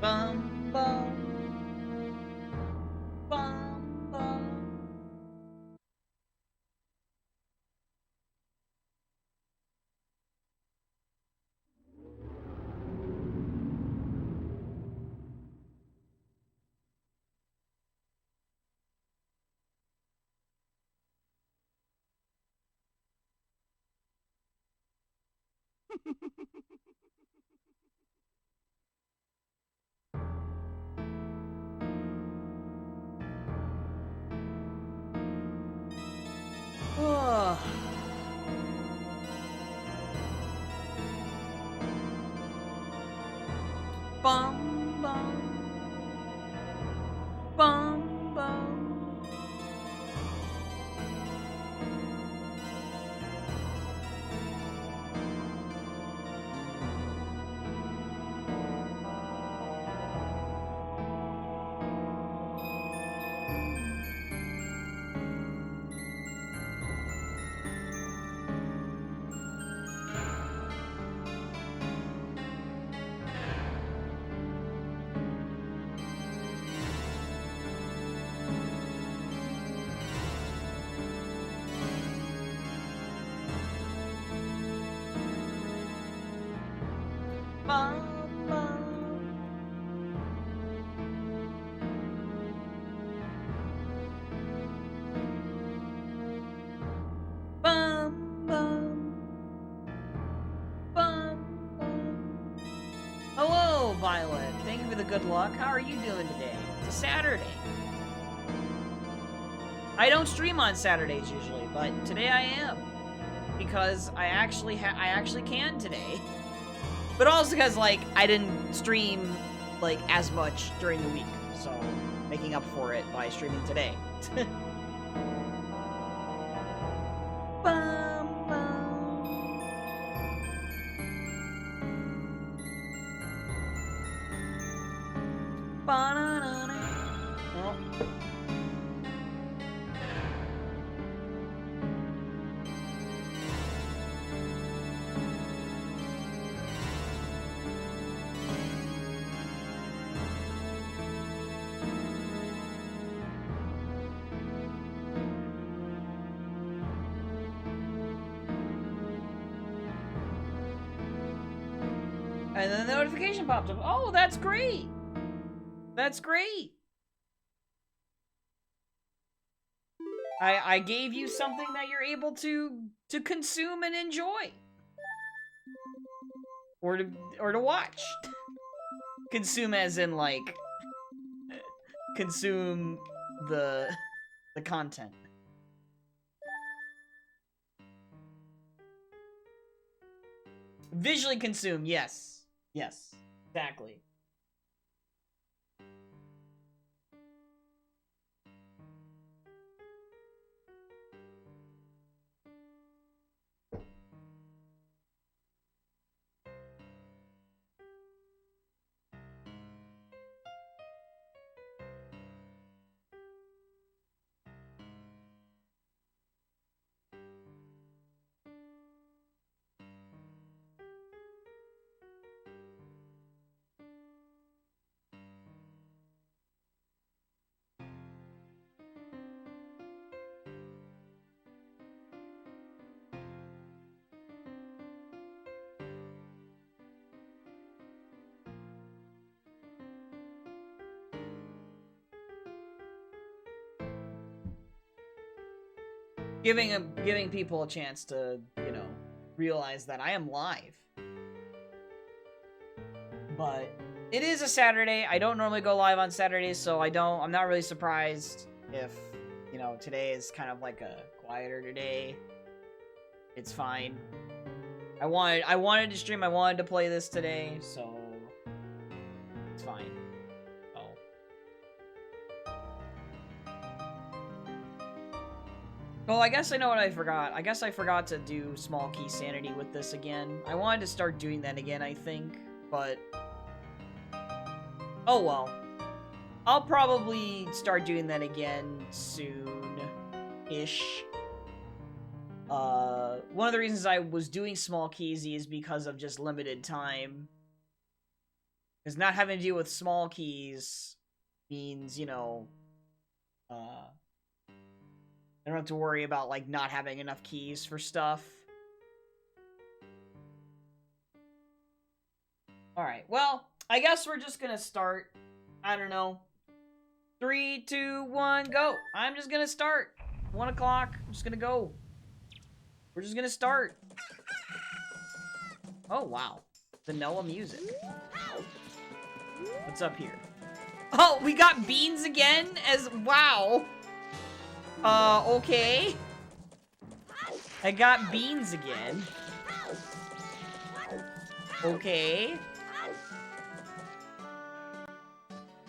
Bum, bum. Bum, bum. Oh. Bum, bum. Bum, bum. Bum, bum. Bum, bum. Bum, bum. Hello, Violet. Thank you for the good luck. How are you doing today? It's a Saturday. I don't stream on Saturdays usually, but today I am. Because I actually can today. But also because, like, I didn't stream, like, as much during the week. So, making up for it by streaming today. Bum, bum. Ba-na-na-na. Oh. And then the notification popped up. Oh, that's great! That's great. I gave you something that you're able to consume and enjoy. Or to watch. Consume as in like consume the content. Visually consume, yes. Yes. Exactly. Giving people a chance to, you know, realize that I am live. But it is a Saturday. I don't normally go live on Saturdays, so I'm not really surprised if, you know, today is kind of like a quieter today. It's fine. I wanted to stream, I wanted to play this today, so it's fine. Well, I guess I know what I forgot. I guess I forgot to do small key sanity with this again. I wanted to start doing that again, I think, but... oh well. I'll probably start doing that again soon-ish. One of the reasons I was doing small keysy is because of just limited time. Because not having to deal with small keys means, you know, I don't have to worry about, like, not having enough keys for stuff. Alright, well, I guess we're just gonna start. I don't know. 3, 2, 1, go! I'm just gonna start. 1 o'clock. I'm just gonna go. We're just gonna start. Oh, wow. Vanilla music. What's up here? Oh, we got beans again as... wow. Okay. I got beans again. Okay.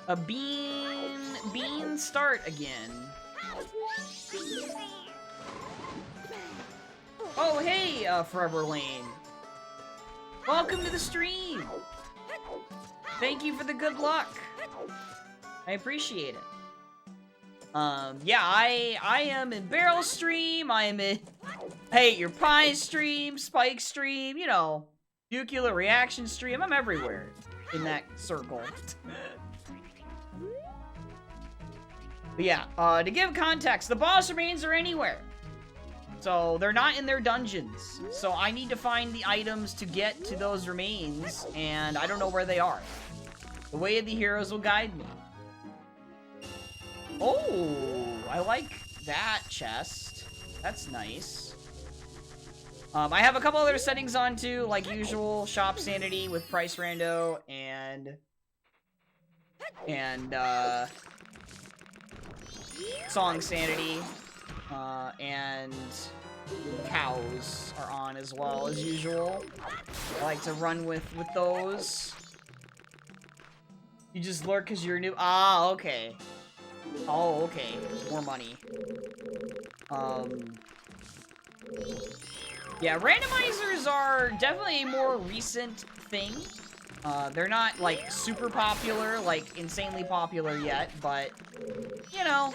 A bean start again. Oh, hey, Forever Lane. Welcome to the stream. Thank you for the good luck. I appreciate it. Yeah, I am in Barrel stream, I am in Hey Your Pie stream, Spike stream, you know, Nuclear Reaction stream, I'm everywhere in that circle. But yeah, to give context, the boss remains are anywhere. So, they're not in their dungeons. So, I need to find the items to get to those remains, and I don't know where they are. The way of the heroes will guide me. Oh, I like that chest. That's nice. I have a couple other settings on too, like usual, shop sanity with price rando and song sanity, and cows are on as well as usual. I like to run with those. You just lurk because you're new. Ah, okay. Oh, okay. More money. Yeah, randomizers are definitely a more recent thing. They're not, like, super popular, like, insanely popular yet, but, you know,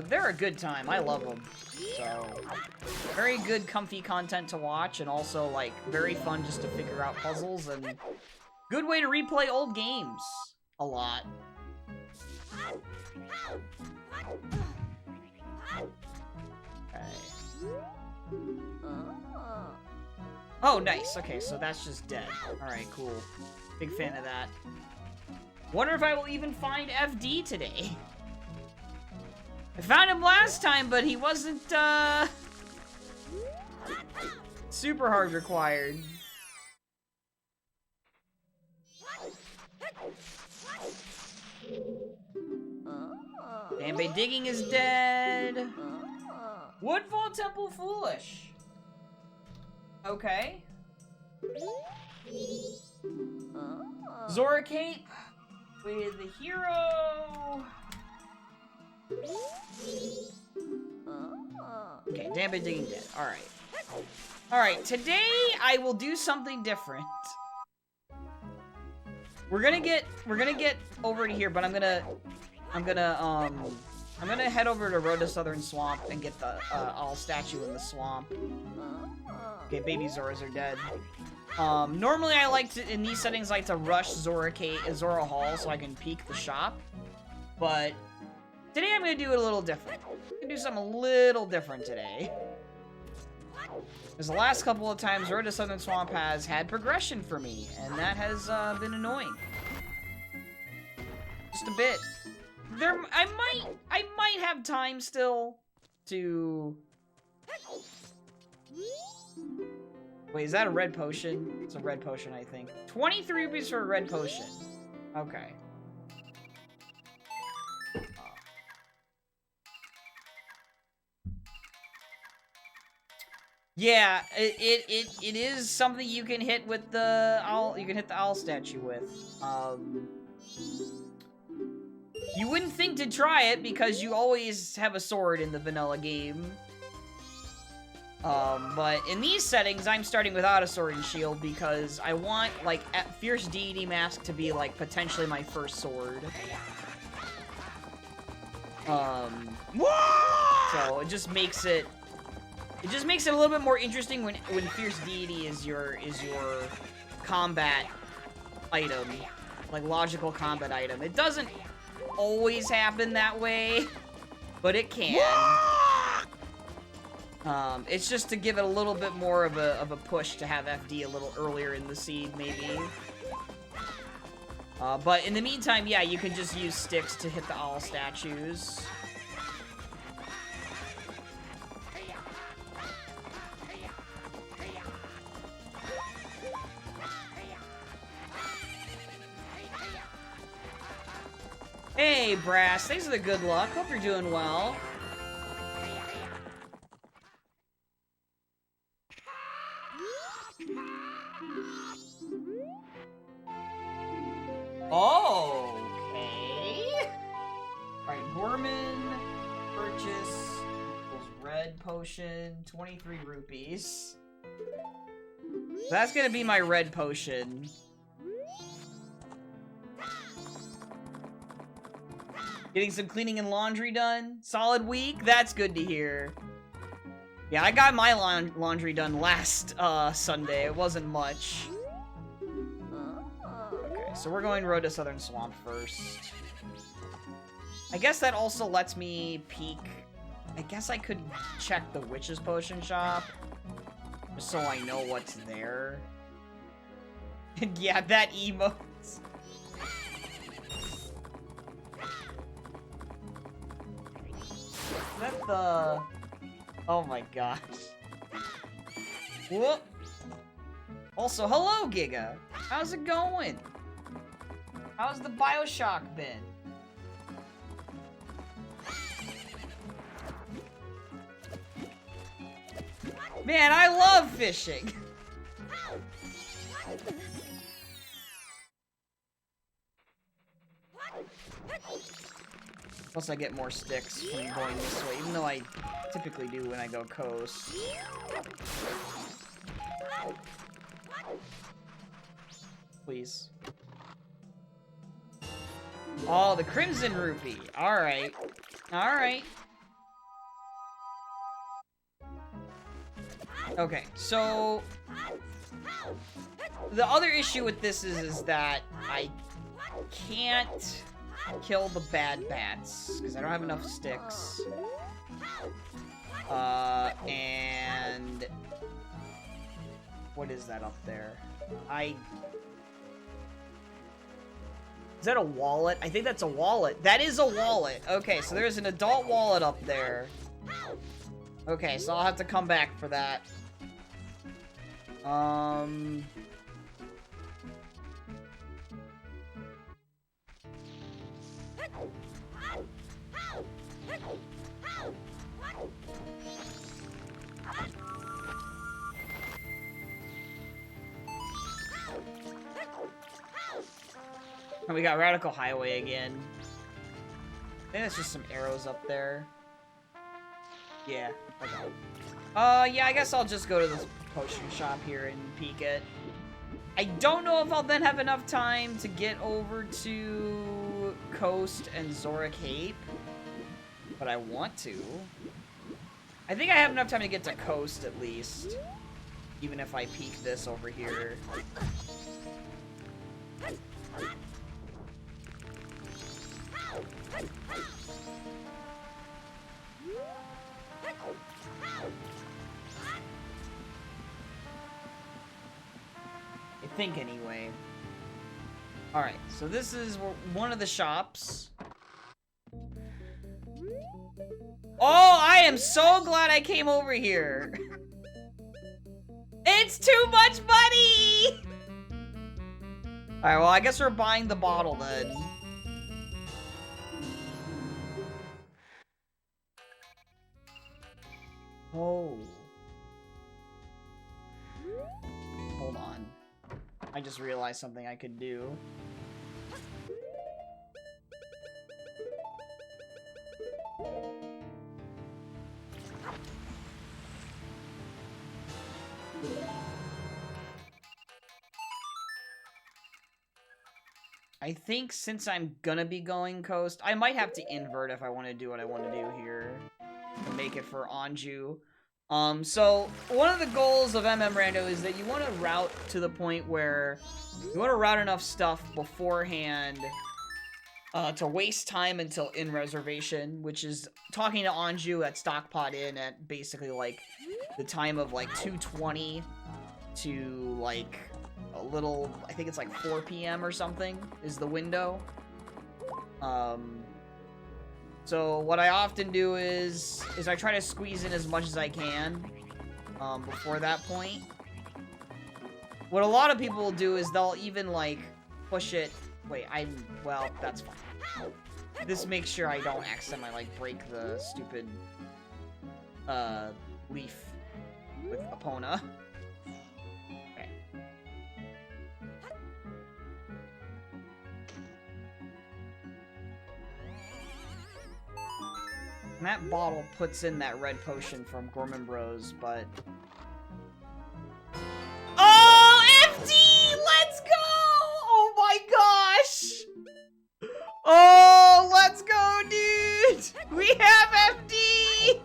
they're a good time. I love them. So, very good, comfy content to watch, and also, like, very fun just to figure out puzzles, and good way to replay old games a lot. Okay. Oh, nice. Okay, so that's just dead. Alright, cool. Big fan of that. Wonder if I will even find FD today. I found him last time, but he wasn't, super hard required. Dambe Digging is dead. Woodfall Temple Foolish. Okay. Zora Cape with the hero. Okay, Dambe Digging dead. Alright. Alright, today I will do something different. We're gonna get over to here, but I'm gonna head over to Road to Southern Swamp and get the Owl statue in the swamp. Okay, baby Zoras are dead. Normally I like to, in these settings, like to rush Zora Hall so I can peek the shop. But today I'm gonna do it a little different. I'm gonna do something a little different today. Because the last couple of times, Road to Southern Swamp has had progression for me, and that has been annoying. Just a bit. I might have time still to... Wait, is that a red potion? It's a red potion, I think. 23 rupees for a red potion. Okay. Yeah, it is something you can hit with the owl. You can hit the owl statue with. You wouldn't think to try it because you always have a sword in the vanilla game. But in these settings, I'm starting without a sword and shield because I want, like, Fierce Deity Mask to be, like, potentially my first sword. So it just makes it... It just makes it a little bit more interesting when Fierce Deity is your combat item. Like, logical combat item. It doesn't always happen that way, but it can. It's just to give it a little bit more of a push to have FD a little earlier in the seed, maybe. But in the meantime, yeah, you can just use sticks to hit the owl statues. Hey, Brass, thanks for the good luck. Hope you're doing well. Okay. Alright, Gorman, purchase, equals red potion, 23 rupees. That's gonna be my red potion. Getting some cleaning and laundry done. Solid week. That's good to hear. Yeah, I got my laundry done last Sunday. It wasn't much. Okay, so we're going Road to Southern Swamp first. I guess that also lets me peek. I guess I could check the Witch's Potion shop. Just so I know what's there. Yeah, that emote. Is that the... Oh my gosh. Whoop. Also, hello, Giga. How's it going? How's the Bioshock been? Man, I love fishing. Plus I get more sticks from going this way, even though I typically do when I go coast. Please. Oh, the Crimson Rupee. Alright. Alright. Okay, so... The other issue with this is that I can't kill the bad bats, because I don't have enough sticks. And... What is that up there? Is that a wallet? I think that's a wallet. That is a wallet. Okay, so there's an adult wallet up there. Okay, so I'll have to come back for that. And we got Radical Highway again. I think that's just some arrows up there. Yeah. Okay. Yeah, I guess I'll just go to this potion shop here and peek it. I don't know if I'll then have enough time to get over to Coast and Zora Cape, but I want to. I think I have enough time to get to Coast at least, even if I peek this over here. I think anyway. Alright, so this is one of the shops. Oh, I am so glad I came over here. It's too much money! Alright, well, I guess we're buying the bottle then. Oh. Hold on. I just realized something I could do. I think since I'm gonna be going Coast, I might have to invert if I want to do what I want to do here. To make it for Anju. So one of the goals of Rando is that you want to route to the point where you want to route enough stuff beforehand to waste time until in reservation, which is talking to Anju at Stockpot Inn at basically like the time of like 2:20 to like a little, I think it's like 4 p.m. or something is the window. So what I often do is I try to squeeze in as much as I can before that point. What a lot of people will do is they'll even like push it. Wait, well, that's fine. This makes sure I don't accidentally like break the stupid leaf with Epona. Okay. And that bottle puts in that red potion from Gorman Bros, but... Oh, FD! Let's go! Oh my gosh! Oh, let's go, dude! We have FD!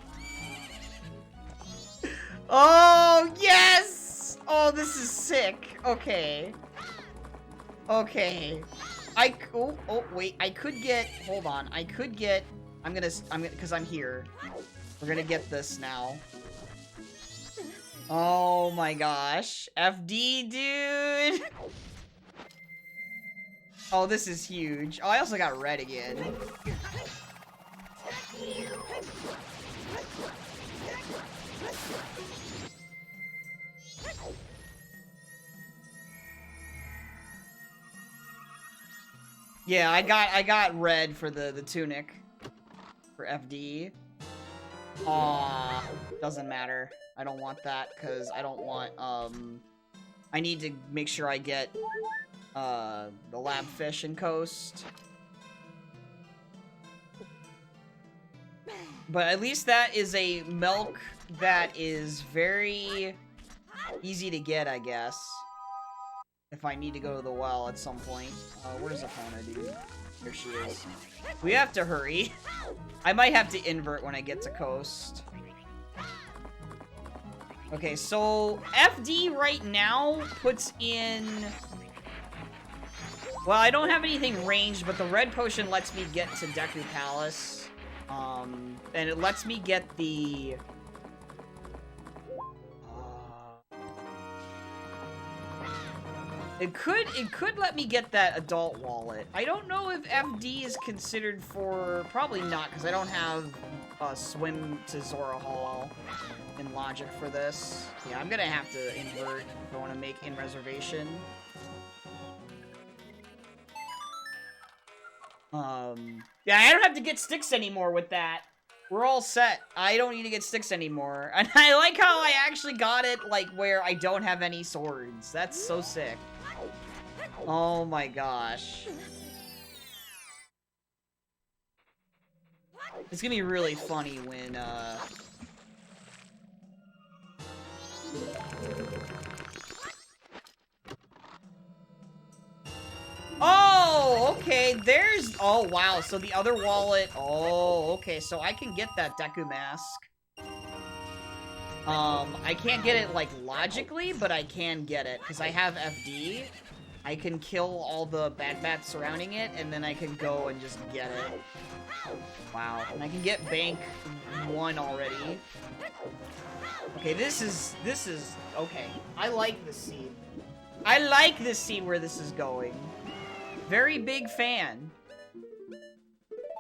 Oh, yes! Oh, this is sick. Okay. Okay. Oh, wait, I could get... Hold on, I could get... I'm gonna, because I'm here. We're gonna get this now. Oh my gosh. FD, dude! Oh, this is huge. Oh, I also got red again. Yeah, I got red for the tunic. For FD. Aw, doesn't matter. I don't want that, because I don't want, I need to make sure I get, the lab fish in Coast. But at least that is a milk that is very easy to get, I guess. If I need to go to the well at some point. Where's Epona, dude? Here she is. We have to hurry. I might have to invert when I get to Coast. Okay, so FD right now puts in... Well, I don't have anything ranged, but the red potion lets me get to Deku Palace. And it lets me get the... It could let me get that adult wallet. I don't know if FD is considered for... Probably not, because I don't have a swim to Zora Hall in logic for this. Yeah, I'm gonna have to invert if I want to make in reservation. Yeah, I don't have to get sticks anymore with that. We're all set. I don't need to get sticks anymore. And I like how I actually got it, like, where I don't have any swords. That's so sick. Oh my gosh. It's gonna be really funny when, Oh, okay, there's... Oh, wow, so the other wallet... Oh, okay, so I can get that Deku Mask. I can't get it, like, logically, but I can get it, because I have FD. I can kill all the bad bats surrounding it, and then I can go and just get it. Wow, and I can get Bank 1 already. Okay, this is... Okay, I like this scene. I like this scene where this is going. Very big fan.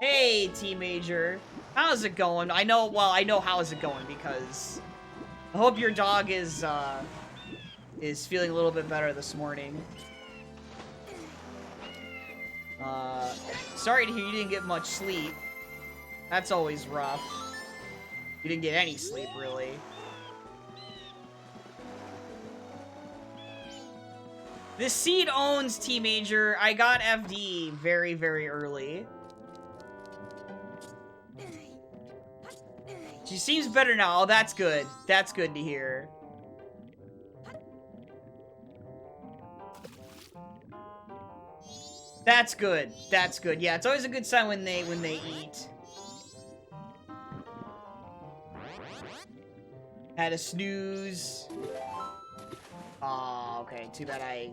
Hey, T-Major. How's it going? I know how is it going because I hope your dog is feeling a little bit better this morning. Sorry to hear you didn't get much sleep. That's always rough. You didn't get any sleep, really. This seed owns T-Major. I got FD very, very early. She seems better now. Oh, that's good. That's good to hear. That's good. That's good. Yeah, it's always a good sign when they eat. Had a snooze. Oh, okay. Too bad I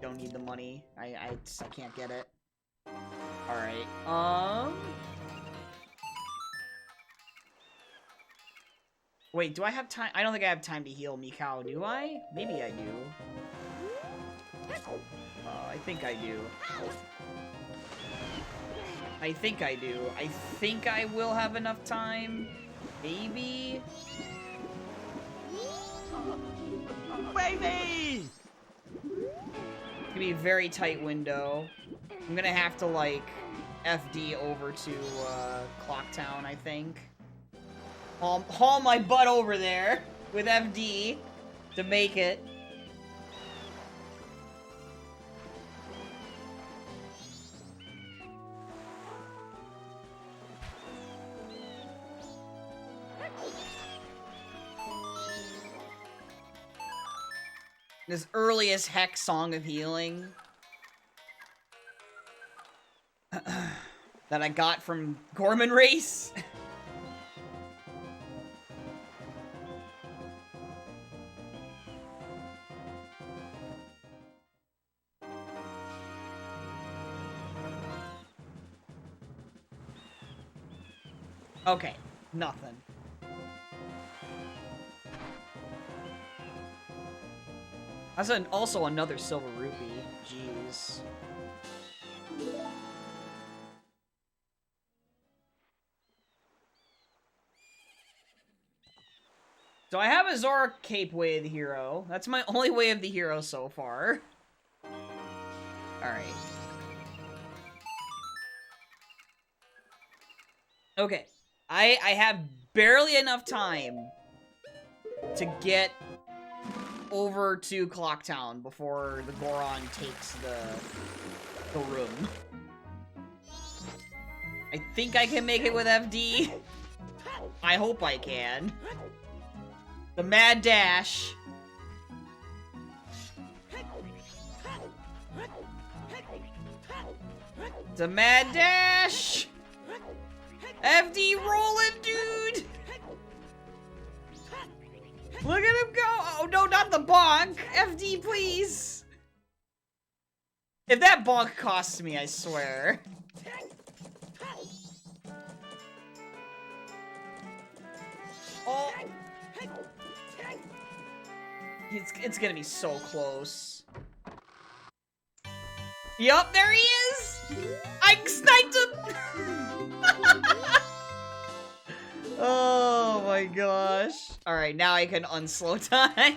don't need the money. I can't get it. Alright. Wait, do I have time? I don't think I have time to heal Mikau, do I? Maybe I do. I think I do. I think I do. I think I will have enough time. Maybe? Baby! It's gonna be a very tight window. I'm gonna have to, like, FD over to, Clocktown, I think. Haul my butt over there with FD to make it. This early as heck Song of Healing that I got from Gorman Race. Okay, nothing. That's also another silver rupee. Jeez. So I have a Zora Cape Way of the Hero. That's my only way of the hero so far. Alright. Okay. I have barely enough time to get over to Clocktown before the Goron takes the room. I think I can make it with FD. I hope I can. The mad dash. The mad dash. FD rolling, dude. Look at him go! Oh, no, not the bonk! FD, please! If that bonk costs me, I swear. Oh! It's gonna be so close. Yup, there he is! I sniped him! Oh my gosh. Alright, now I can unslow time.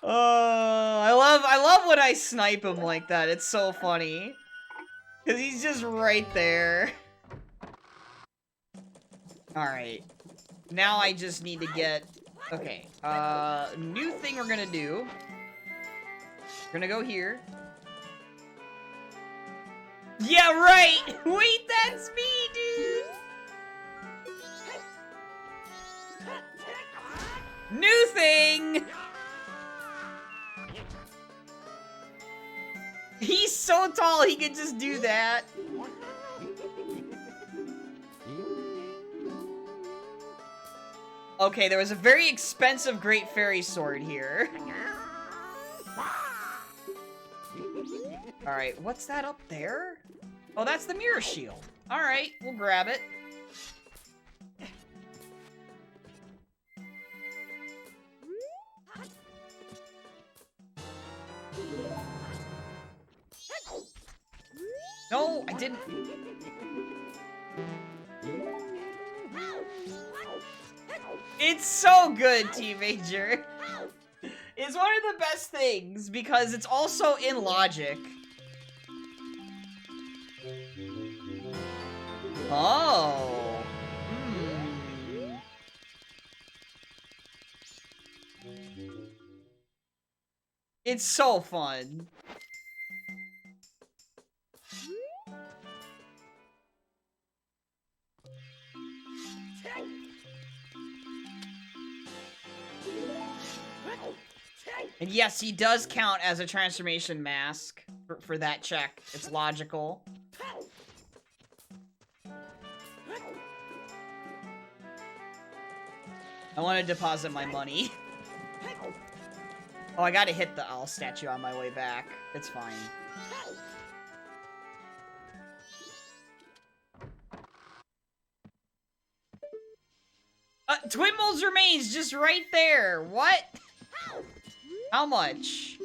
Oh, I love when I snipe him like that. It's so funny. Cause he's just right there. Alright. Now I just need to get... Okay. New thing we're gonna do. We're gonna go here. Yeah, right! Wait, that's me, dude! New thing! He's so tall, he can just do that. Okay, there was a very expensive Great Fairy Sword here. Alright, what's that up there? Oh, that's the Mirror Shield. Alright, we'll grab it. No, I didn't. It's so good, T-Major. It's one of the best things because it's also in logic. Oh. Hmm. It's so fun. And yes, he does count as a transformation mask for that check. It's logical. I want to deposit my money. Oh, I gotta hit the owl statue on my way back. It's fine. Twin Mold's remains just right there. What? How much?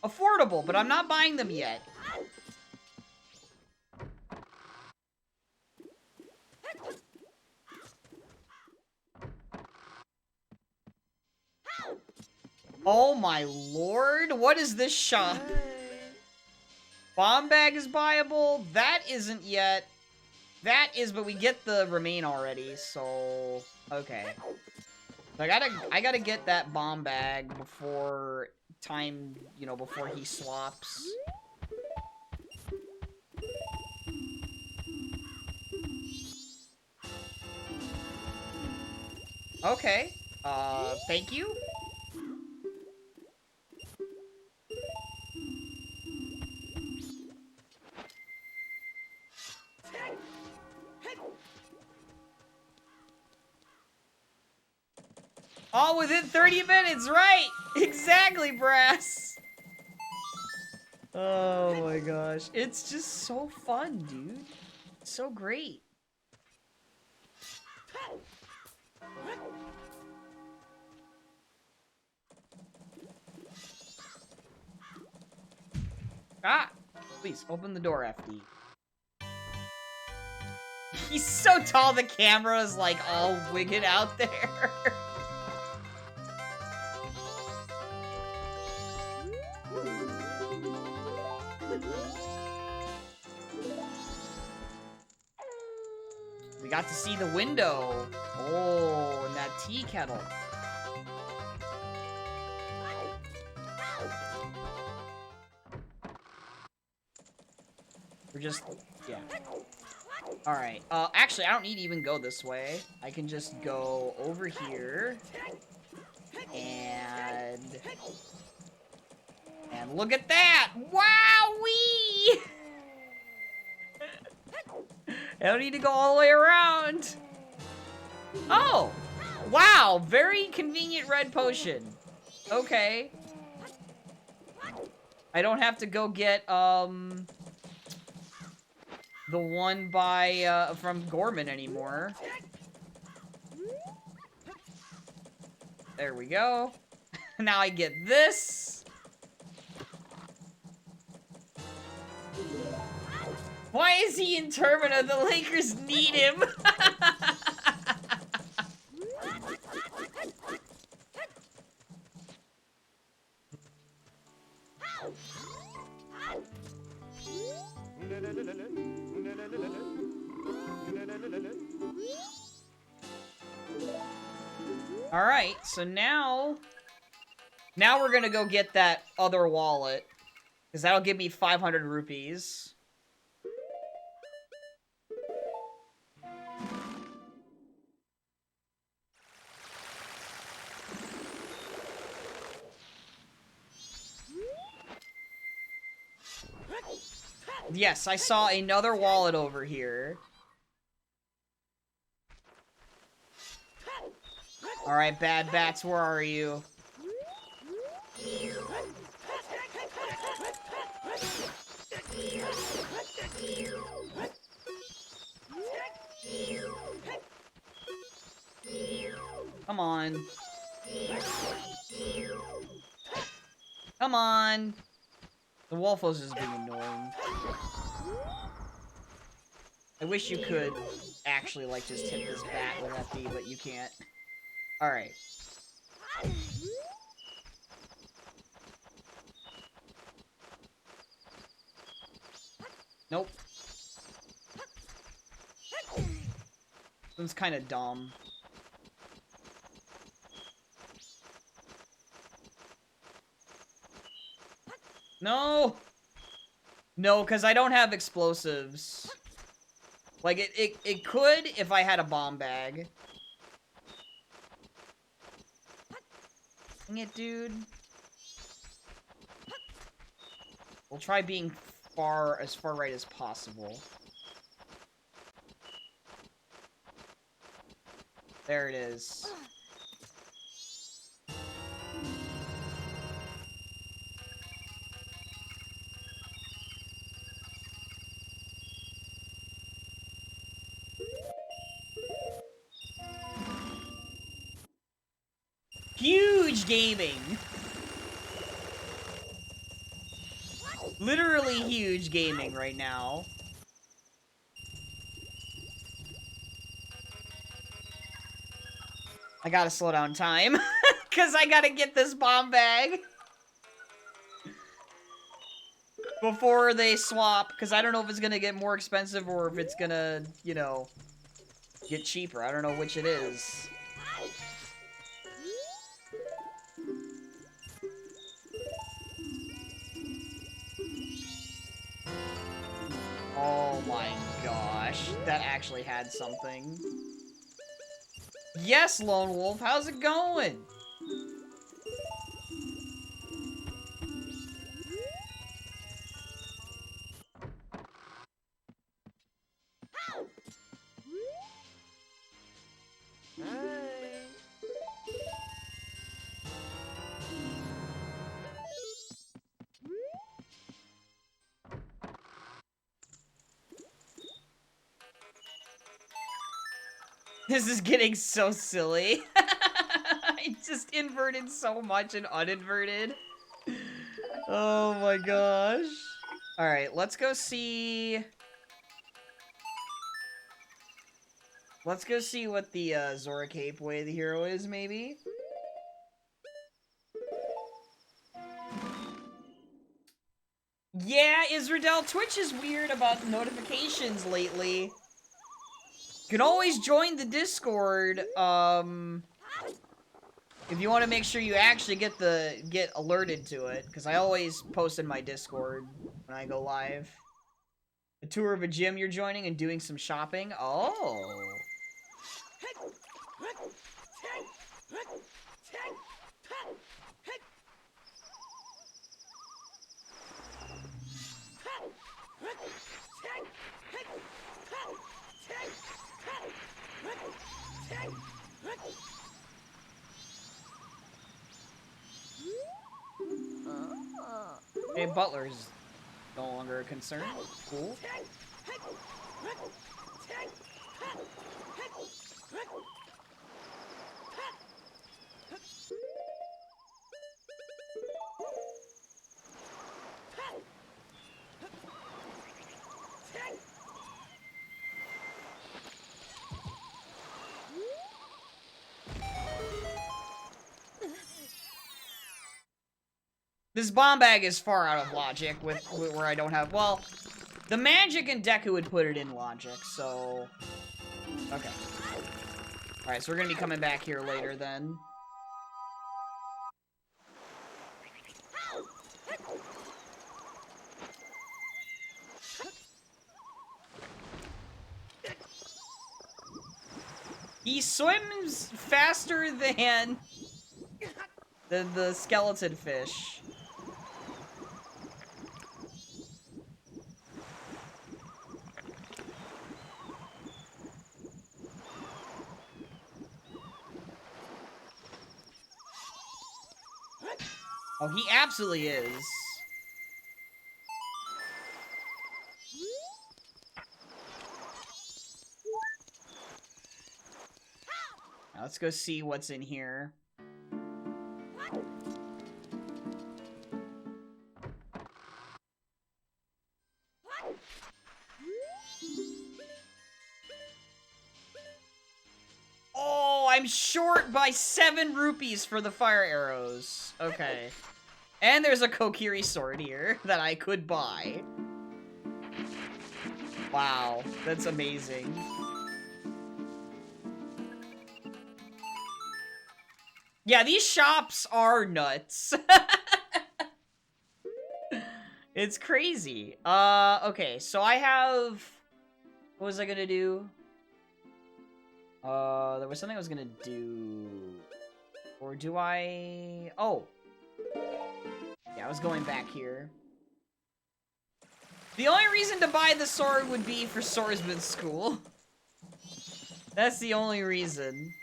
Affordable, but I'm not buying them yet. Oh my lord, what is this shop? Bomb bag is buyable. That isn't yet. That is, but we get the remain already, so okay. So I gotta get that bomb bag before time, you know, before he swaps. Okay. Thank you. All within 30 minutes, right? Exactly, Brass. Oh my gosh. It's just so fun, dude. It's so great. Ah! Please, open the door, FD. He's so tall, the camera is like all wigged out there. We got to see the window. Oh, and that tea kettle. We're just, yeah. Alright, actually, I don't need to even go this way. I can just go over here. And look at that! Wowee! I don't need to go all the way around. Oh! Wow, very convenient red potion. Okay. I don't have to go get, the one by, from Gorman anymore. There we go. Now I get this. Why is he in Termina? The Lakers need him. Alright, so now we're gonna go get that other wallet. Because that'll give me 500 rupees. Yes, I saw another wallet over here. Alright, Bad Bats, where are you? Come on. Come on. The Wolfos is being annoying. I wish you could actually, like, just hit this bat with FD, but you can't. Alright. Nope. This one's kind of dumb. No! No, because I don't have explosives. Like, it could if I had a bomb bag. Dang it, dude. We'll try being as far right as possible. There it is. Huge gaming! Literally huge gaming right now. I gotta slow down time, because I gotta get this bomb bag before they swap, because I don't know if it's gonna get more expensive or if it's gonna, you know, get cheaper. I don't know which it is. Oh my gosh, that actually had something. Yes, Lone Wolf, how's it going? This is getting so silly. I just inverted so much and uninverted. Oh my gosh. Alright, let's go see... Let's go see what the Zora Cape way of the hero is, maybe? Yeah, Isradel, Twitch is weird about notifications lately. You can always join the Discord, if you want to make sure you actually get alerted to it, because I always post in my Discord when I go live. A tour of a gym you're joining and doing some shopping? Oh. Okay, Butler's no longer a concern. Cool. This bomb bag is far out of logic with where I don't have... Well, the magic and Deku would put it in logic, so... Okay. Alright, so we're gonna be coming back here later then. He swims faster than the skeleton fish. Oh, he absolutely is. Now let's go see what's in here. Oh, I'm short by 7 rupees for the fire arrows. Okay. And there's a Kokiri sword here that I could buy. Wow, that's amazing. Yeah, these shops are nuts. It's crazy. Okay, so I have... What was I gonna do? There was something I was gonna do... Or do I... Oh. Yeah, I was going back here. The only reason to buy the sword would be for swordsman school. That's the only reason.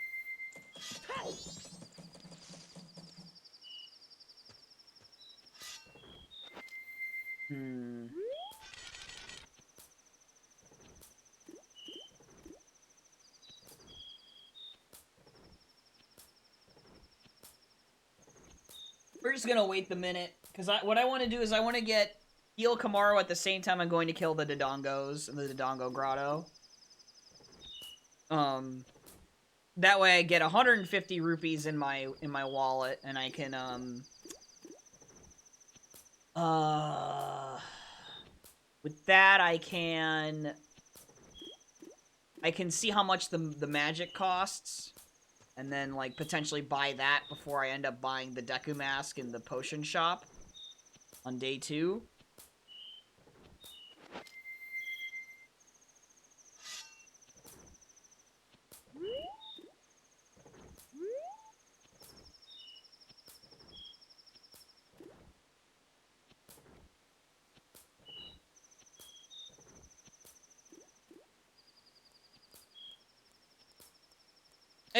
We're just gonna wait the minute, because what I want to do is I want to heal Kamaru at the same time I'm going to kill the Dodongos in the Dodongo Grotto. That way I get 150 rupees in my wallet, and I can with that I can see how much the magic costs. And then, like, potentially buy that before I end up buying the Deku Mask in the potion shop on day 2.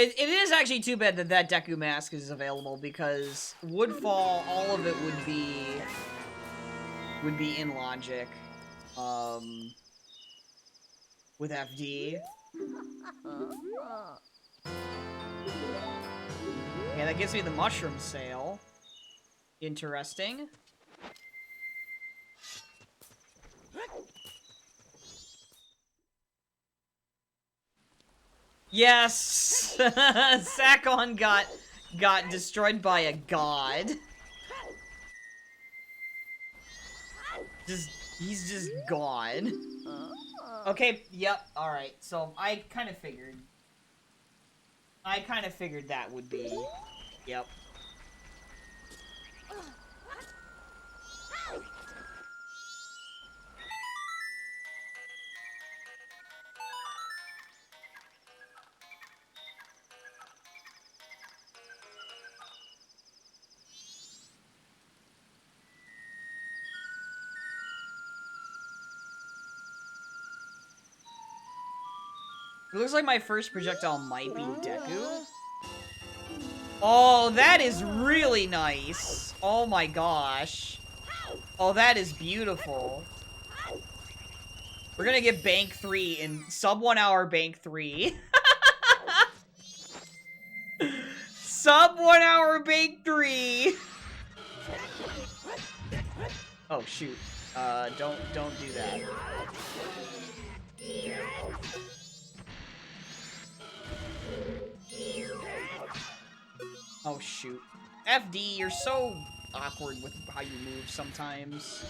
It is actually too bad that Deku Mask is available, because Woodfall, all of it would be in logic, with FD. Yeah, that gives me the mushroom sale. Interesting. Yes! Sakon got destroyed by a god. He's just gone. Okay, yep, alright. So I kind of figured that would be, yep. It looks like my first projectile might be Deku. Oh, that is really nice. Oh my gosh. Oh, that is beautiful. We're gonna get Bank 3 in sub 1 hour Bank 3. Sub 1 hour Bank 3. Oh shoot. Don't do that. Oh shoot. FD, you're so awkward with how you move sometimes.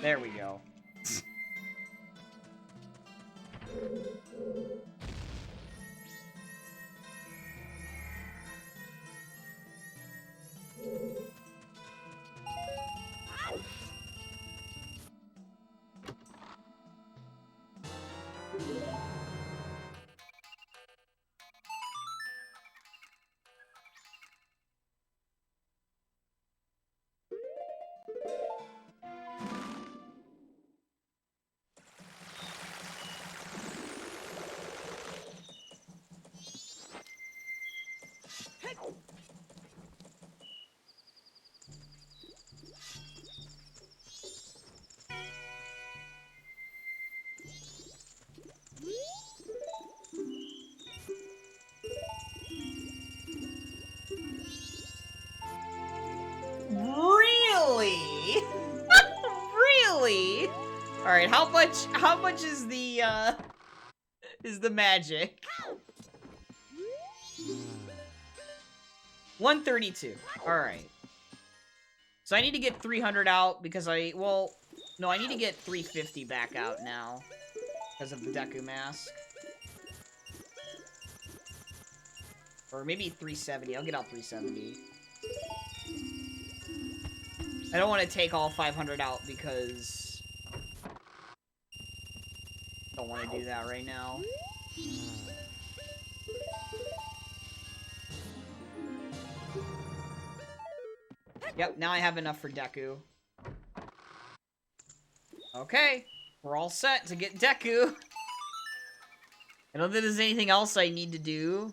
There we go. Really? Really? All right, how much is the magic? 132. All right. So I need to get 300 out because no, I need to get 350 back out now because of the Deku mask. Or maybe 370. I'll get out 370. I don't want to take all 500 out because I don't want to do that right now. Yep, now I have enough for Deku. Okay, we're all set to get Deku. I don't think there's anything else I need to do.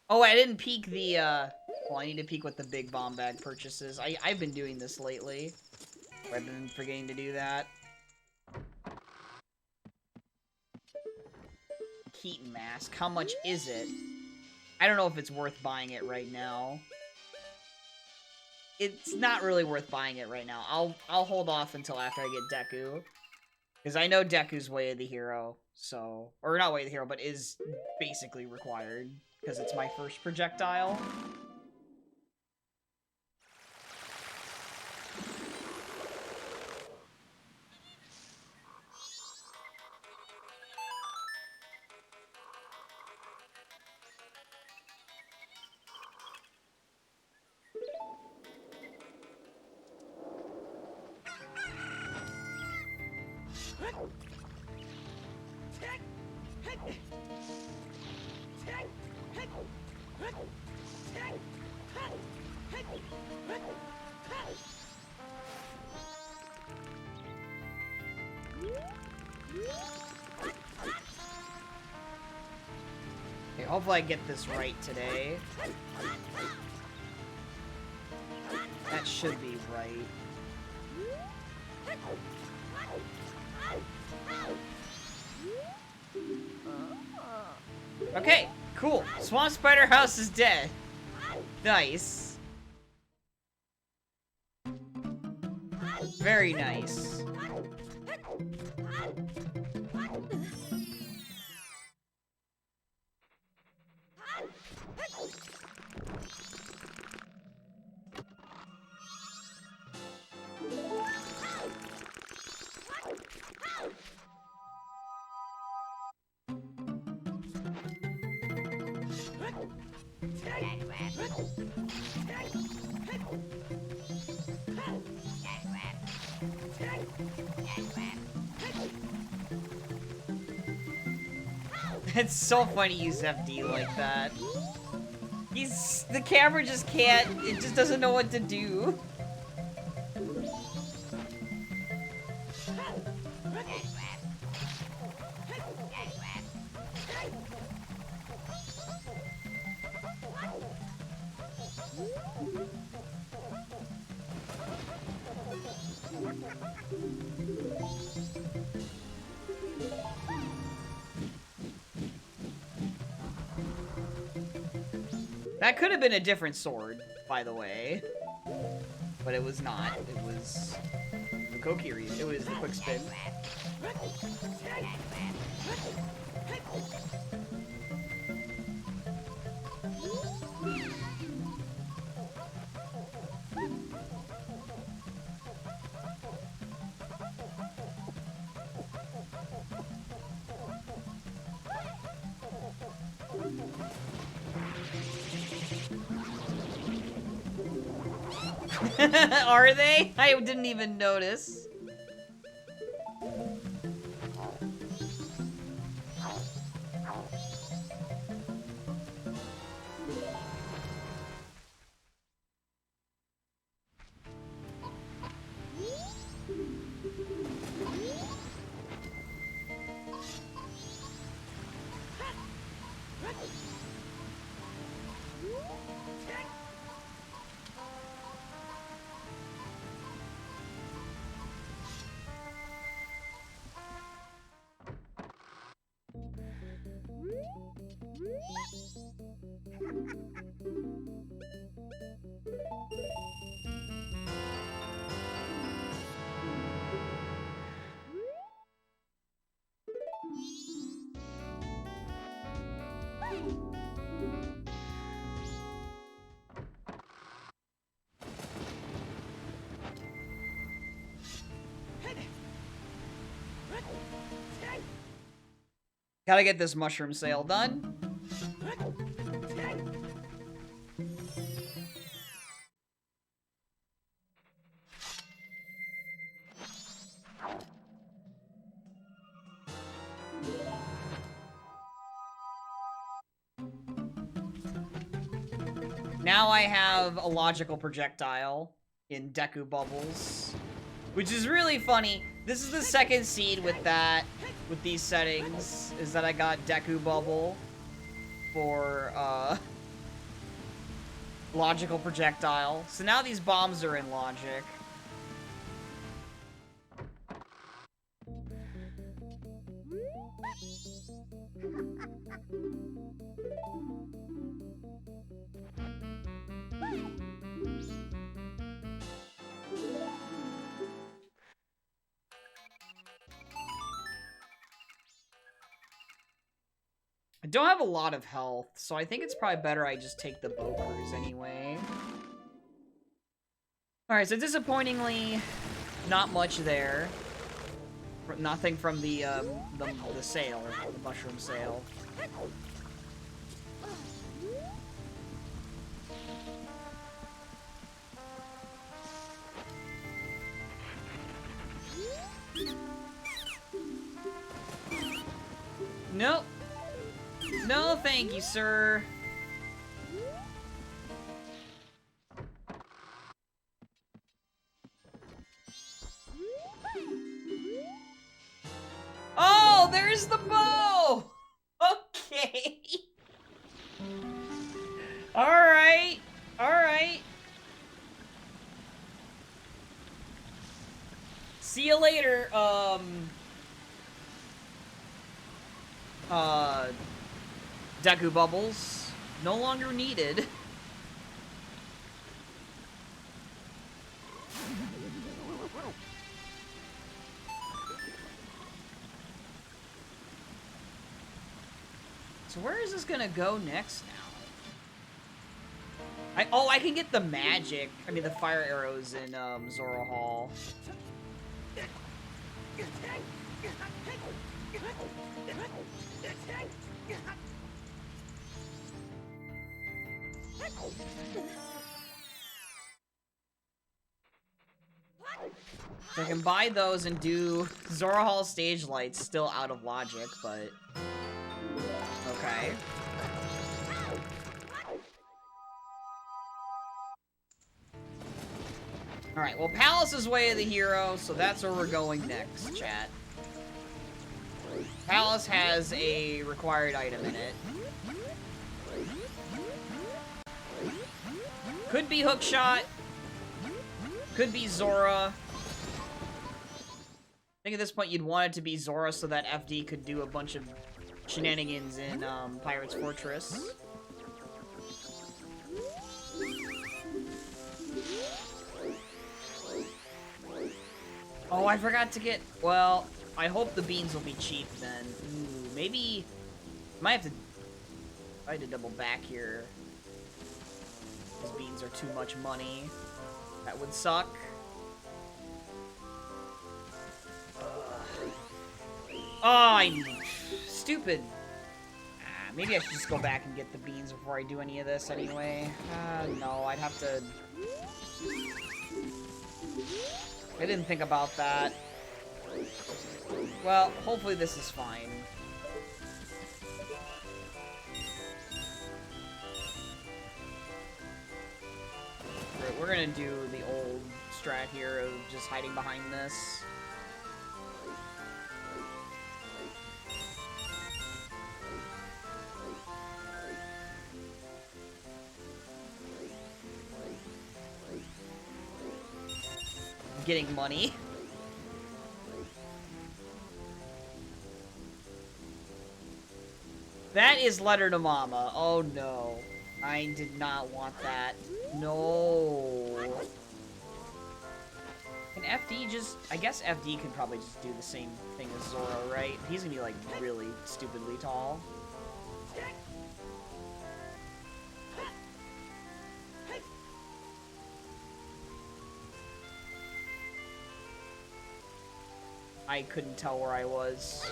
Oh, I didn't peek the, well, I need to peek what the big bomb bag purchases. I've been doing this lately. I've been forgetting to do that. Keaton mask. How much is it? I don't know if it's worth buying it right now. It's not really worth buying it right now. I'll hold off until after I get Deku. Because I know Deku's Way of the Hero, so... Or not Way of the Hero, but is basically required. Because it's my first projectile. Okay, hopefully I get this right today. That should be right. Okay, cool. Swamp Spider House is dead. Nice. Very nice. It's so funny you use FD like that. The camera just can't, it just doesn't know what to do. That could have been a different sword, by the way. But it was not. It was the Kokiri. It was the quick spin. Are they? I didn't even notice. Gotta get this mushroom sale done. Now I have a logical projectile in Deku Bubbles, which is really funny. This is the second seed with these settings, is that I got Deku Bubble for, logical projectile. So now these bombs are in logic. I don't have a lot of health, so I think it's probably better I just take the Bokers anyway. Alright, so disappointingly, not much there. Nothing from the sale, the mushroom sale. Nope. No, thank you, sir. Oh, there's the bow! Okay. Alright. Alright. See you later, Deku Bubbles. No longer needed. So where is this gonna go next now? I can get the magic. I mean the fire arrows in Zora Hall. So I can buy those and do Zora Hall stage lights, still out of logic, but okay. Alright, well Palace is way of the hero, so that's where we're going next, chat. Palace has a required item in it. Could be Hookshot. Could be Zora. I think at this point you'd want it to be Zora so that FD could do a bunch of shenanigans in Pirate's Fortress. Oh, I forgot to get... Well, I hope the beans will be cheap then. Ooh, maybe... Might have to... I had to double back here. These beans are too much money. That would suck. Oh, I'm stupid. Maybe I should just go back and get the beans before I do any of this anyway. No, I'd have to... I didn't think about that. Well, hopefully this is fine. Right, we're gonna do the old strat here of just hiding behind this. Getting money. That is letter to mama. Oh no. I did not want that. No. Can FD just... I guess FD can probably just do the same thing as Zora, right? He's gonna be, like, really stupidly tall. I couldn't tell where I was.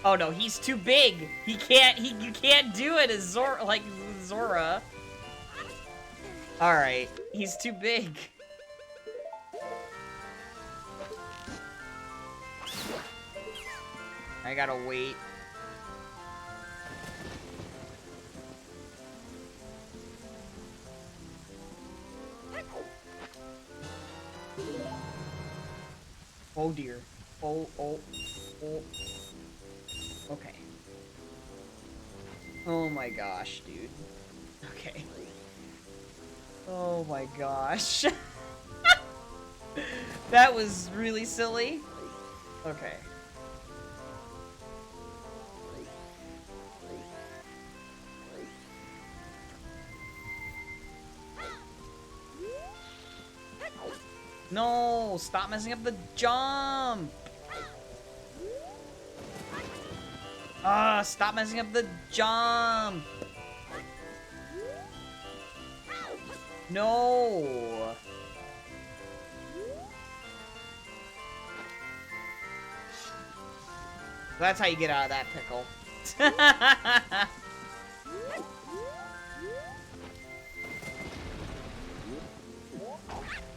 Oh no, he's too big. He can't. You can't do it as Zora, like Zora. All right, he's too big. I gotta wait. Oh dear. Oh. Okay. Oh my gosh, dude. Okay. Oh my gosh. That was really silly. Okay. No, stop messing up the jump. Stop messing up the jump. No. That's how you get out of that pickle.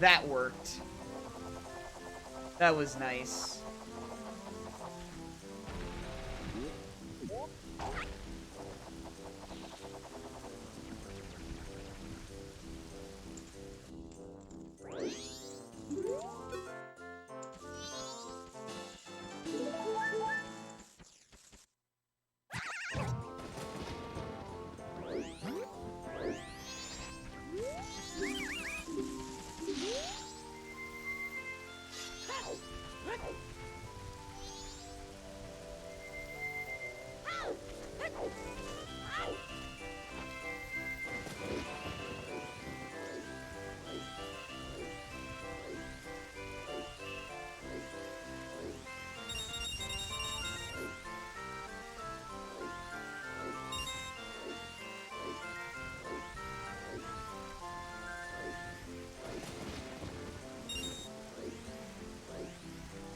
That worked. That was nice.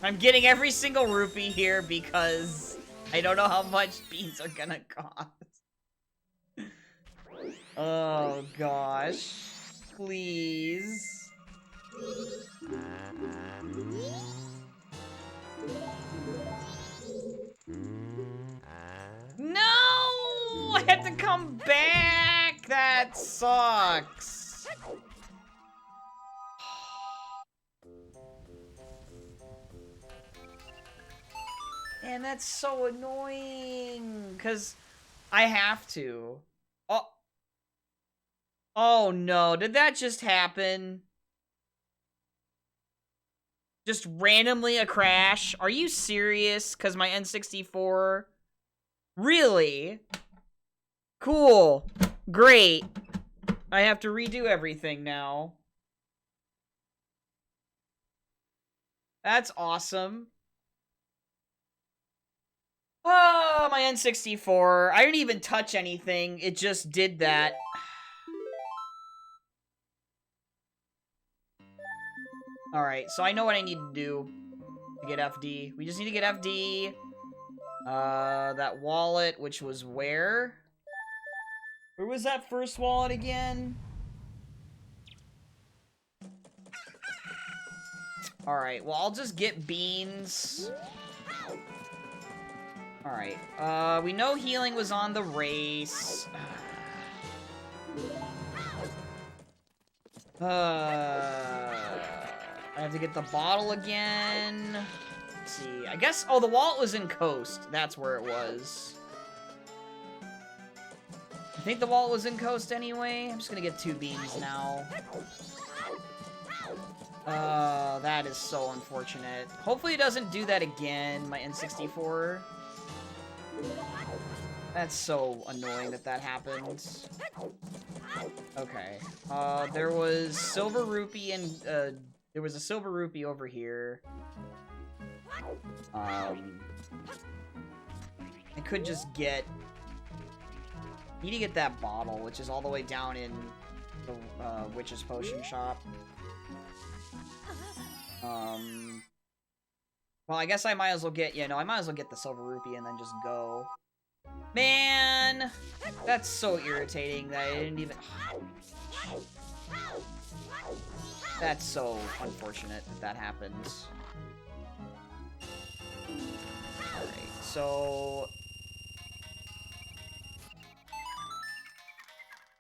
I'm getting every single rupee here because I don't know how much beans are gonna cost. Oh gosh. Please. No! I have to come back! That sucks. Man, that's so annoying, because I have to. Oh. Oh no, did that just happen? Just randomly a crash? Are you serious? Because my N64... Really? Cool. Great. I have to redo everything now. That's awesome. Oh, my N64. I didn't even touch anything. It just did that. Alright, so I know what I need to do to get FD. We just need to get FD. That wallet, which was where? Where was that first wallet again? Alright, well, I'll just get beans. Alright, we know healing was on the race. I have to get the bottle again. Let's see, I guess, oh, the wallet was in Coast. That's where it was. I think the wallet was in Coast anyway. I'm just gonna get 2 beans now. That is so unfortunate. Hopefully it doesn't do that again, my N64. That's so annoying that that happens. Okay. There was silver rupee and, there was a silver rupee over here. I could just get... need to get that bottle, which is all the way down in the, Witch's Potion Shop. Well, I guess I might as well get... yeah, no, I might as well get the silver rupee and then just go. Man! That's so irritating that I didn't even... That's so unfortunate that that happens. Alright, so...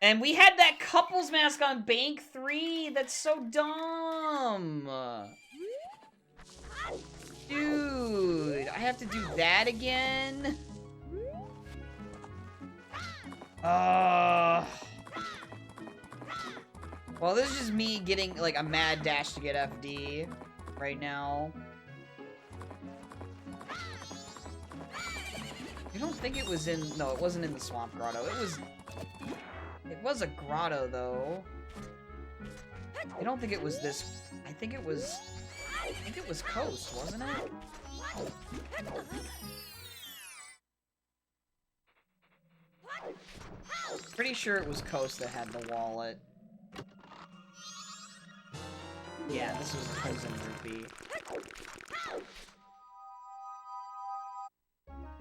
and we had that couples mask on Bank 3! That's so dumb! Dude, I have to do that again? Well, this is just me getting, like, a mad dash to get FD right now. I don't think it was in... no, it wasn't in the Swamp Grotto. It was a grotto, though. I don't think it was this... I think it was Coast, wasn't it? Pretty sure it was Coast that had the wallet. Yeah, this was a Crimson Rupee.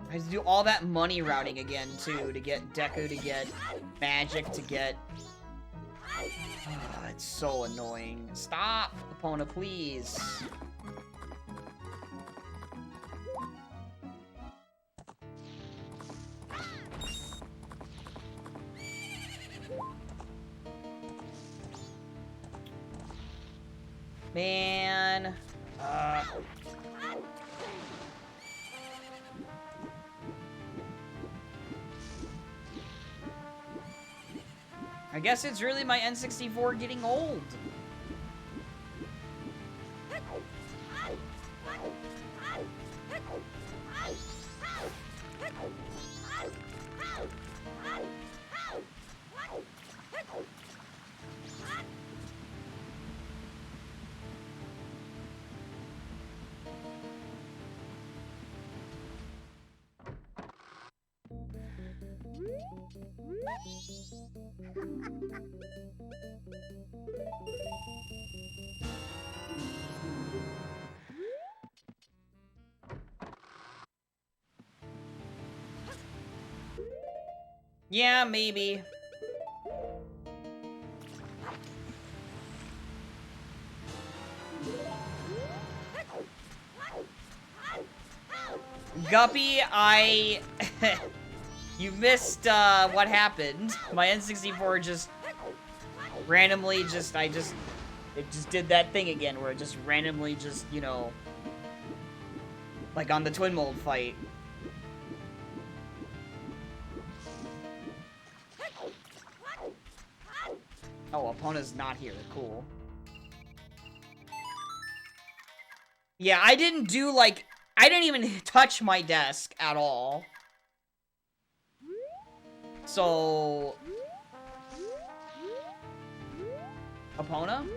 I have to do all that money routing again, too, to get Deku, to get Magic, to get... oh, it's so annoying. Stop, Epona, please. Man. I guess it's really my N64 getting old. Yeah, maybe. Guppy, you missed, what happened. My N64 just randomly it just did that thing again where it just randomly just, you know, like on the Twin Mold fight. Oh, Epona's not here. Cool. Yeah, I didn't do, like... I didn't even touch my desk at all. So... Epona?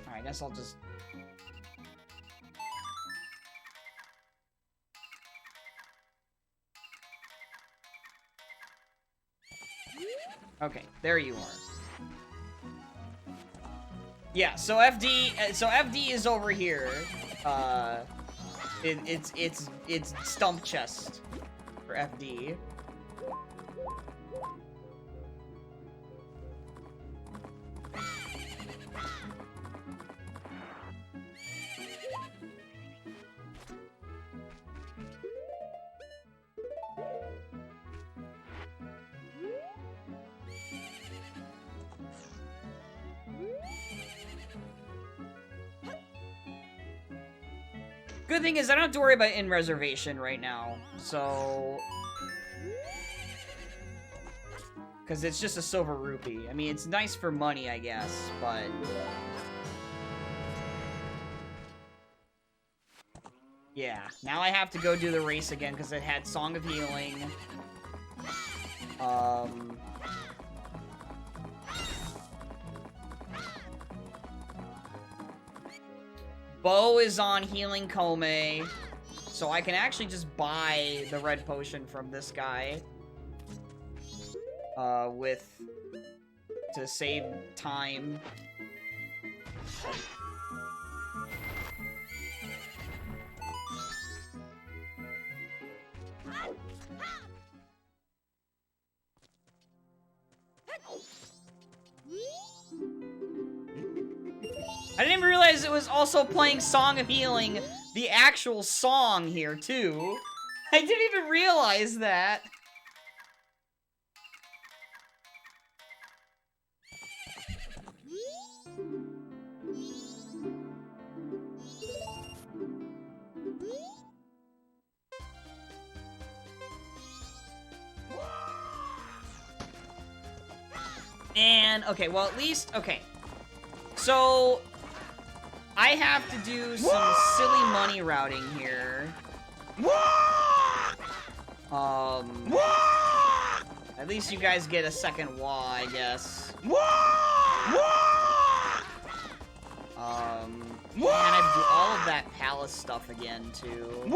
Alright, I guess I'll just... okay, there you are. Yeah, so FD is over here. It's stump chest for FD. Good thing is I don't have to worry about in reservation right now, so... Because it's just a silver rupee. I mean, it's nice for money, I guess, but... Yeah, now I have to go do the race again because it had Song of Healing. Bo is on Healing Kome, so I can actually just buy the red potion from this guy. To save time. I didn't even realize it was also playing Song of Healing, the actual song here, too. I didn't even realize that. And, okay, well, at least, okay. So, I have to do some silly money routing here. At least you guys get a second wah, I guess. And I have to do all of that palace stuff again, too.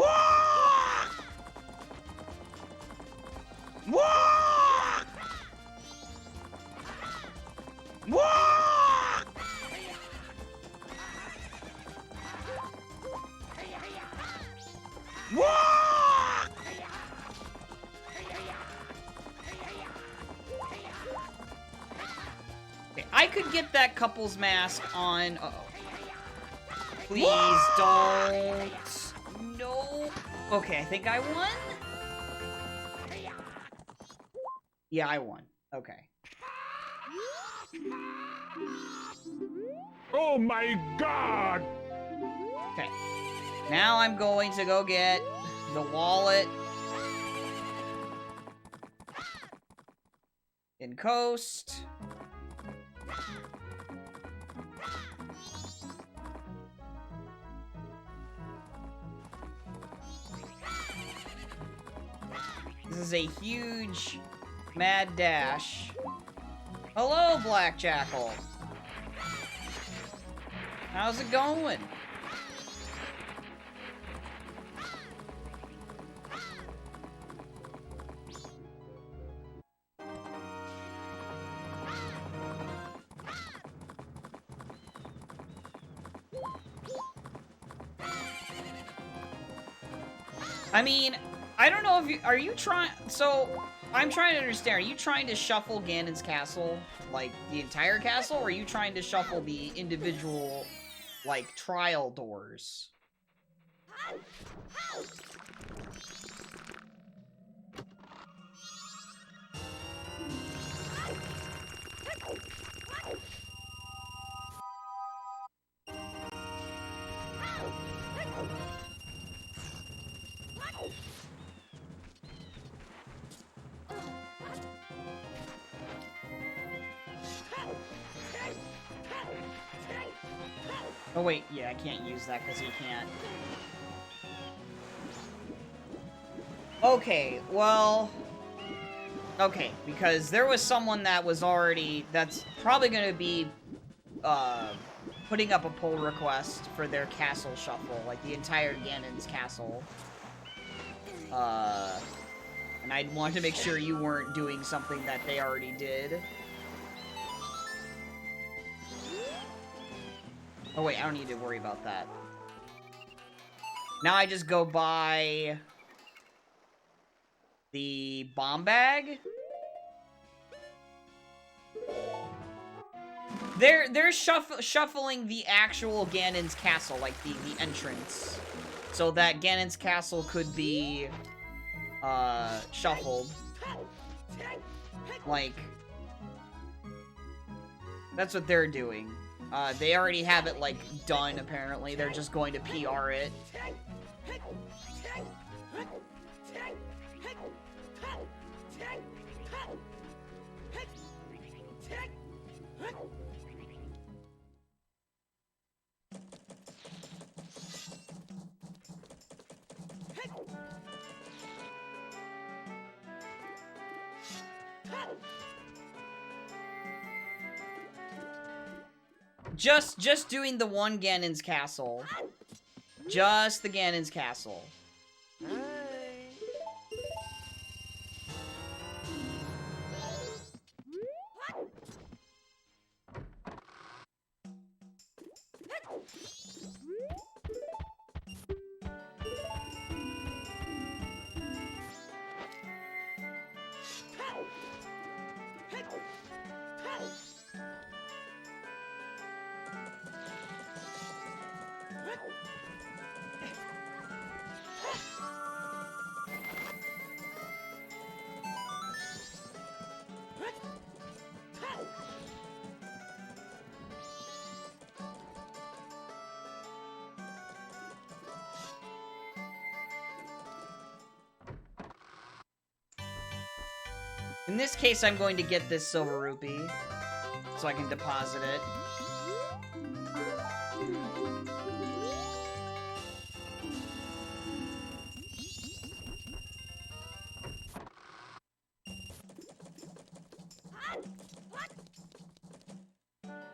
Okay, I could get that couple's mask on. Uh-oh. Please don't. No. Okay, I think I won. Yeah, I won. Okay. Oh my god! Okay. Now I'm going to go get the wallet in Coast. This is a huge mad dash. Hello, Black Jackal. How's it going? I mean, I don't know if you... Are you trying... So, I'm trying to understand. Are you trying to shuffle Ganon's castle? Like, the entire castle? Or are you trying to shuffle the individual, like, trial doors? Oh wait, yeah, I can't use that because he can't. Okay, well... Okay, because there was someone that was already... That's probably going to be putting up a pull request for their castle shuffle, like the entire Ganon's castle. And I'd want to make sure you weren't doing something that they already did. Oh wait, I don't need to worry about that. Now I just go buy the bomb bag. They're shuffling the actual Ganon's castle, like the entrance, so that Ganon's castle could be shuffled. Like, that's what they're doing. They already have it, like, done, apparently. They're just going to PR it. Just doing the one Ganon's castle. Just the Ganon's castle. In this case, I'm going to get this silver rupee, so I can deposit it.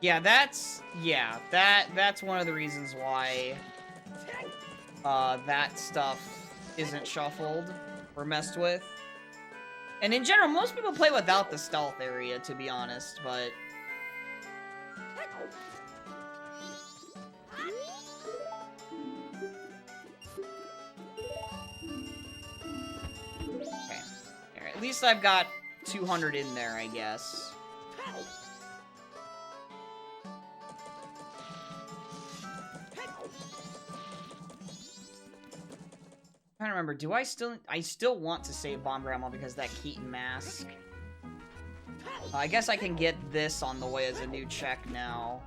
Yeah, that's one of the reasons why that stuff isn't shuffled or messed with. And in general, most people play without the stealth area, to be honest, but... Okay. Alright, at least I've got 200 in there, I guess. I'm trying to remember, do I still want to save Bomb Grandma because of that Keaton mask? I guess I can get this on the way as a new check now.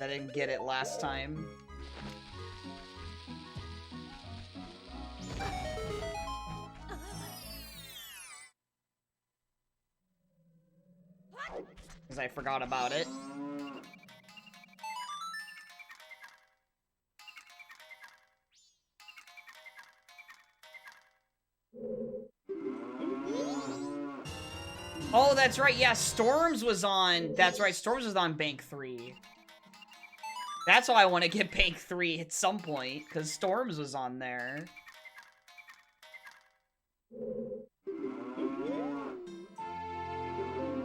I didn't get it last time. Because I forgot about it. Oh, that's right, yeah, Storms was on... That's right, Storms was on Bank 3. That's why I want to get Bank 3 at some point, because Storms was on there.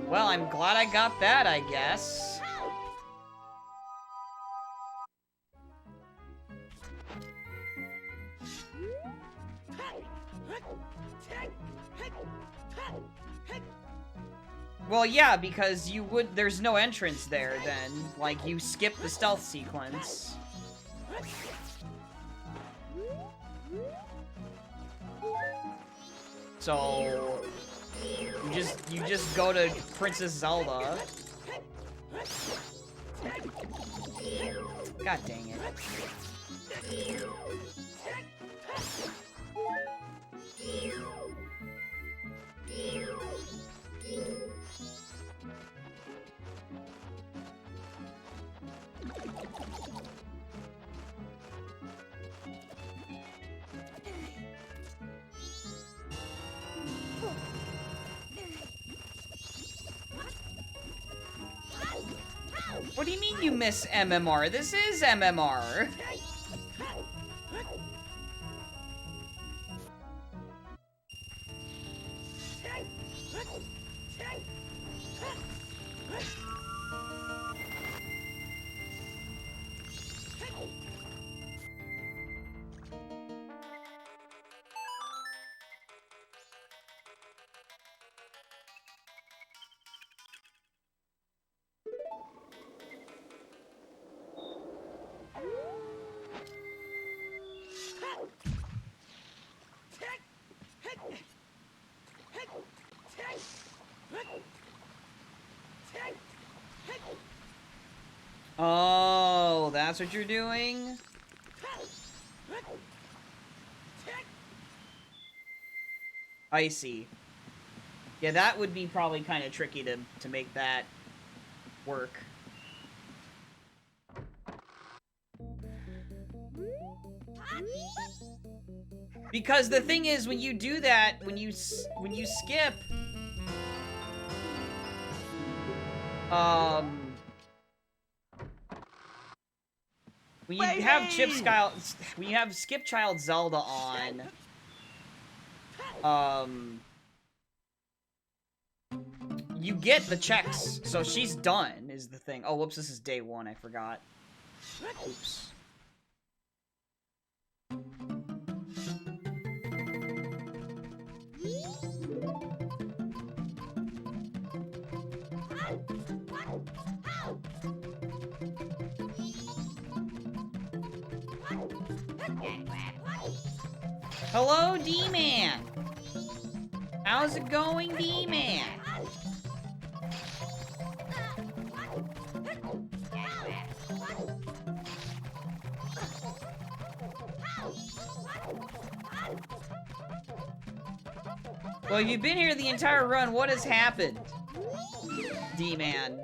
Well, I'm glad I got that, I guess. Well, yeah, because there's no entrance there then. Like, you skip the stealth sequence. So, you just go to Princess Zelda. God dang it. What do you mean you miss MMR? This is MMR. Oh, that's what you're doing? I see. Yeah, that would be probably kind of tricky to make that work. Because the thing is, when you do that, when you skip, when you have when you have Skip Child Zelda on, you get the checks, so she's done, is the thing. Oh, whoops, this is day 1, I forgot. Oops. Hello, D-Man! How's it going, D-Man? Well, you've been here the entire run. What has happened? D-Man.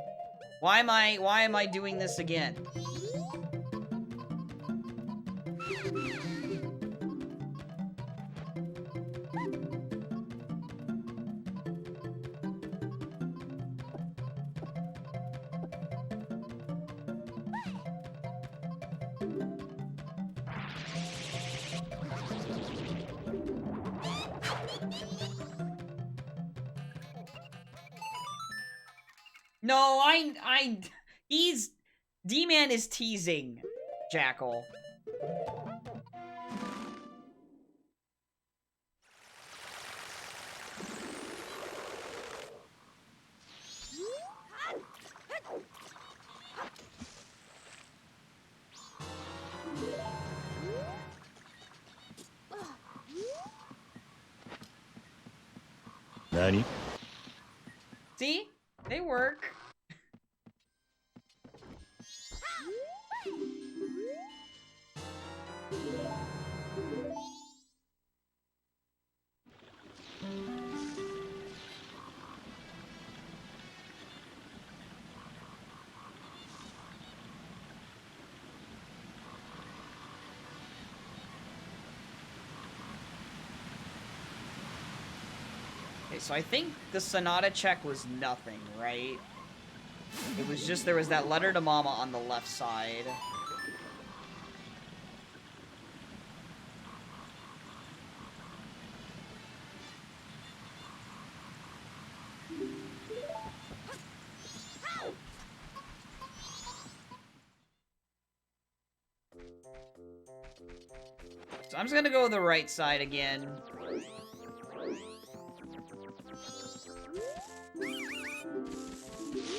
Why am I doing this again? No, D-Man is teasing Jackal. Nani? See? They work. Okay, so I think the Sonata check was nothing, right? It was just, there was that letter to Mama on the left side. So I'm just gonna go the right side again.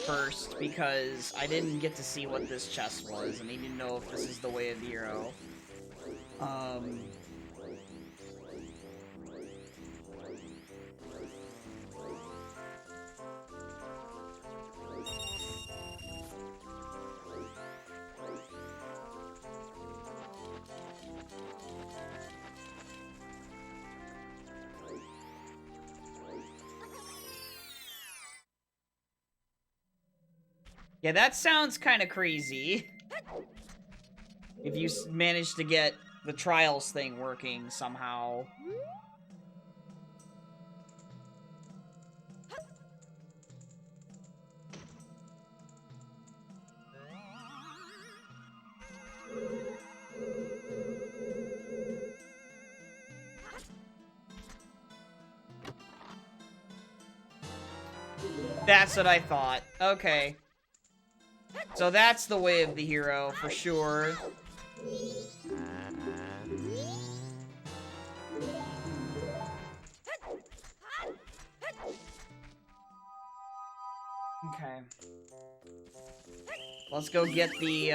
First, because I didn't get to see what this chest was, and I need to know if this is the way of the hero. Yeah, that sounds kind of crazy. If you manage to get the trials thing working somehow. That's what I thought. Okay. So that's the way of the hero, for sure. Okay. Let's go get the,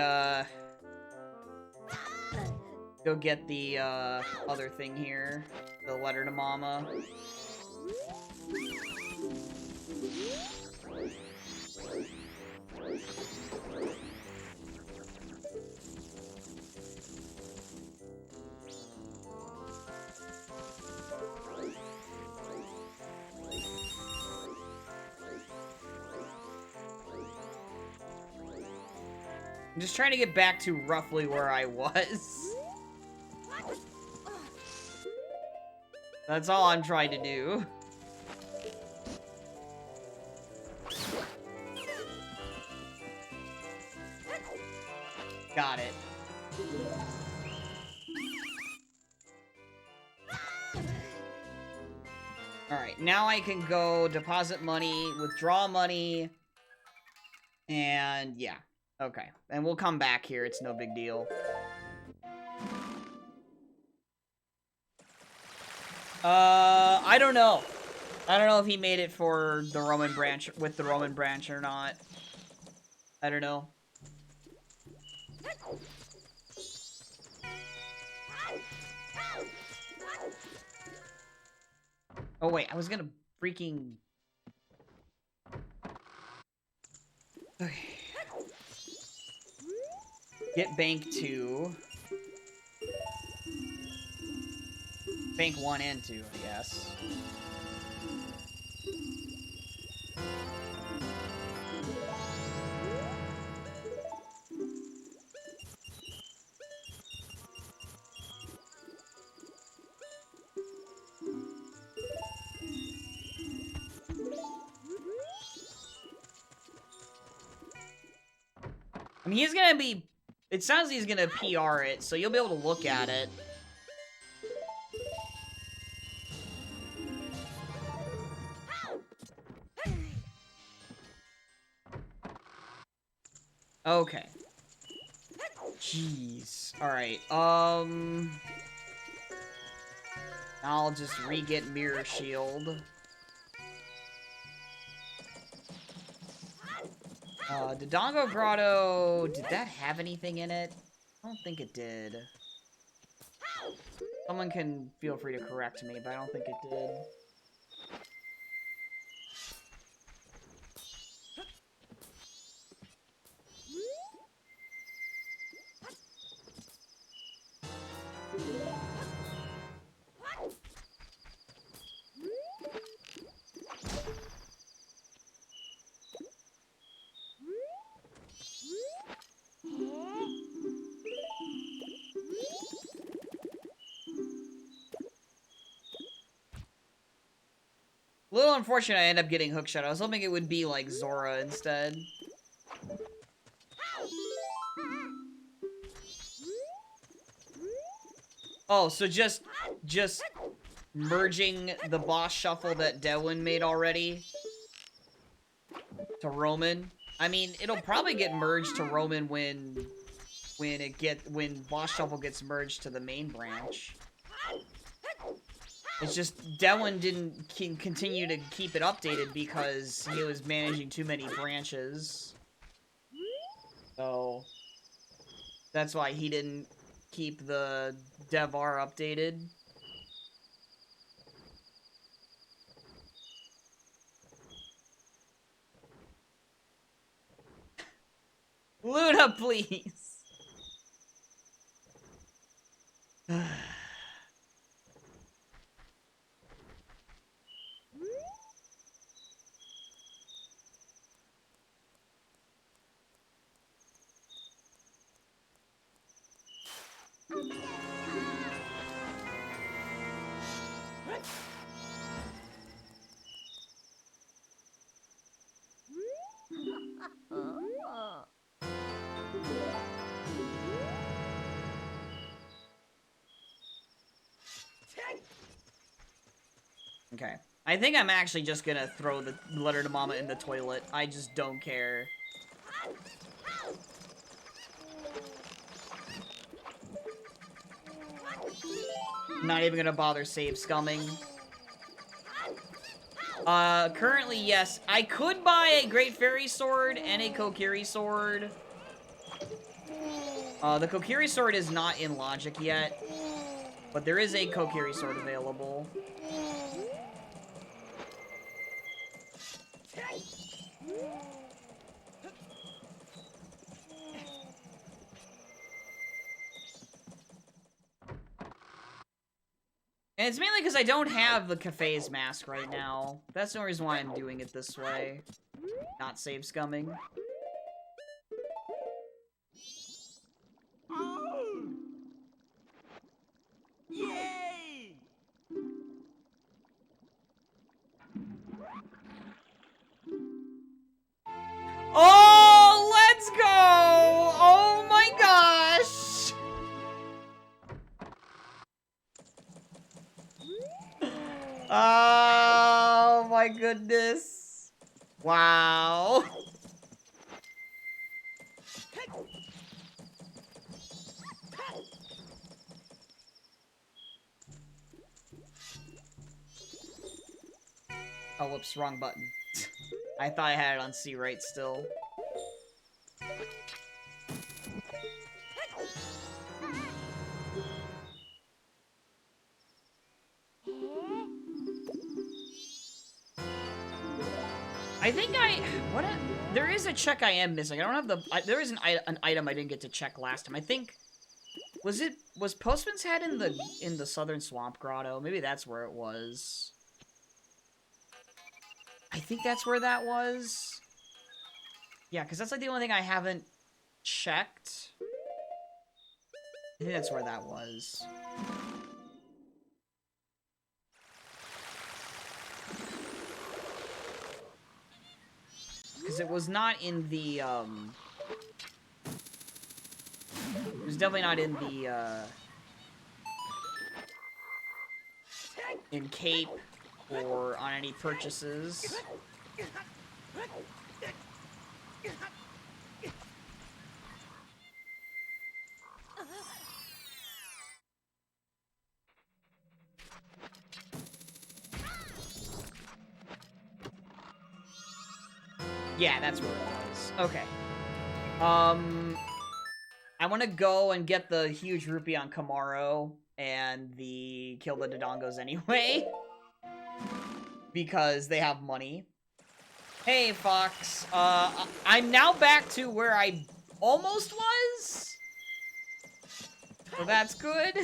other thing here. The letter to Mama. I'm just trying to get back to roughly where I was. That's all I'm trying to do. Got it. Alright, now I can go deposit money, withdraw money, and yeah. Okay, and we'll come back here, it's no big deal. I don't know. I don't know if he made it for the Roman branch, with the Roman branch or not. I don't know. Oh wait, I was gonna freaking... Okay. Get bank 2. Bank 1 and 2, I guess. I mean, he's gonna be... It sounds like he's gonna PR it, so you'll be able to look at it. Okay. Jeez. Alright, I'll just re-get Mirror Shield. Dodongo Grotto, did that have anything in it? I don't think it did. Someone can feel free to correct me, but I don't think it did. A little unfortunate I end up getting Hookshot. I was hoping it would be like Zora instead. Oh, so just merging the boss shuffle that Devlin made already to Roman. I mean, it'll probably get merged to Roman when boss shuffle gets merged to the main branch. It's just Devlin didn't continue to keep it updated because he was managing too many branches. So that's why he didn't keep the Devar updated. Luna, please. Okay. I think I'm actually just gonna throw the letter to Mama in the toilet. I just don't care. Not even gonna bother save scumming. Currently, yes. I could buy a Great Fairy Sword and a Kokiri Sword. The Kokiri Sword is not in Logic yet, but there is a Kokiri Sword available. And it's mainly because I don't have the Cafe's mask right now. That's the only reason why I'm doing it this way. Not save scumming. my goodness. Wow. Oh, whoops, wrong button. I thought I had it on C right still. I think there is a check I am missing. I don't have there is an item I didn't get to check last time. I think, was Postman's Head in the Southern Swamp Grotto? Maybe that's where it was. I think that's where that was. Yeah, because that's like the only thing I haven't checked. I think that's where that was. Because it was not in the, it was definitely not in the, in Cape or on any purchases. Yeah, that's where it was. Okay. I want to go and get the huge rupee on Kamaro and kill the Dodongos anyway. Because they have money. Hey, Fox. I'm now back to where I almost was. So that's good.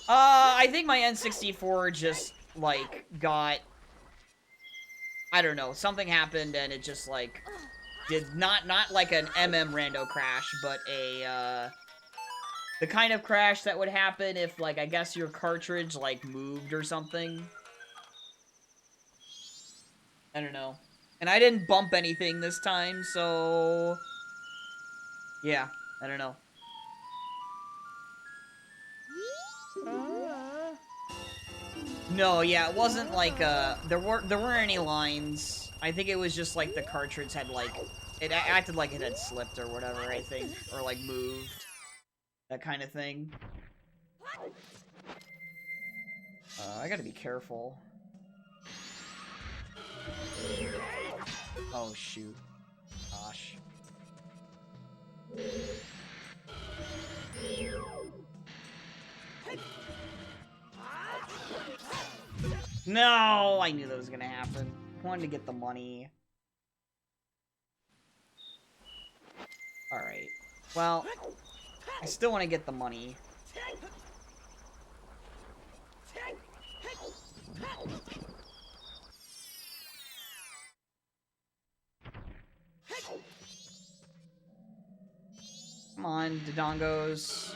I think my N64 just, like, got... I don't know, something happened and it just, like, did not like an rando crash, but the kind of crash that would happen if, like, I guess your cartridge, like, moved or something. I don't know. And I didn't bump anything this time, so... yeah, I don't know. No, yeah, it wasn't like, there weren't any lines. I think it was just, like, the cartridge had, like, it acted like it had slipped or whatever, I think. Or, like, moved. That kind of thing. I gotta be careful. Oh, shoot. Gosh. No! I knew that was gonna happen. I wanted to get the money. Alright. Well, I still want to get the money. Come on, Dodongos.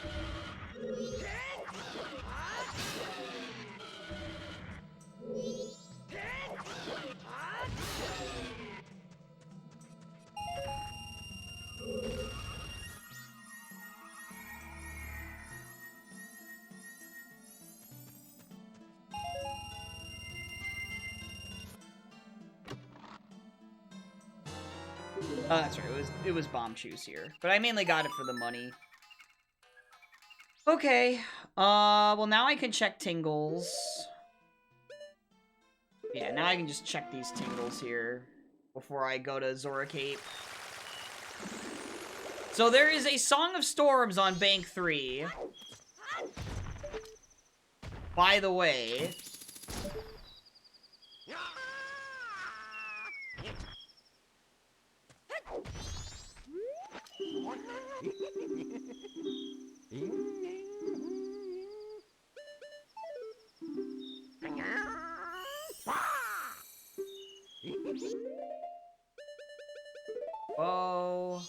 Oh, that's right. It was bomb shoes here, but I mainly got it for the money. Okay. Well now I can check tingles. Yeah, now I can just check these tingles here before I go to Zora Cape. So there is a Song of Storms on Bank 3. By the way. Oh.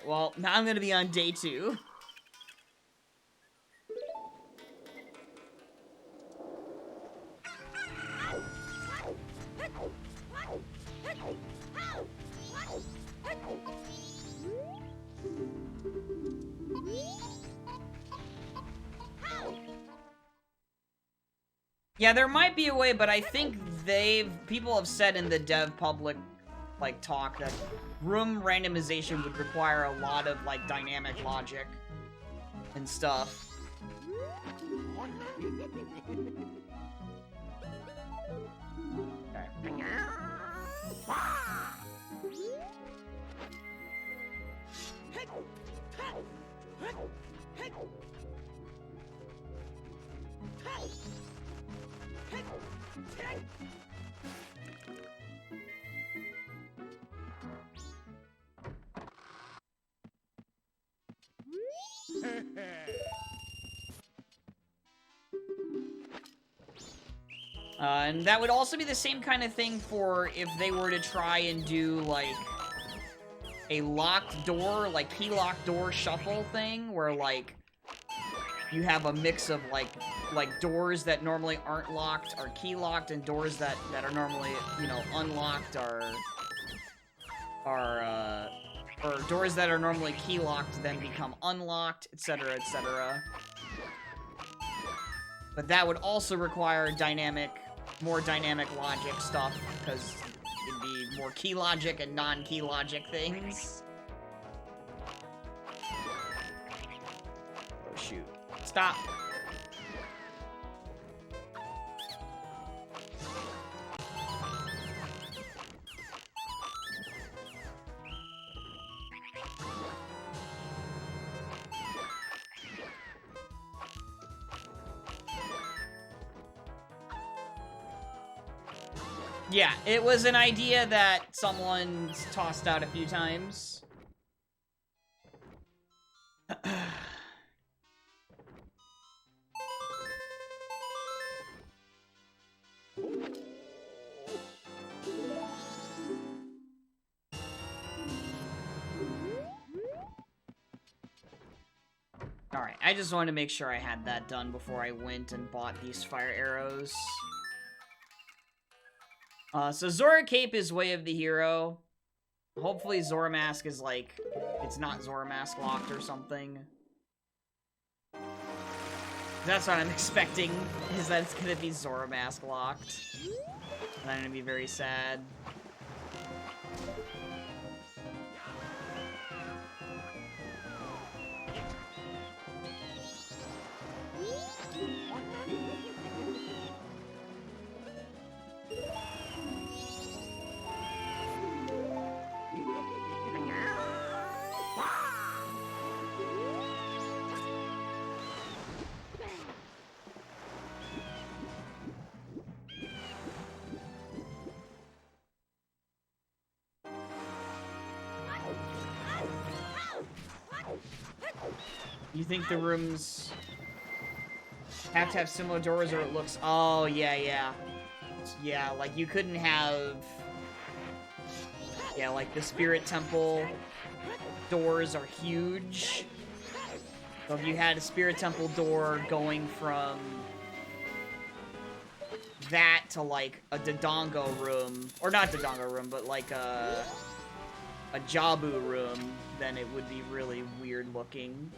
Alright, well, now I'm gonna be on day 2. Yeah, there might be a way, but I think people have said in the dev public, like, talk that room randomization would require a lot of, like, dynamic logic and stuff. Okay. And that would also be the same kind of thing for if they were to try and do, like, a locked door, like, key-locked door shuffle thing, where, like, you have a mix of, like doors that normally aren't locked are key-locked, and doors that are normally, you know, unlocked or doors that are normally key-locked then become unlocked, etc., etc. But that would also require more dynamic logic stuff, because it'd be more key logic and non-key logic things. Oh, shoot. Stop. Yeah, it was an idea that someone's tossed out a few times. Alright, I just wanted to make sure I had that done before I went and bought these fire arrows. So Zora Cape is Way of the Hero. Hopefully Zora Mask is, like, it's not Zora Mask locked or something. That's what I'm expecting, is that it's gonna be Zora Mask locked. And I'm gonna be very sad. You think the rooms have to have similar doors, or it looks... Oh, yeah. Yeah, like, you couldn't have... Yeah, like, the Spirit Temple doors are huge. So if you had a Spirit Temple door going from that to, like, a Dodongo room... Or not Dodongo room, but, like, a Jabu room, then it would be really weird looking.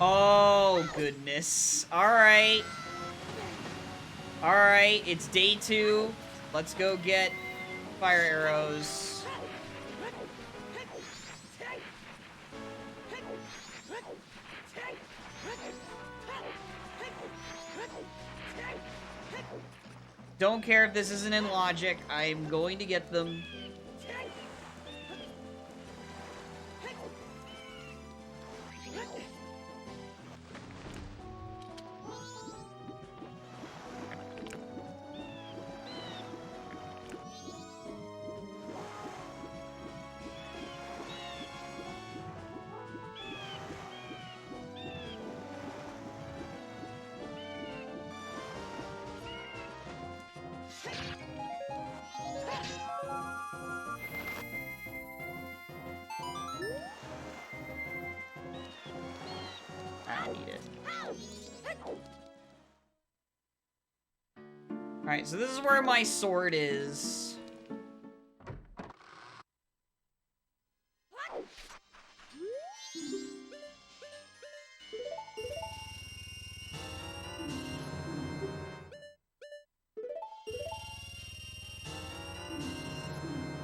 Oh, goodness. Alright. Alright, it's day 2. Let's go get fire arrows. Don't care if this isn't in logic. I'm going to get them. I need it. Alright, so this is where my sword is.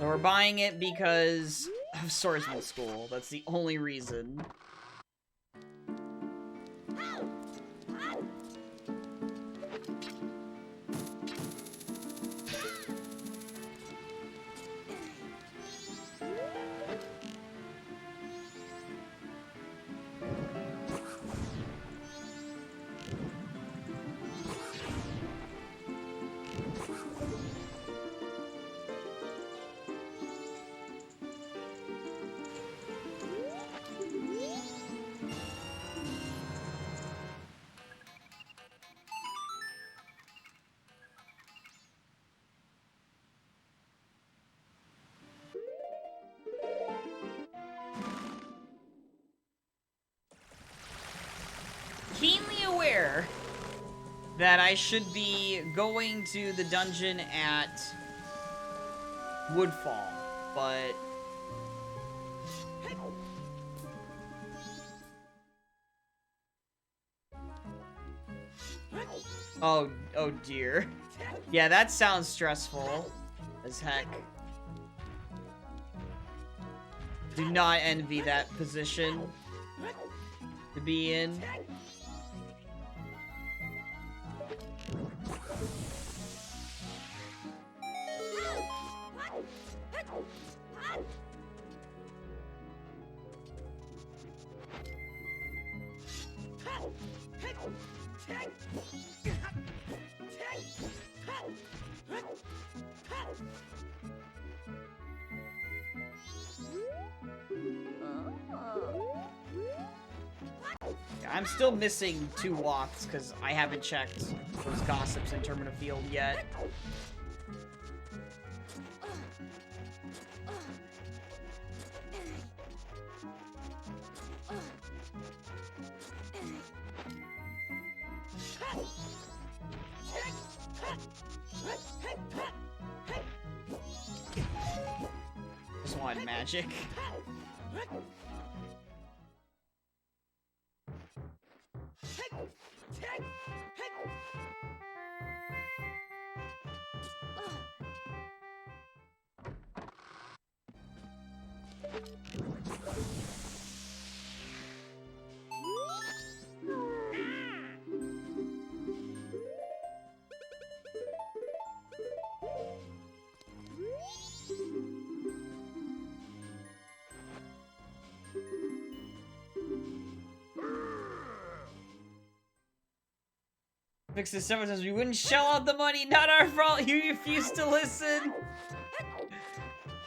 So we're buying it because of Swordsman School. That's the only reason. Keenly aware that I should be going to the dungeon at Woodfall, but oh dear. Yeah, that sounds stressful as heck. Do not envy that position to be in. I'm still missing 2 walks because I haven't checked those gossips in Termina Field yet. Just wanted magic. Fix this several times. We wouldn't shell out the money. Not our fault. You refused to listen.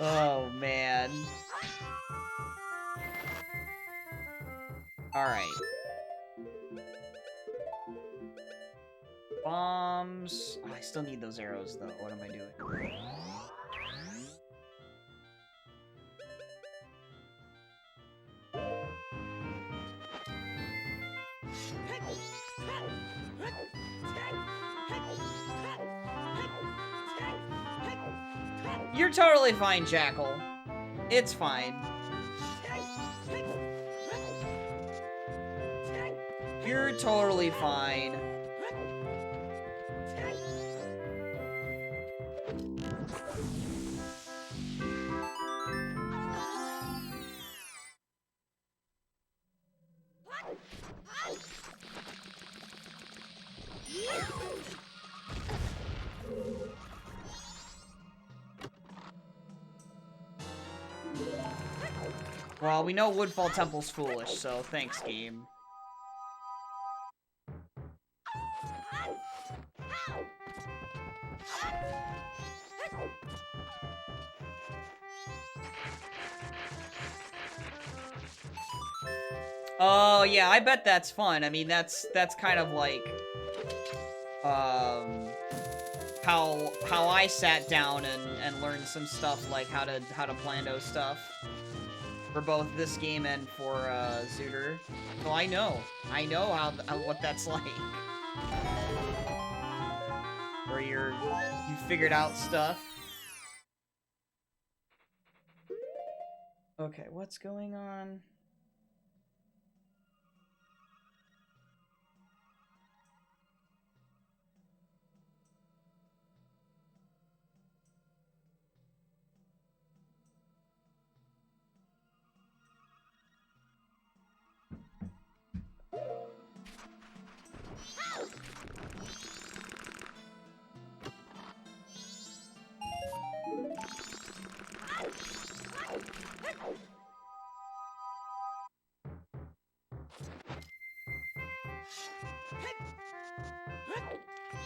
Oh, man. Alright. Bombs. Oh, I still need those arrows, though. What am I doing? You're totally fine, Jackal. It's fine. You're totally fine. Well, we know Woodfall Temple's foolish, so thanks, game. Oh, yeah, I bet that's fun. I mean, that's kind of like, how I sat down and learned some stuff, like how to plando stuff for both this game and for, Zooter. So I know how what that's like. Where you figured out stuff. Okay, what's going on?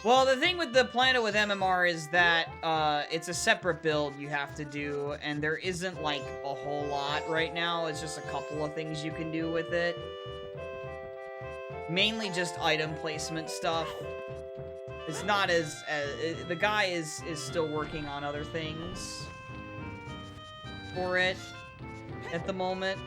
Well, the thing with the Plano with MMR is that it's a separate build you have to do, and there isn't, like, a whole lot right now. It's just a couple of things you can do with it. Mainly just item placement stuff. It's not as... the guy is still working on other things for it at the moment.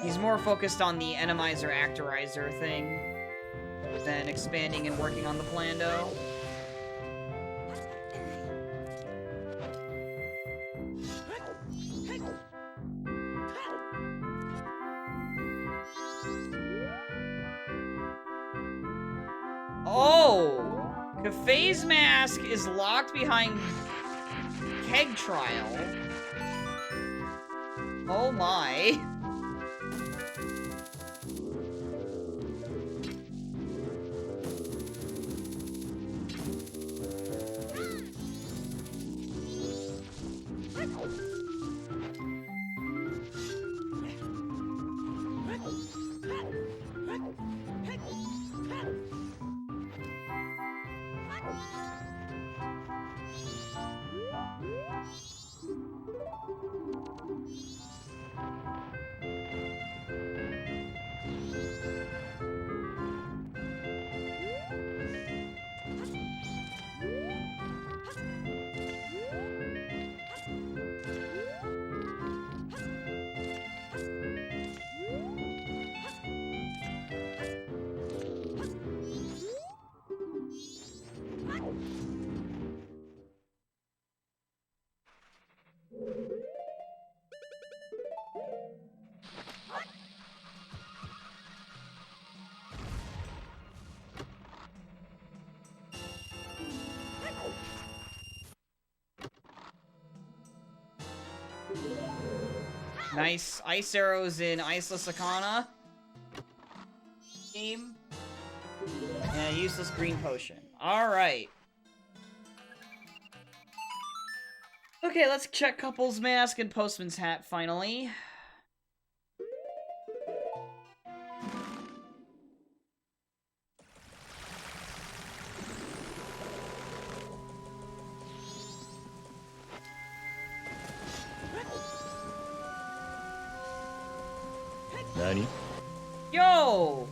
He's more focused on the Randomizer Actorizer thing than expanding and working on the Plando. Oh! Cafe's mask is locked behind keg trial. Oh my. Nice ice arrows in Isla Sakana game. And a useless green potion. Alright. Okay, let's check Couple's Mask and Postman's Hat finally. Nani? Yo!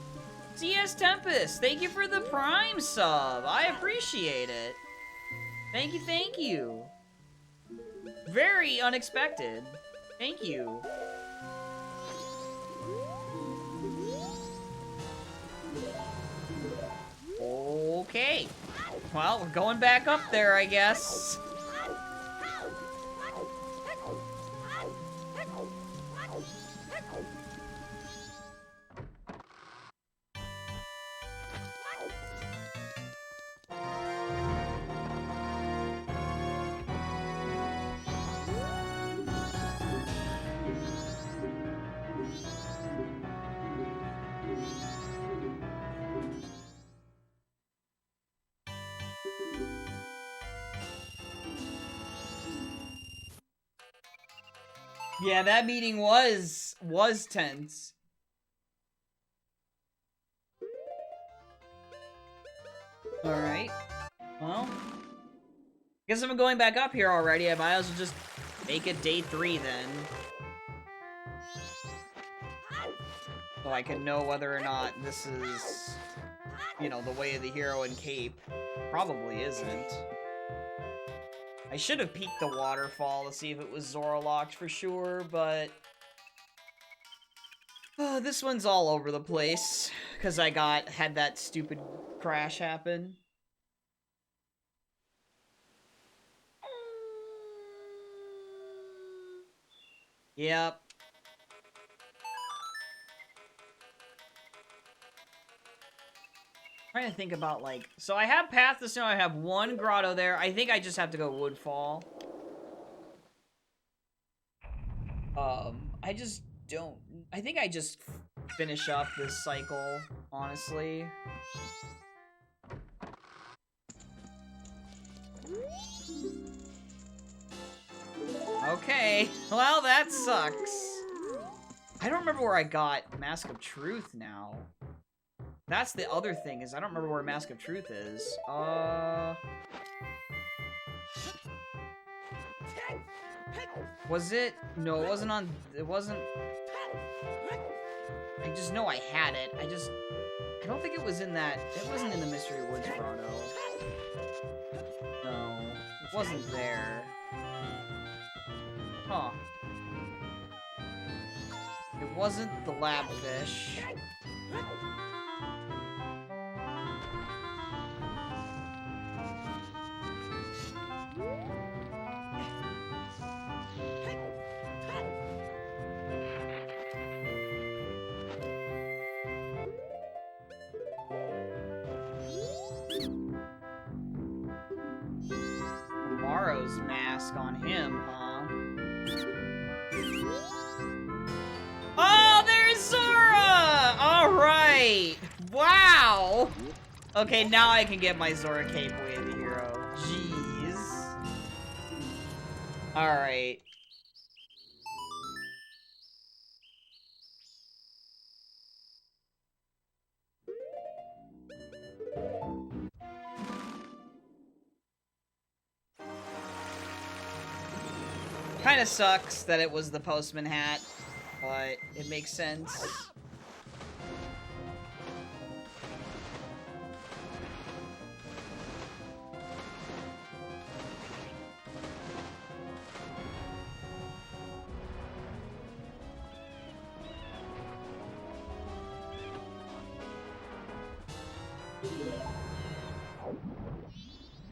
CS Tempest, thank you for the Prime sub. I appreciate it. Thank you, thank you. Very unexpected. Thank you. Okay. Well, we're going back up there, I guess. Yeah, that meeting was tense. Alright. Well, guess I'm going back up here already. I might as well just make it day 3 then. So I can know whether or not this is, you know, the way of the hero and cape. Probably isn't. I should have peeked the waterfall to see if it was Zora locked for sure, but... this one's all over the place. Because I had that stupid crash happen. Yep. Trying to think about, like... So I have Path to Snow, I have one grotto there. I think I just have to go Woodfall. I just don't... I think I just finish up this cycle, honestly. Okay, well, that sucks. I don't remember where I got Mask of Truth now. That's the other thing, is I don't remember where Mask of Truth is. Was it? No, it wasn't on... It wasn't... I just know I had it. I don't think it was in that... It wasn't in the Mystery Woods Grotto. No, it wasn't there. Huh. It wasn't the labfish. Tomorrow's mask on him, huh? Oh, there's Zora! Alright! Wow! Okay, now I can get my Zora cape way of the hero. Jeez. Alright. Kinda sucks that it was the postman hat, but it makes sense.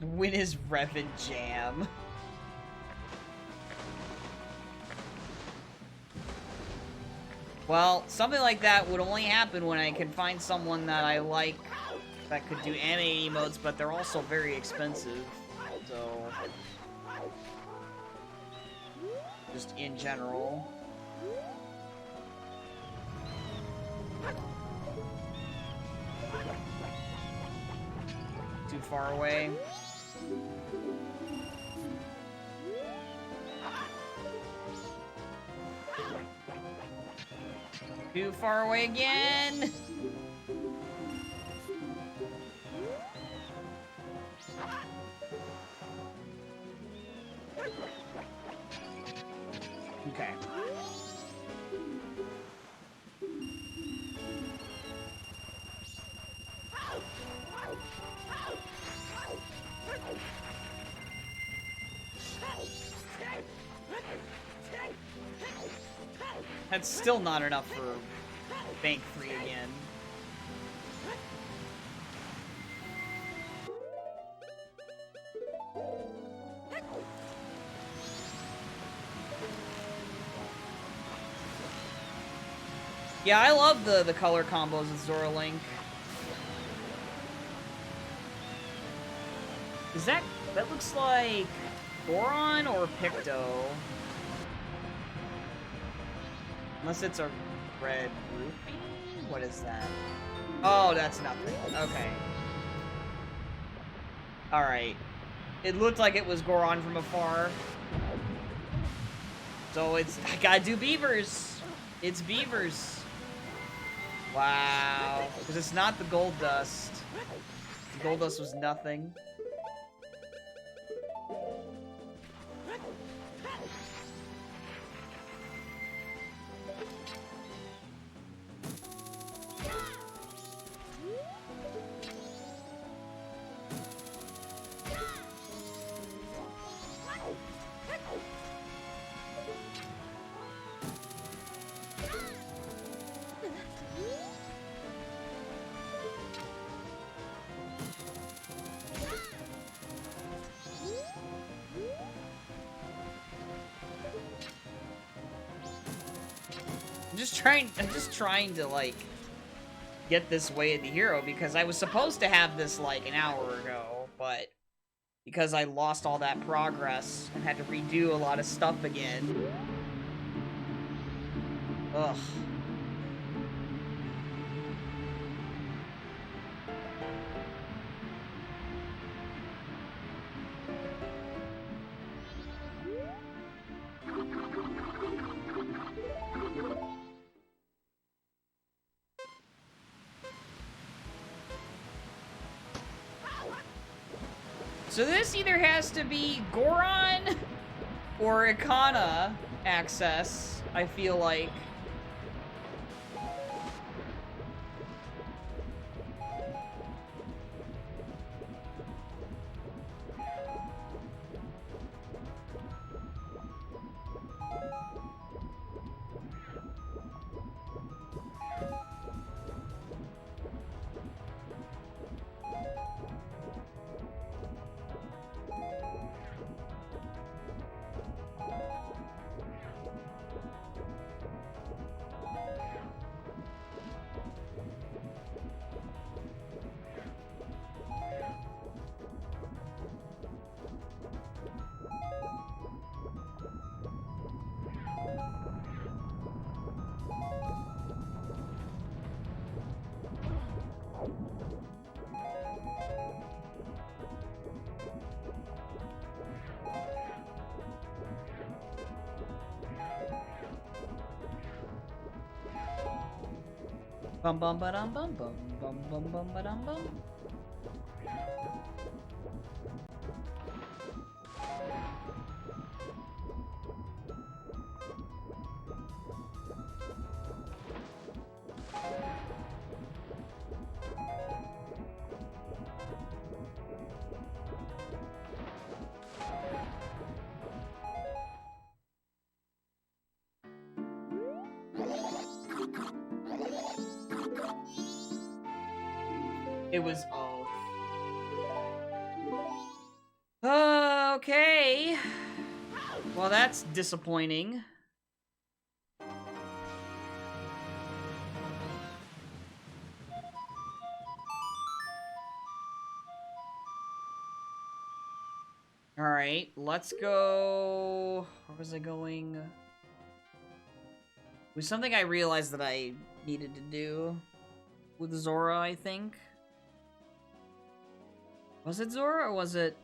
Win his Revan Jam. Well, something like that would only happen when I can find someone that I like that could do animated emotes, but they're also very expensive, so... Just in general. Too far away. Too far away again! Okay. That's still not enough for Bank 3 again. Yeah, I love the color combos with Zora Link. Is that looks like Goron or Picto? Unless it's a red rupee? What is that? Oh, that's nothing. Okay. Alright. It looked like it was Goron from afar. So I gotta do beavers. It's beavers. Wow. Because it's not the gold dust. The gold dust was nothing. I'm just trying to, like, get this way of the hero, because I was supposed to have this, like, an hour ago, but because I lost all that progress and had to redo a lot of stuff again. Ugh. So this either has to be Goron or Ikana access, I feel like. Bum bum ba dum bum bum bum bum bum ba dum bum. It was oath. Okay. Well, that's disappointing. Alright, let's go... Where was I going? It was something I realized that I needed to do with Zora, I think. Was it Zora or was it...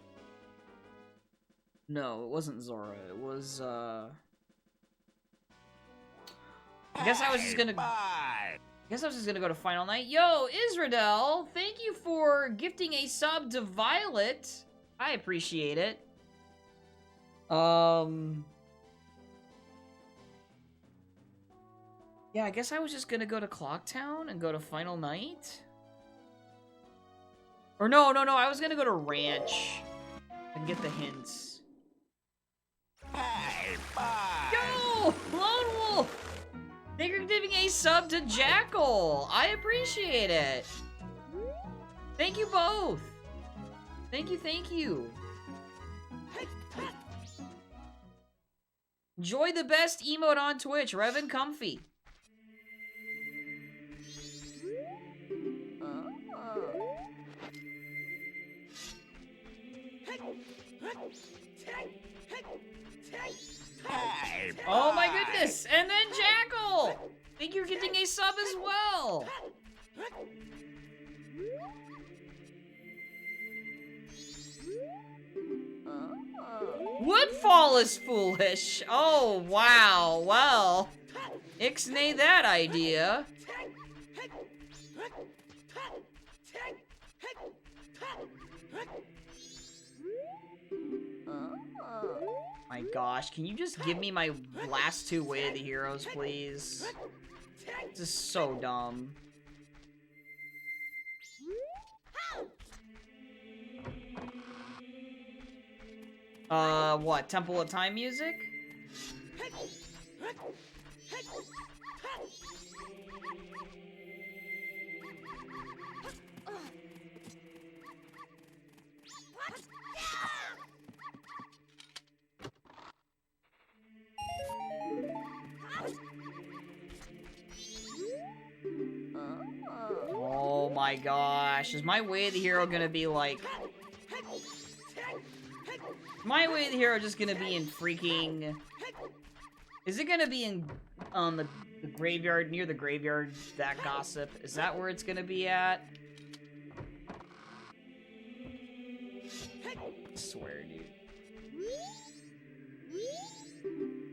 No, it wasn't Zora. It was, I guess I was just gonna... I guess I was just gonna go to Final Night. Yo, Isradel, thank you for gifting a sub to Violet. I appreciate it. Yeah, I guess I was just gonna go to Clocktown and go to Final Night. Or no, I was gonna go to Ranch and get the hints. Hey, bye! Yo, Lone Wolf! Thank you for giving a sub to Jackal. I appreciate it. Thank you both. Thank you. Enjoy the best emote on Twitch, Revan Comfy. Hey, Oh my goodness! And then Jackal! Thank you for getting a sub as well! Woodfall all is foolish. Oh, wow. Well, ixnay that idea. My gosh, can you just give me my last two Way of the Heroes, please? This is so dumb. What? Temple of Time music? Oh my gosh, is my Way of the Hero gonna be like... My Way of the Hero just gonna be in freaking... Is it gonna be in, the graveyard, near the graveyard, that gossip? Is that where it's gonna be at? I swear, dude.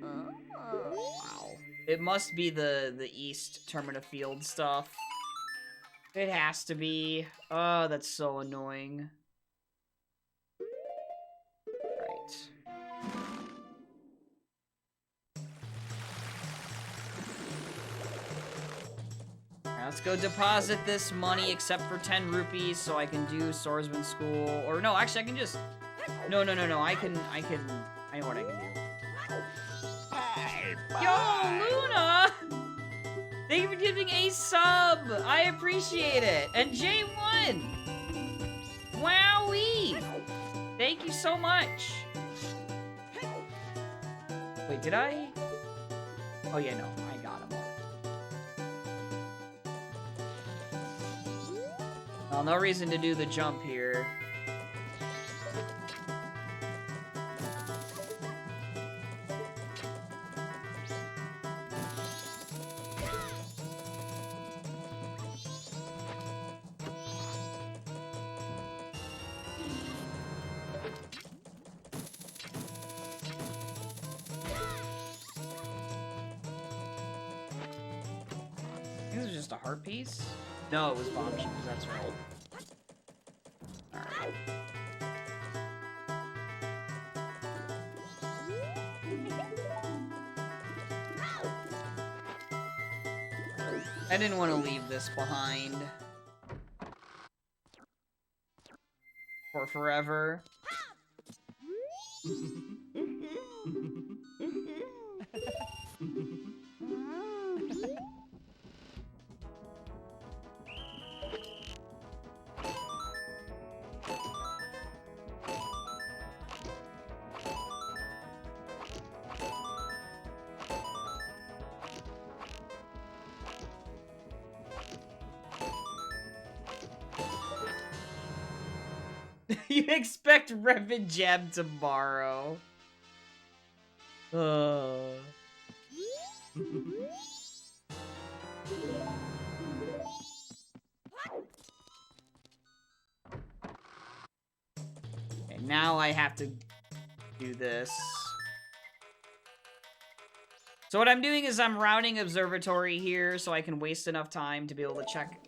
Wow. It must be the East Termina Field stuff. It has to be. Oh, that's so annoying. Right. Now let's go deposit this money, except for 10 rupees, so I can do Swordsman School. Or no, actually, I can just... No. I know what I can do. Yo, Luna! Thank you for giving a sub! I appreciate it! And J1! Wowee! Thank you so much! Wait, did I? Oh yeah, no, I got him. Well, no reason to do the jump here. This is just a heart piece? No, it was bomb shoes, that's right. Alright. I didn't want to leave this behind. For forever. You expect Revan Jab tomorrow. Okay, now I have to do this. So what I'm doing is I'm routing Observatory here so I can waste enough time to be able to check,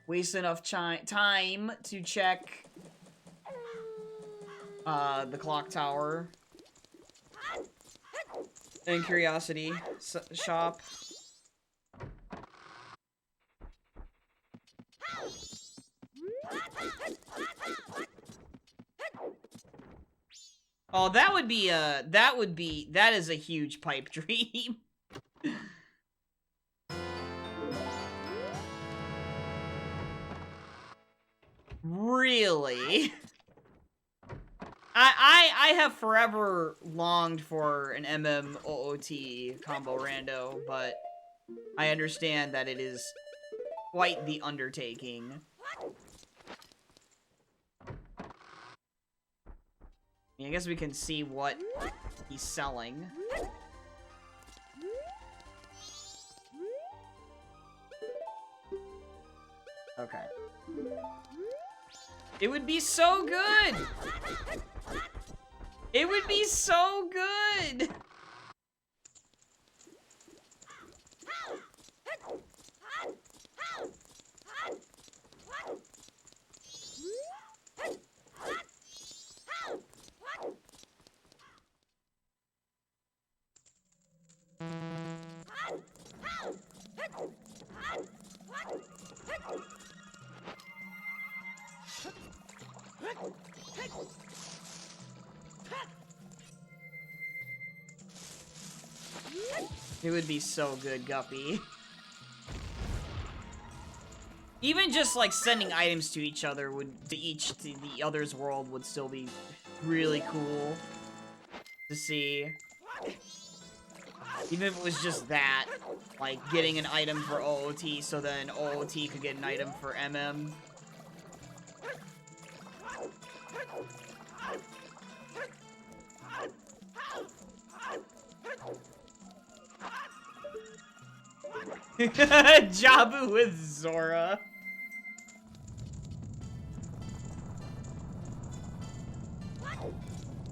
waste enough time to check the clock tower and curiosity shop. Oh, that is a huge pipe dream. Really? I have forever longed for an MMOOT combo rando, but I understand that it is quite the undertaking. I guess we can see what he's selling. Okay. It would be so good! It would be so good! It would be so good, Guppy. Even just like sending items to each other to the other's world would still be really cool to see. Even if it was just that, like getting an item for OOT so then OOT could get an item for MM. Jabu with Zora.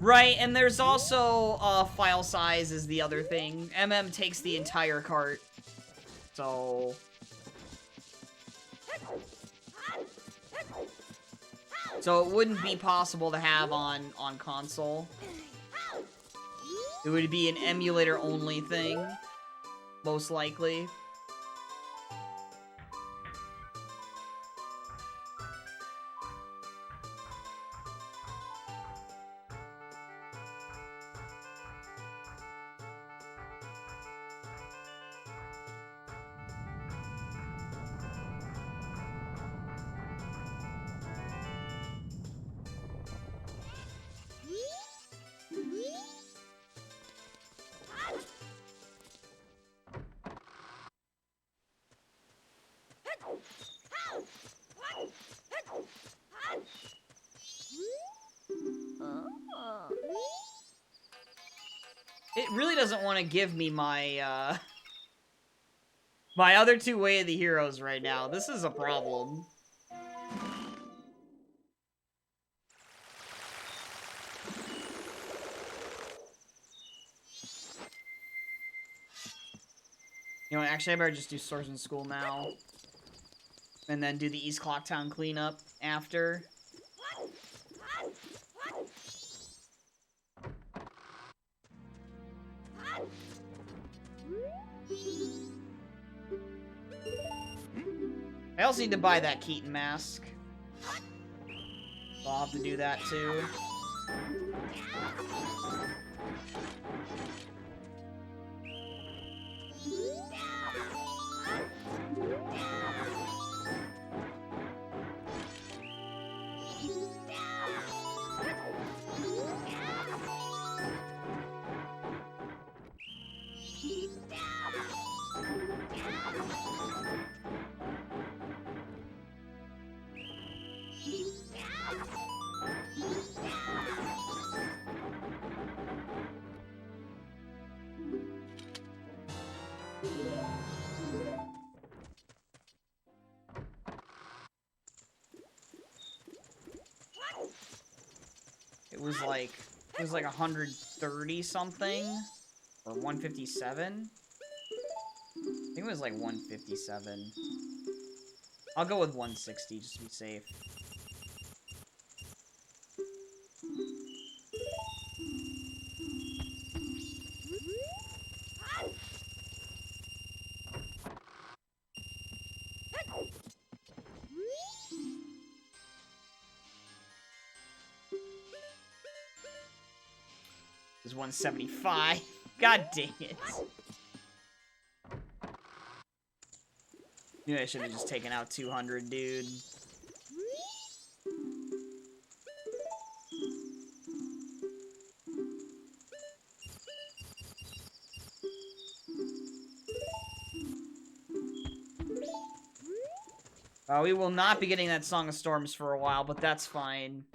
Right, and there's also file size is the other thing. MM takes the entire cart. So it wouldn't be possible to have on console. It would be an emulator only thing, most likely. It really doesn't want to give me my, my other two Way of the Heroes right now. This is a problem. You know what, actually I better just do Swordsman School now. And then do the East Clocktown cleanup after. I also need to buy that Keaton mask. So I'll have to do that too. It was like 130 something or 157. I think it was like 157. I'll go with 160 just to be safe. It was 175. God dang it. Maybe I should have just taken out 200, dude. We will not be getting that Song of Storms for a while, but that's fine.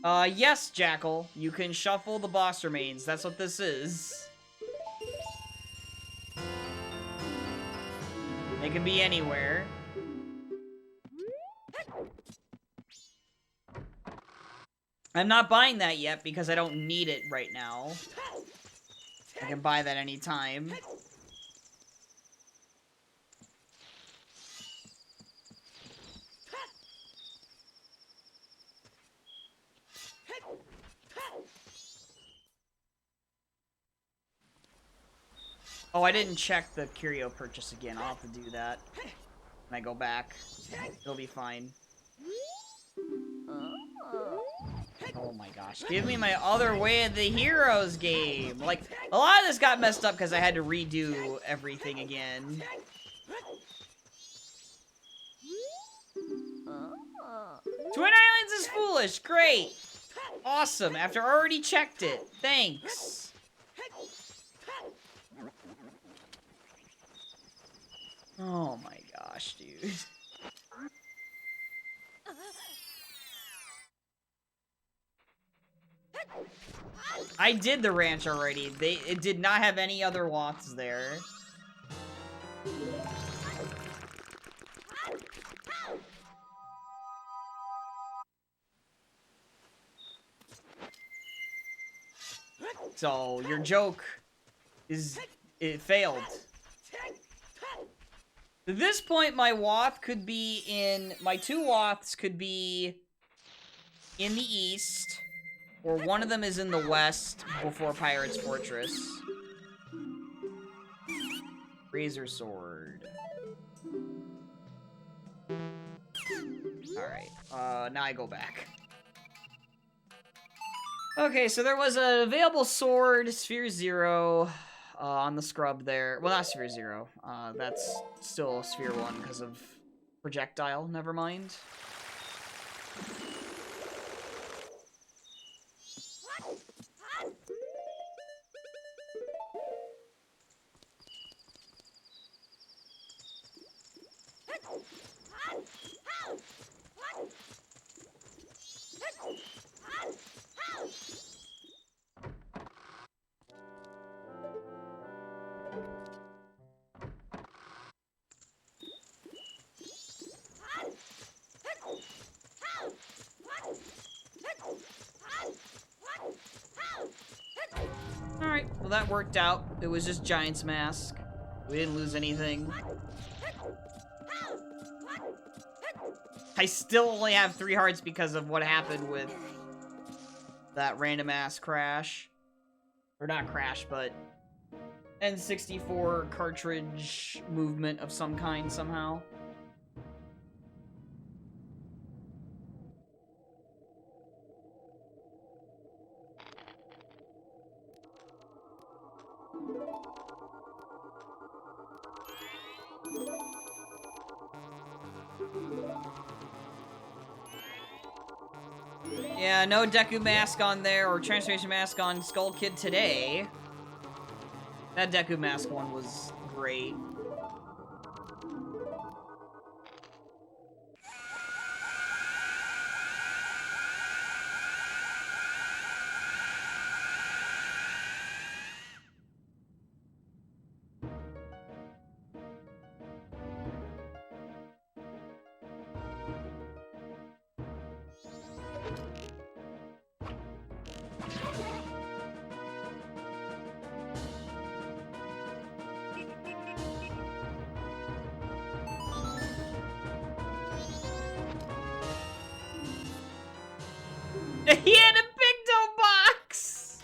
Yes, Jackal. You can shuffle the boss remains. That's what this is. They can be anywhere. I'm not buying that yet because I don't need it right now. I can buy that anytime. Oh, I didn't check the curio purchase again. I'll have to do that when I go back. It'll be fine. Oh my gosh. Give me my other Way of the Heroes game. Like, a lot of this got messed up because I had to redo everything again. Twin Islands is foolish. Great. Awesome. After I already checked it. Thanks. Oh my gosh, dude. I did the ranch already. It did not have any other lots there. So, your joke it failed. At this point, my Wath could be in... My two Waths could be in the east, or one of them is in the west before Pirate's Fortress. Razor Sword. Alright, now I go back. Okay, so there was an available sword, Sphere 0, on the scrub there. Well, not Sphere 0. That's still Sphere 1 because of projectile, never mind. Alright, well that worked out. It was just Giant's Mask. We didn't lose anything. I still only have 3 hearts because of what happened with that random ass crash. Or not crash, but N64 cartridge movement of some kind somehow. Yeah, no Deku mask on there, or transformation mask on Skull Kid today. That Deku mask one was great. He had a Picto box!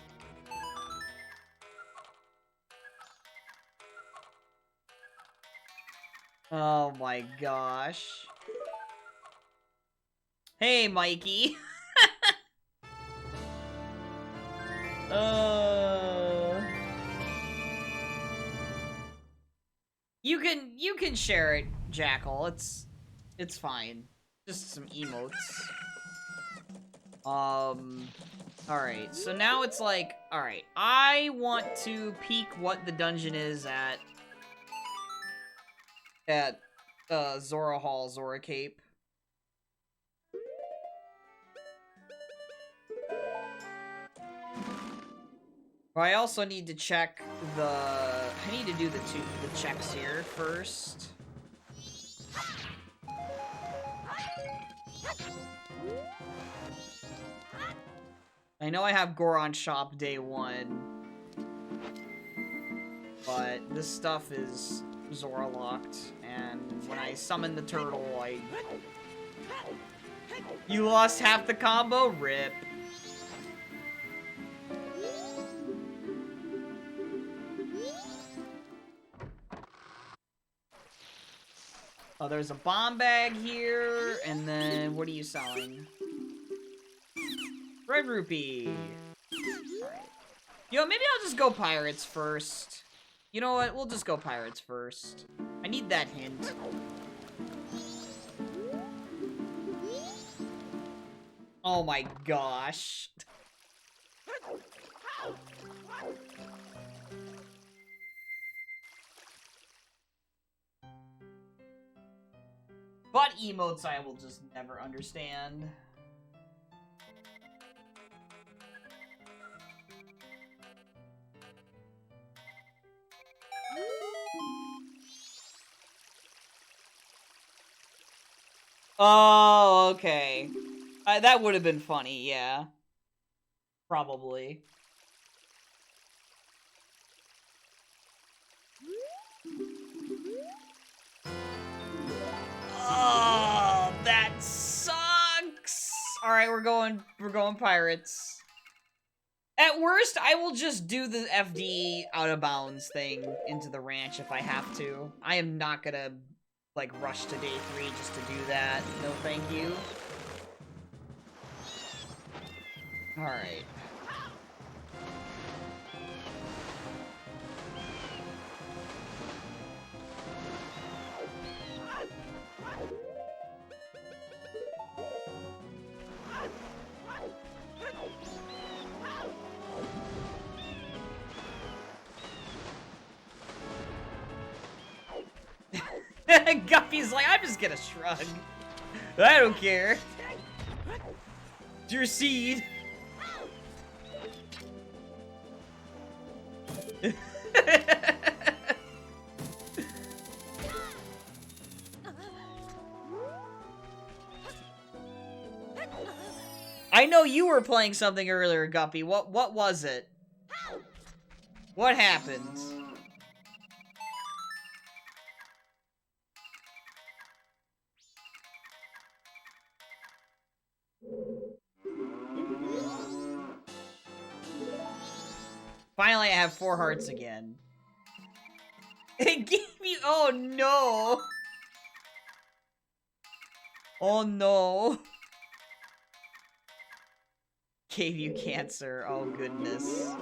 Oh my gosh. Hey, Mikey. You can share it, Jackal. It's fine. Just some emotes. Alright, so now it's like, alright, I want to peek what the dungeon is at Zora Hall, Zora Cape. But I also need to check I need to do the checks here first. I know I have Goron Shop day 1. But this stuff is Zora locked, and when I summon the turtle, You lost half the combo? RIP. Oh, there's a bomb bag here, and then what are you selling? Red rupee. Alright. You know, maybe I'll just go pirates first. You know what? We'll just go pirates first. I need that hint. Oh my gosh. But emotes I will just never understand. Oh, okay. That would have been funny, yeah. Probably. Oh, that sucks. All right, we're going pirates. At worst, I will just do the FD out of bounds thing into the ranch if I have to. I am not gonna like rush to day 3 just to do that. No, thank you. All right. Guppy's like, I'm just gonna shrug. I don't care. It's your seed. I know you were playing something earlier, Guppy. What was it? What happened? Finally, I have 4 hearts again. It gave me- oh no! Oh no! Gave you cancer, oh goodness.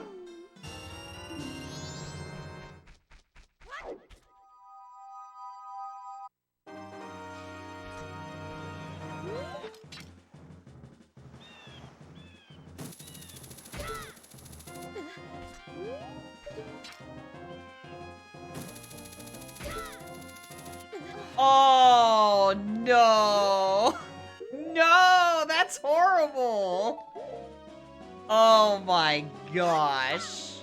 Oh, no. No, that's horrible. Oh my gosh.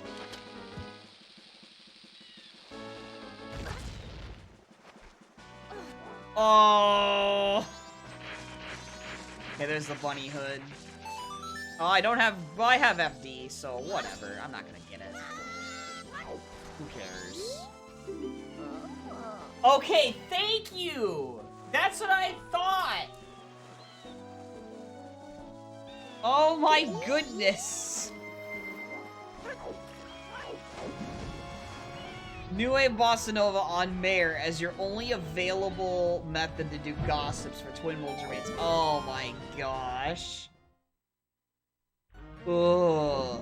Oh. Okay, there's the bunny hood. Oh, I don't have, well, I have FD, so whatever. I'm not gonna get it. Who cares? Okay, thank you! That's what I thought! Oh my goodness! New Wave Bossa Nova on Mare as your only available method to do gossips for Twin Wolverines. Oh my gosh. Ugh.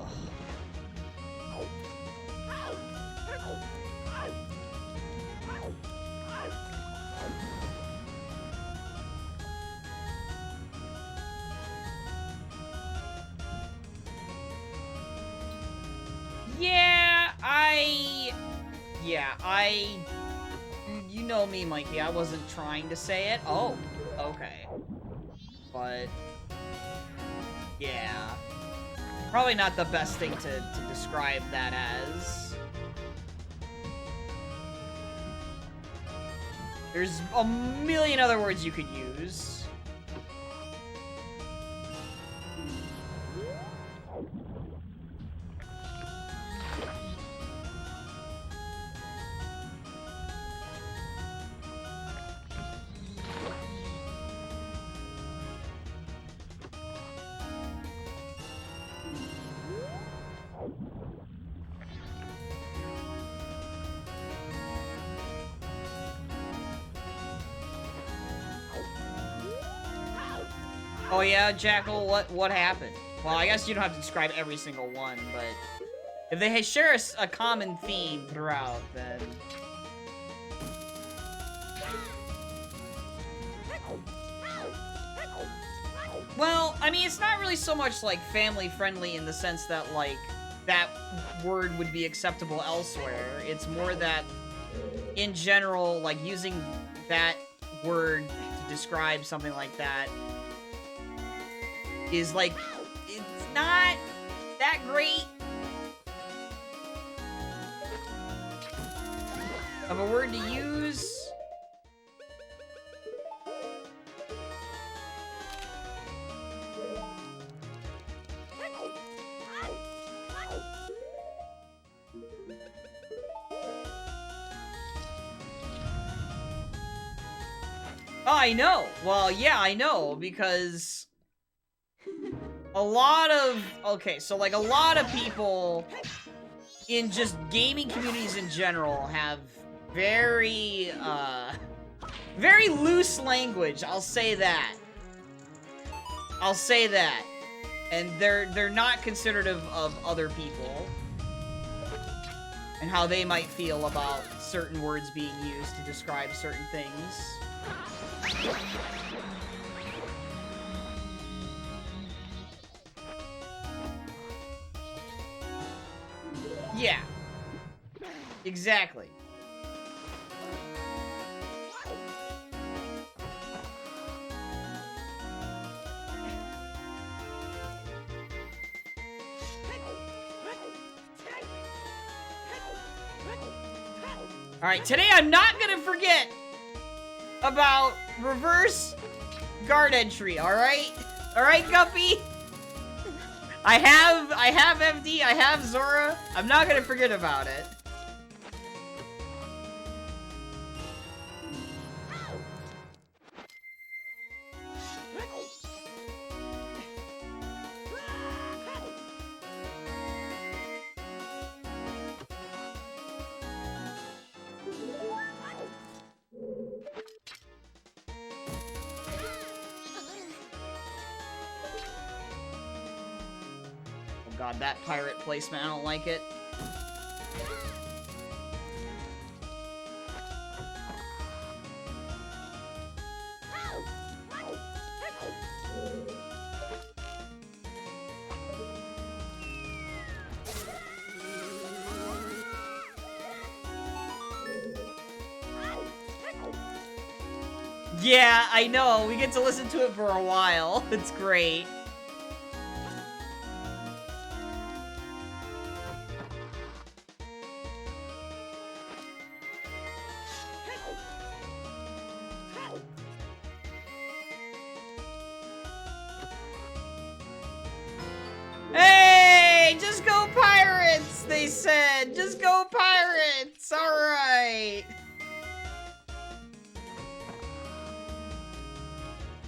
You know me, Mikey, I wasn't trying to say it. Oh, okay. But, yeah. Probably not the best thing to describe that as. There's a million other words you could use. Oh yeah, Jackal, what happened? Well, I guess you don't have to describe every single one, but if they share a common theme throughout, then... Well, I mean, it's not really so much, like, family-friendly in the sense that, like, that word would be acceptable elsewhere. It's more that, in general, like, using that word to describe something like that is, like, it's not that great of a word to use. Oh, I know. Well, yeah, I know, because a lot of... Okay, so, like, a lot of people in just gaming communities in general have very, very loose language. I'll say that. I'll say that. And they're not considerative of other people and how they might feel about certain words being used to describe certain things. Yeah. Exactly. Alright, today I'm not gonna forget about reverse guard entry, alright? Alright, Guppy? I have FD, I have Zora. I'm not gonna forget about it. God, that pirate placement, I don't like it. Yeah, I know. We get to listen to it for a while. It's great. Hey, just go pirates, they said. Just go pirates. All right.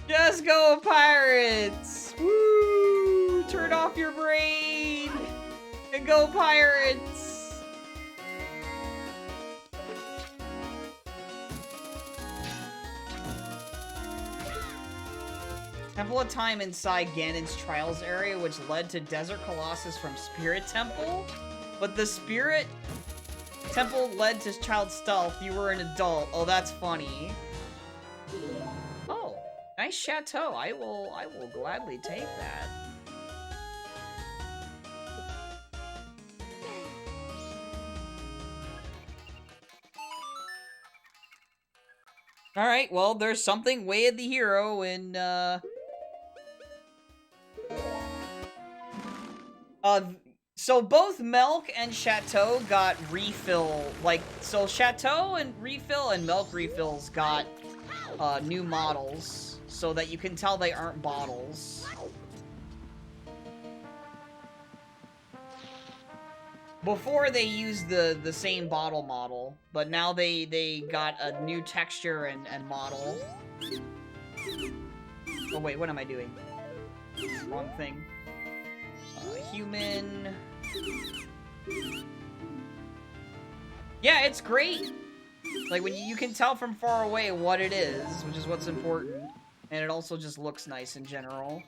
Just go pirates. Woo! Turn off your brain and go pirates. Temple of Time inside Ganon's Trials area, which led to Desert Colossus from Spirit Temple. But the Spirit Temple led to Child Stealth. You were an adult. Oh, that's funny. Oh, nice chateau. I will gladly take that. All right. Well, there's something way of the hero in so both Milk and Chateau got refill, like, so Chateau and refill and Milk refills got new models, so that you can tell they aren't bottles. Before they used the same bottle model, but now they got a new texture and model. Oh wait, what am I doing? Wrong thing. Human. Yeah, it's great. Like, when you can tell from far away what it is, which is what's important. And it also just looks nice in general.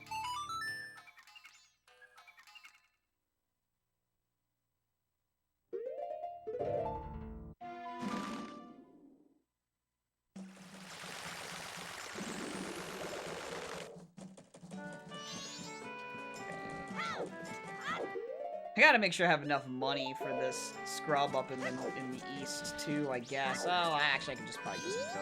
I gotta make sure I have enough money for this scrub up in the east too, I guess. Oh, actually, I can just probably just go.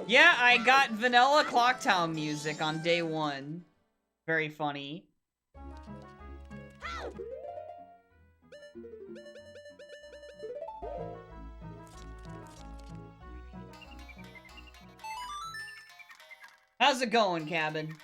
Yeah, I got vanilla Clocktown music on day 1. Very funny. How's it going, Cabin?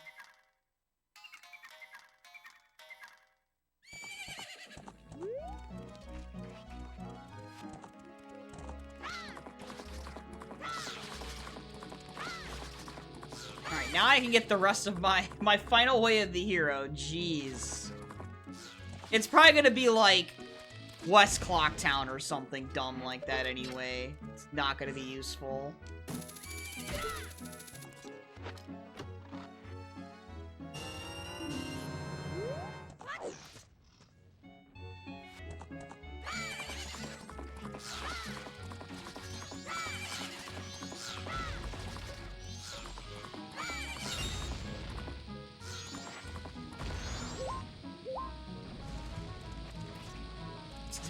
Alright, now I can get the rest of my final way of the hero. Jeez. It's probably gonna be like West Clocktown or something dumb like that anyway. It's not gonna be useful.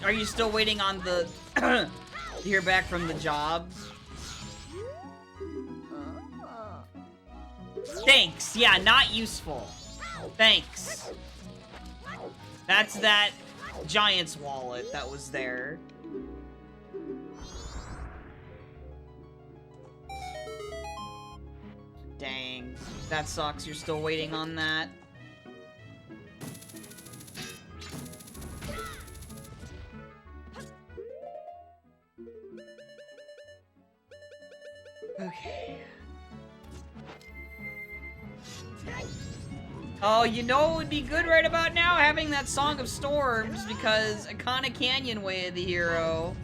Are you still waiting on the to hear back from the job? Thanks. Yeah, not useful. Thanks. That's that Giant's wallet that was there. Dang. That sucks. You're still waiting on that. Okay. Oh, you know what would be good right about now? Having that Song of Storms, because Akana Canyon Way of the Hero.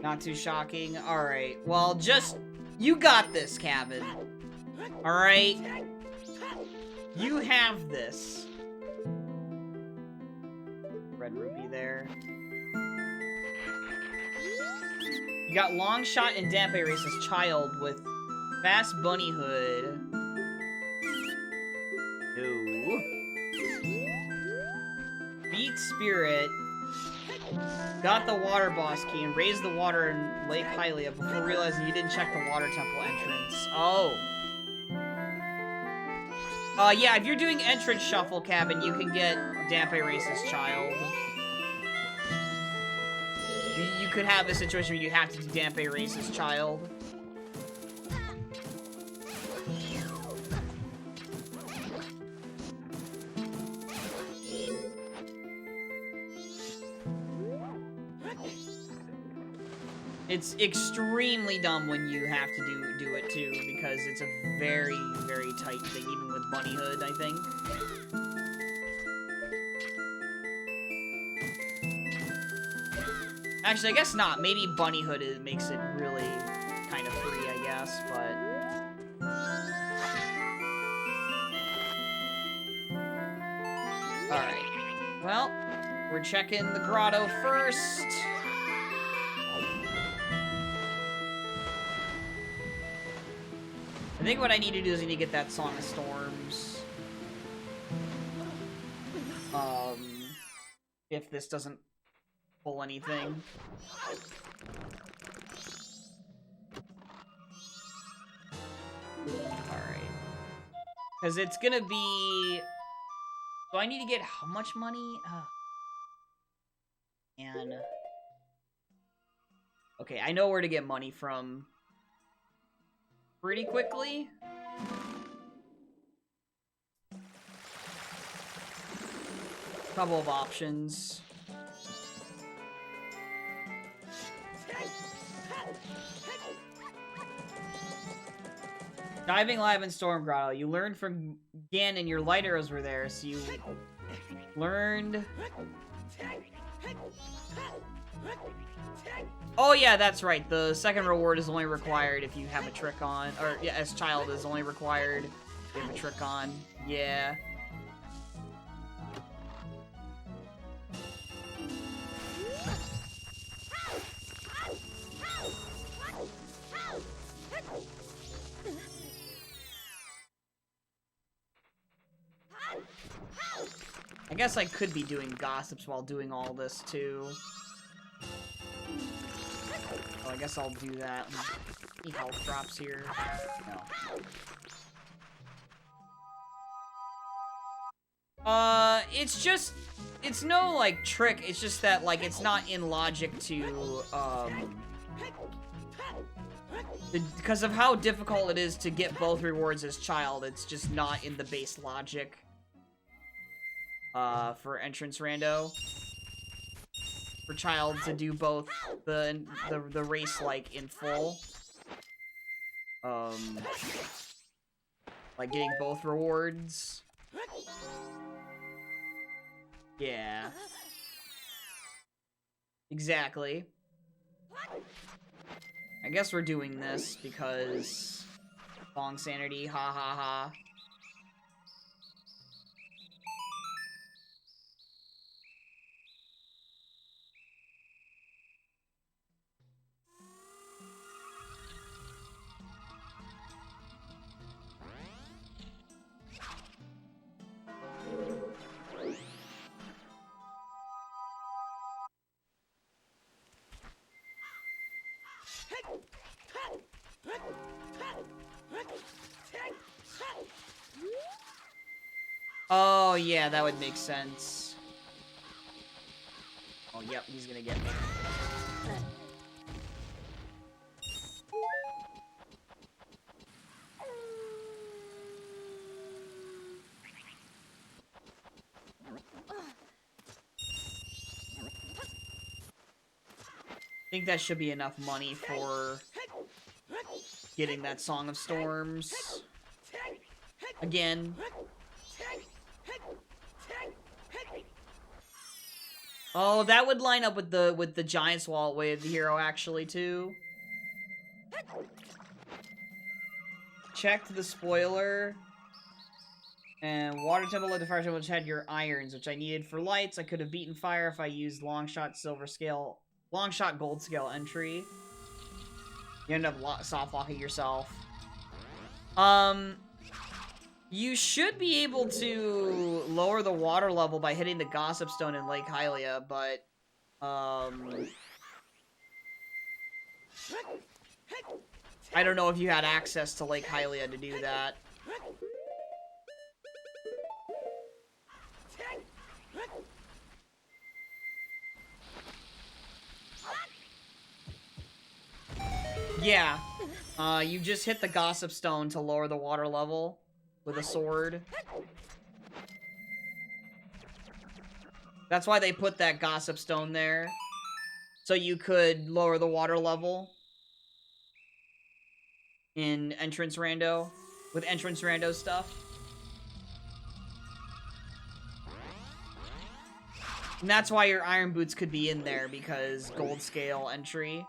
Not too shocking. Alright, well, just... You got this, Cabin. Alright? You have this. Red Rupee there. You got Longshot and Dampe Race's Child with Fast Bunny Hood. No. Beat Spirit. Got the Water Boss key and raised the water in Lake Hylia before realizing you didn't check the Water Temple entrance. Oh. Yeah, if you're doing entrance shuffle, Cabin, you can get Dampe Race's Child. You could have a situation where you have to do Dampe Race's Child. It's extremely dumb when you have to do it too, because it's a very, very tight thing, even with Bunny Hood, I think. Actually, I guess not. Maybe Bunny Hood makes it really kind of free, I guess, but... Alright. Well, we're checking the grotto first. I think what I need to do is I need to get that Song of Storms. If this doesn't pull anything. Alright. Because it's gonna be... Do I need to get how much money? And... Okay, I know where to get money from. Pretty quickly. Couple of options. Diving live in Storm Grotto. You learned from Ganon your light arrows were there, so you learned... Oh yeah, that's right. The second reward is only required if you have a trick on. Or, yeah, as child is only required if you have a trick on. Yeah. I guess I could be doing gossips while doing all this, too. Oh, I guess I'll do that. Any health drops here? No. It's just... It's no, like, trick. It's just that, like, it's not in logic to, because of how difficult it is to get both rewards as child, it's just not in the base logic. For entrance rando. For child to do both the race, like, in full. Like, getting both rewards. Yeah. Exactly. I guess we're doing this because... Long sanity, ha ha ha. Oh, yeah, that would make sense. Oh, yep, he's gonna get me. I think that should be enough money for getting that Song of Storms. Again. Oh, that would line up with the Giant's Wallet Wave hero actually too. Checked the spoiler. And Water Temple at the Fire Temple, which had your irons, which I needed for lights. I could have beaten fire if I used Longshot Gold Scale entry. You end up soft locking yourself. You should be able to lower the water level by hitting the Gossip Stone in Lake Hylia, but I don't know if you had access to Lake Hylia to do that. Yeah. You just hit the Gossip Stone to lower the water level with a sword. That's why they put that Gossip Stone there. So you could lower the water level in Entrance Rando. With Entrance Rando stuff. And that's why your Iron Boots could be in there, because gold scale entry.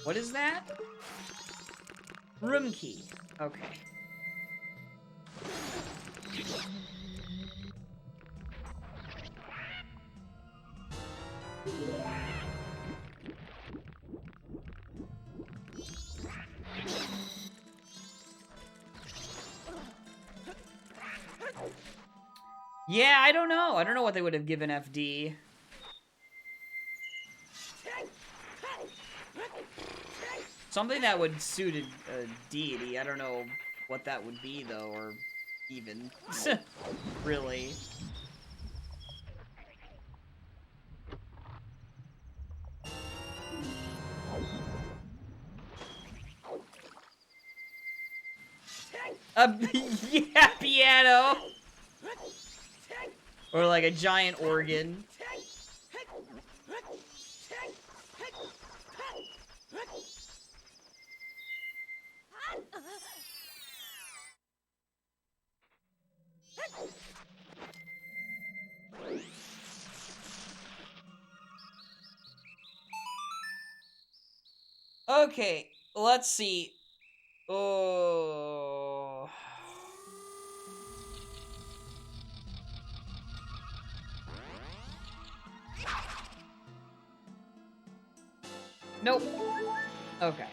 What is that? Room key. Okay. Yeah, I don't know. I don't know what they would have given FD. Something that would suit a deity. I don't know what that would be, though, or even. Really. Yeah, piano! Or like a giant organ. Okay, let's see. Oh. Nope. Okay.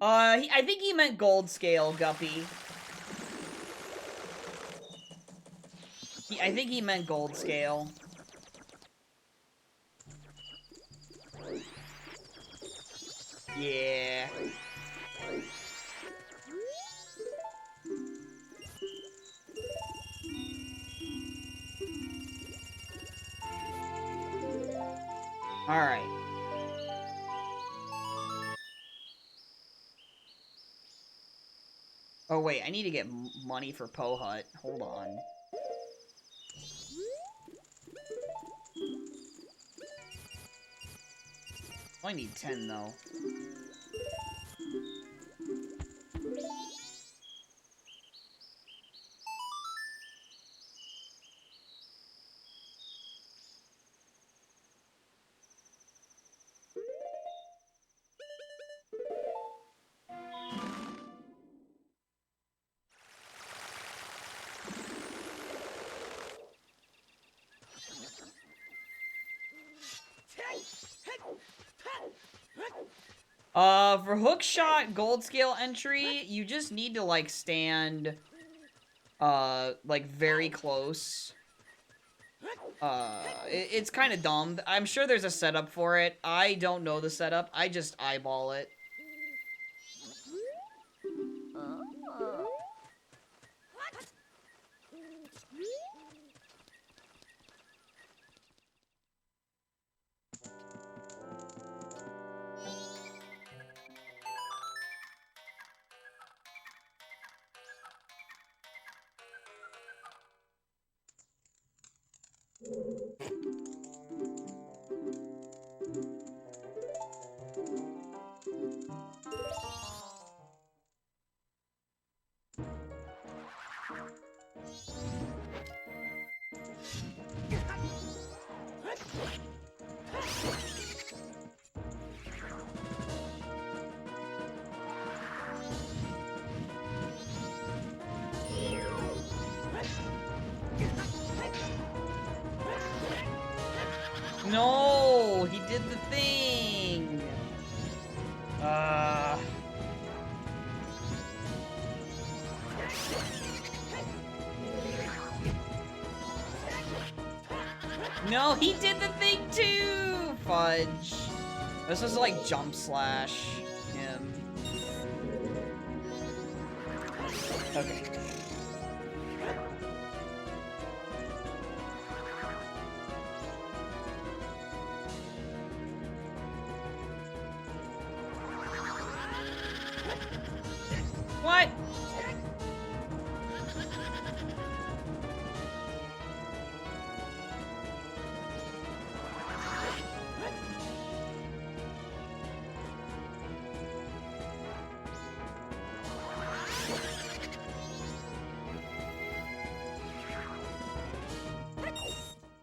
I think he meant gold scale, Guppy. I think he meant gold scale. Yeah. Alright. Oh, wait, I need to get money for Pohut. Hold on. I need 10, though. For hookshot gold scale entry, you just need to, like, stand, like, very close. It's kind of dumb. I'm sure there's a setup for it. I don't know the setup. I just eyeball it. No, he did the thing. No, he did the thing too. Fudge. This was like jump slash him. Okay. What?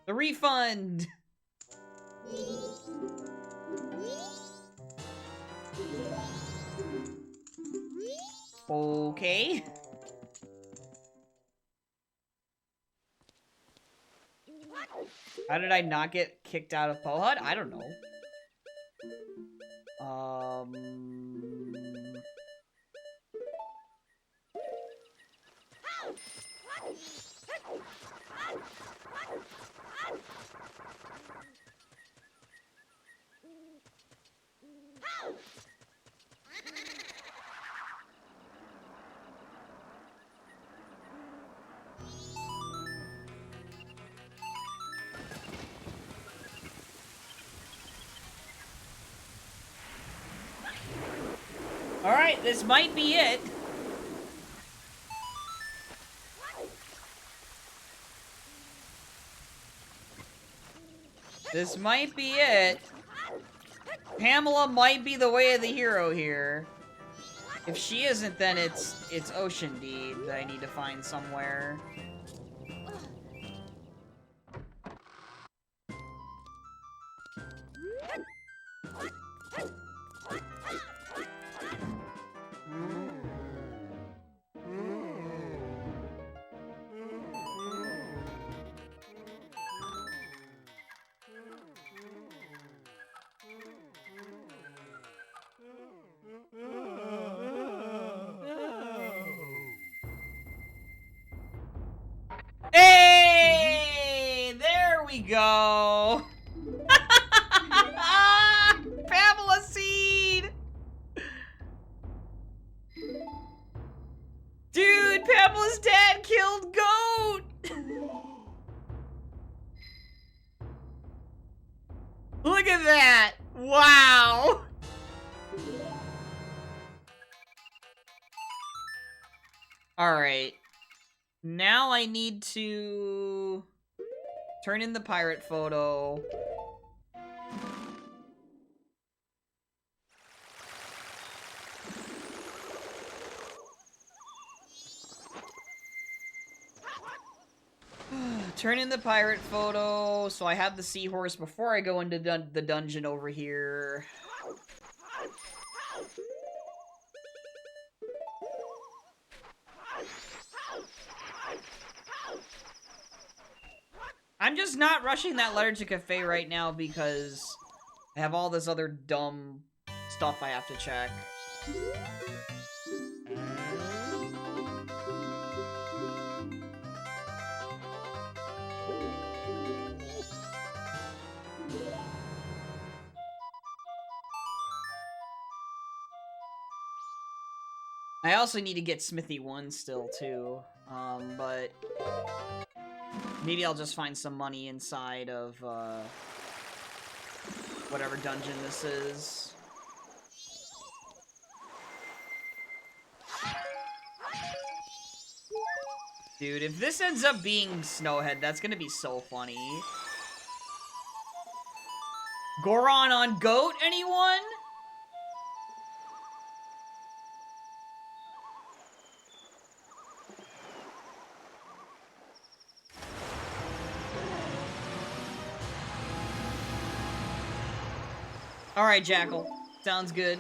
The refund! Okay. How did I not get kicked out of Pohud? I don't know. Alright, this might be it. This might be it. Pamela might be the way of the hero here. If she isn't, then it's Ocean Deed that I need to find somewhere. Hey! There we go! Pamela Seed! Dude, Pamela's dad killed Goat! Look at that! Wow! Alright. Now I need to turn in the pirate photo. Turn in the pirate photo, so I have the seahorse before I go into the dungeon over here. I'm just not rushing that letter to Cafe right now because I have all this other dumb stuff I have to check. I also need to get Smithy 1 still, too. But maybe I'll just find some money inside of, whatever dungeon this is. Dude, if this ends up being Snowhead, that's gonna be so funny. Goron on Goat, anyone? Alright, Jackal. Sounds good.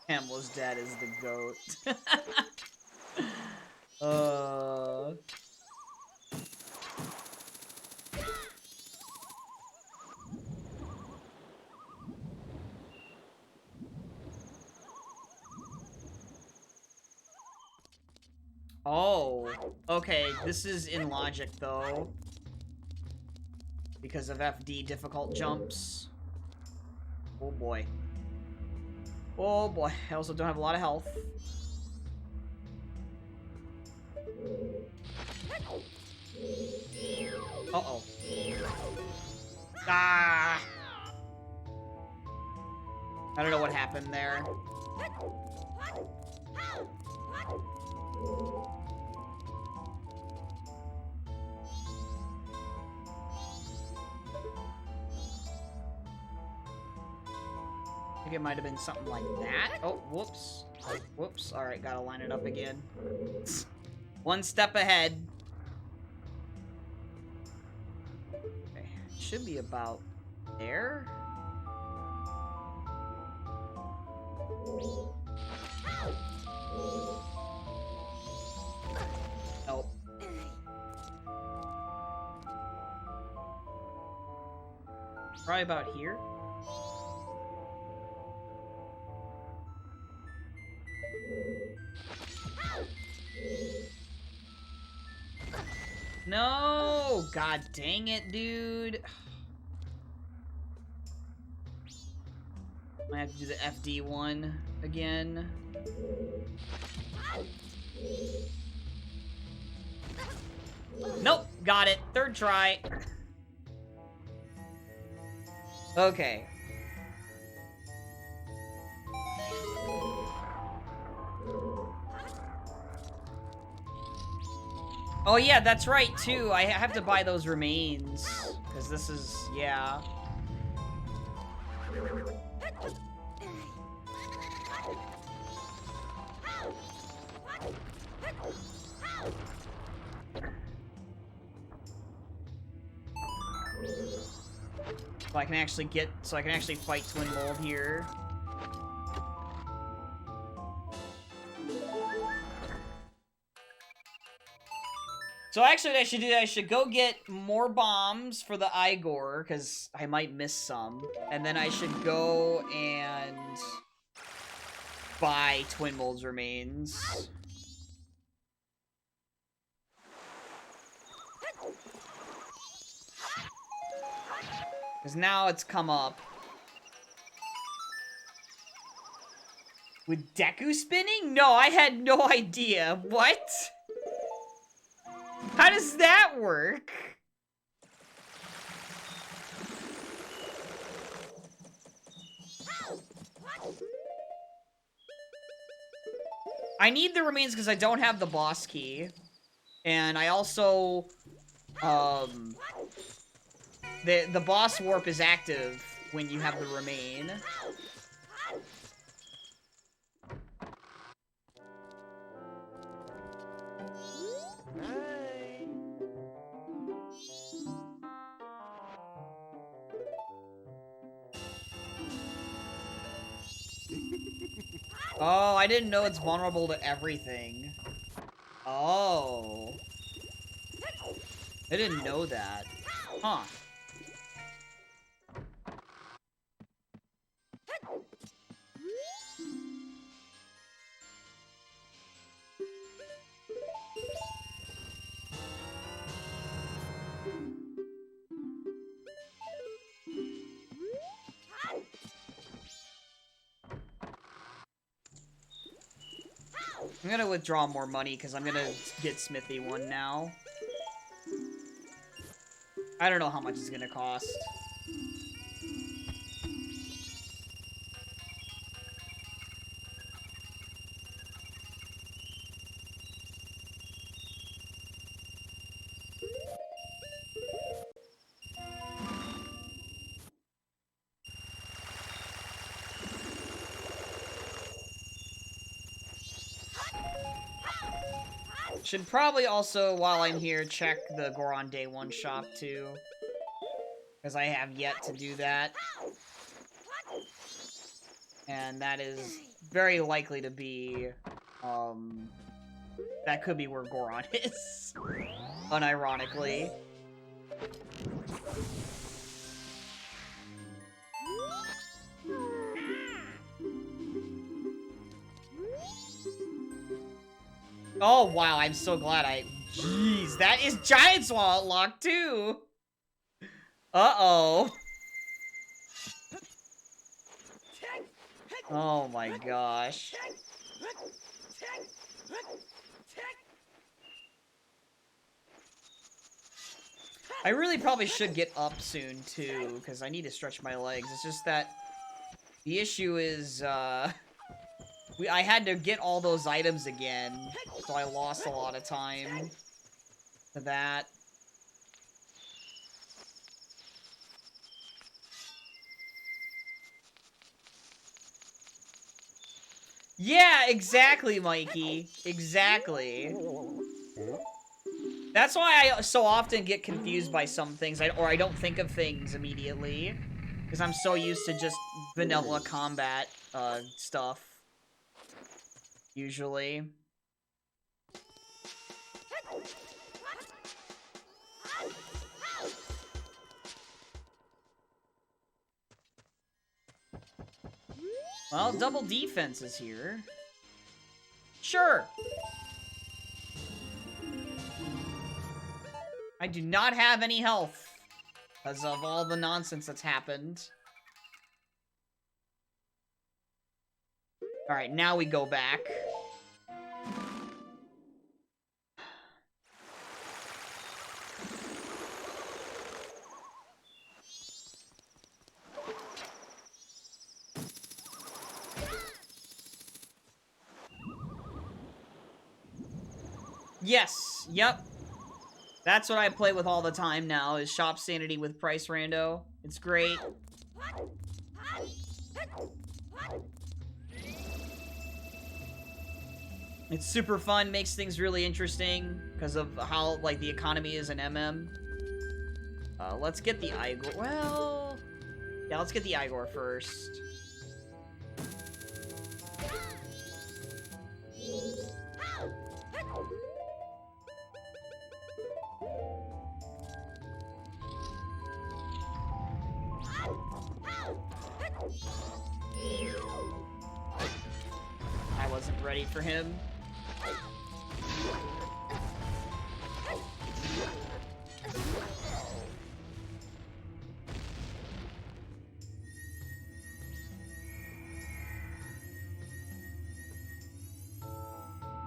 Pamela's dad is the goat. Oh, okay, this is in logic, though. Because of FD difficult jumps. Oh boy. Oh boy, I also don't have a lot of health. Uh-oh. Ah! I don't know what happened there. I think it might have been something like that. Oh, whoops. Whoops. Alright, gotta line it up again. One step ahead. Okay, should be about there. Nope. Probably about here. No! God dang it, dude. I have to do the FD one again. Nope, got it. Third try. Okay. Oh yeah, that's right too. I have to buy those remains. Because this is, yeah. So I can actually fight Twin Mold here. So actually what I should do, I should go get more bombs for the Igor, because I might miss some. And then I should go and buy Twin Mold's remains. Because now it's come up. With Deku spinning? No, I had no idea. What? How does that work? I need the remains because I don't have the boss key. And I also... The boss warp is active when you have the remain. Oh, I didn't know it's vulnerable to everything. Oh. I didn't know that. Huh. I'm gonna withdraw more money because I'm gonna get Smithy one now. I don't know how much it's gonna cost. Should probably also, while I'm here, check the Goron Day 1 shop, too. Because I have yet to do that. And that is very likely to be, that could be where Goron is. Unironically. Oh, wow, I'm so glad Jeez, that is Giant Swallow lock, too! Uh-oh. Oh my gosh. I really probably should get up soon, too, because I need to stretch my legs. It's just that the issue is, I had to get all those items again, so I lost a lot of time to that. Yeah, exactly, Mikey. Exactly. That's why I so often get confused by some things, or I don't think of things immediately. Because I'm so used to just vanilla combat, stuff. Usually. Well, double defense is here. Sure. I do not have any health because of all the nonsense that's happened. Alright, now we go back. Yes, yep. That's what I play with all the time now, is Shop Sanity with Price Rando. It's great. It's super fun, makes things really interesting because of how, like, the economy is in MM. Let's get the Igor. Well, yeah, let's get the Igor first. I wasn't ready for him.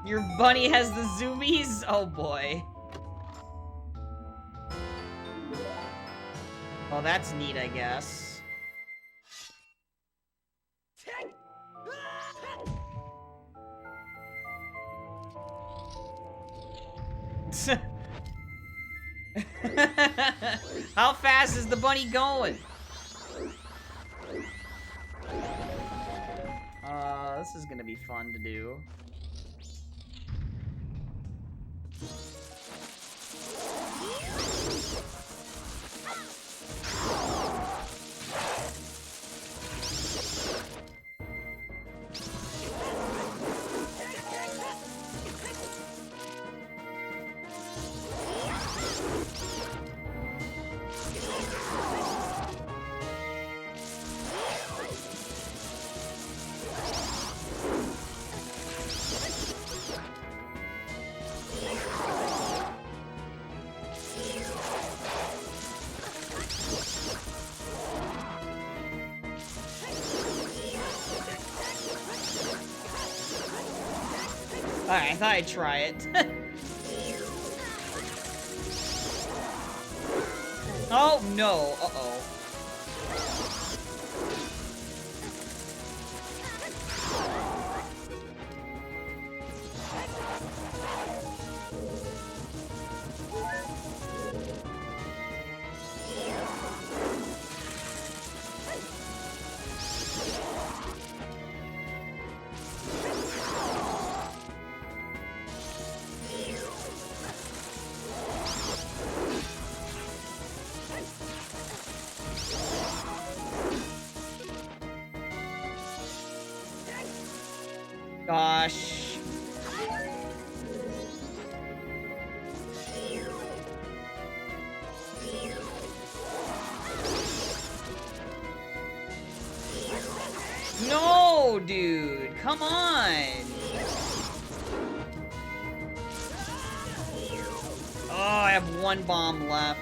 Your bunny has the zoomies? Oh boy. Well, that's neat, I guess. How fast is the bunny going? This is gonna be fun to do. Alright, I thought I'd try it. Oh, no. Uh-oh. Gosh. No, dude. Come on. Oh, I have one bomb left.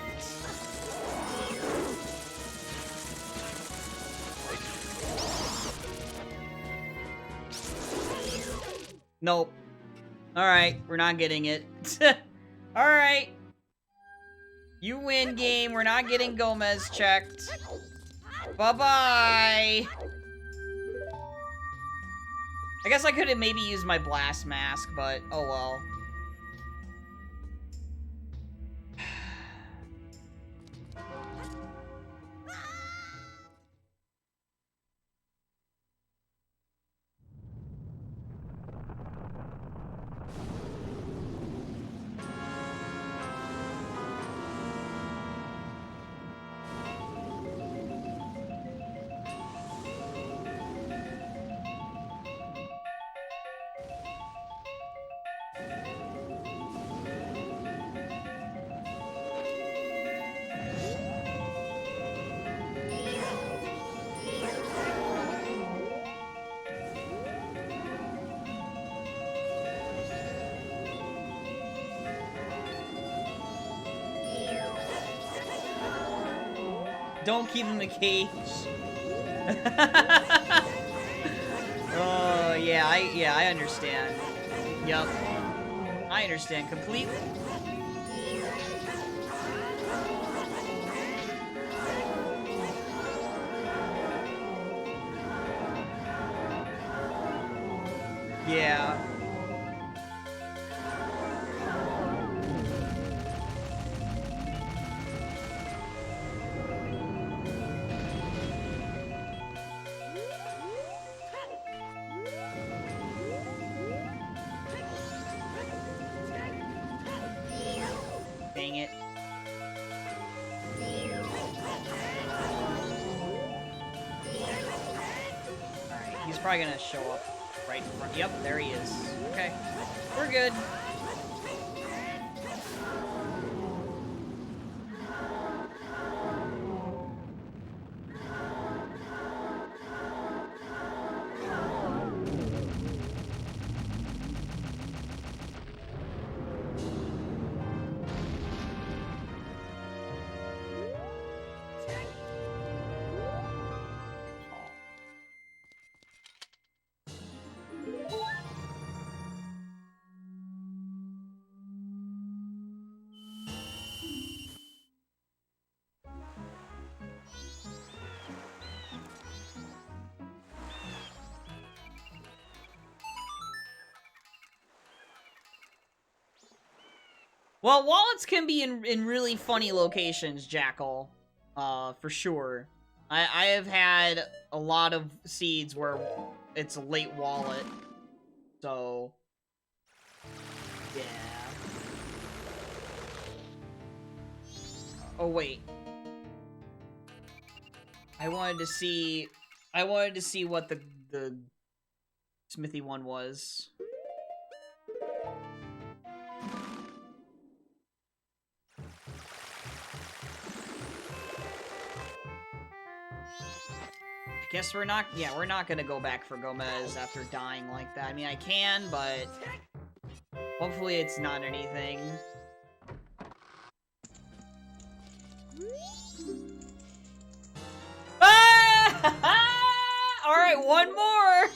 Nope. Alright, we're not getting it. Alright. You win, game. We're not getting Gomez checked. Bye-bye. I guess I could have maybe used my blast mask, but oh well. Don't keep him in a cage. Oh, yeah, I understand. Yup. I understand completely. Yeah. Dang it. Alright, he's probably gonna show up right in front. Yep, there he is. Okay. We're good. Well, wallets can be in really funny locations, Jackal. For sure. I have had a lot of seeds where it's a late wallet. So, yeah. Oh, wait. I wanted to see what the Smithy one was. Guess we're not gonna go back for Gomez after dying like that. I mean, I can, but hopefully it's not anything. Ah! Alright, one more!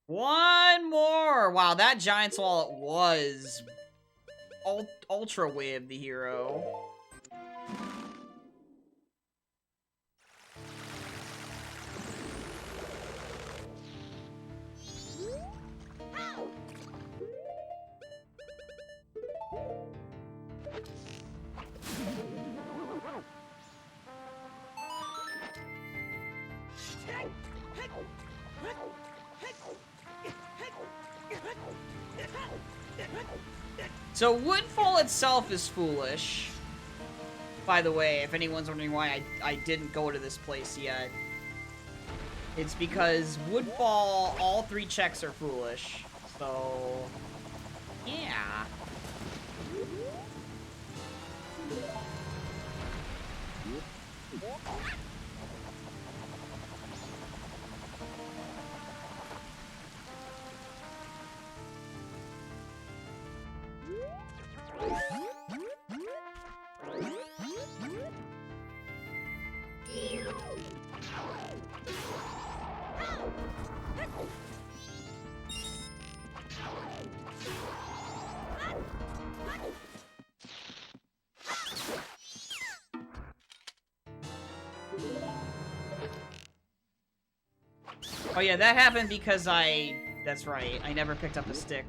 One more! Wow, that Giant's Wallet was ultra wave the hero. So Woodfall itself is foolish. By the way, if anyone's wondering why I didn't go to this place yet, it's because Woodfall, all 3 checks are foolish. So, yeah. Oh yeah, that happened because that's right, I never picked up a stick.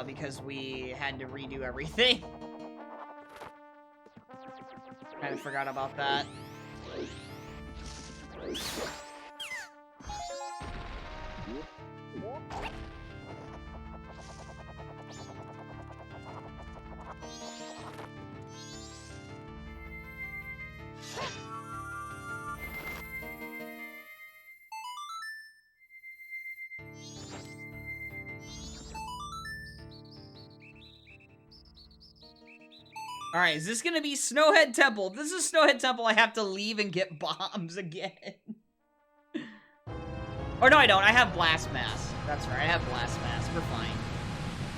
Because we had to redo everything. Kinda forgot about that. Alright, is this gonna be Snowhead Temple? If this is Snowhead Temple, I have to leave and get bombs again. Or no, I don't. I have Blast Mass. That's right, I have Blast Mass. We're fine.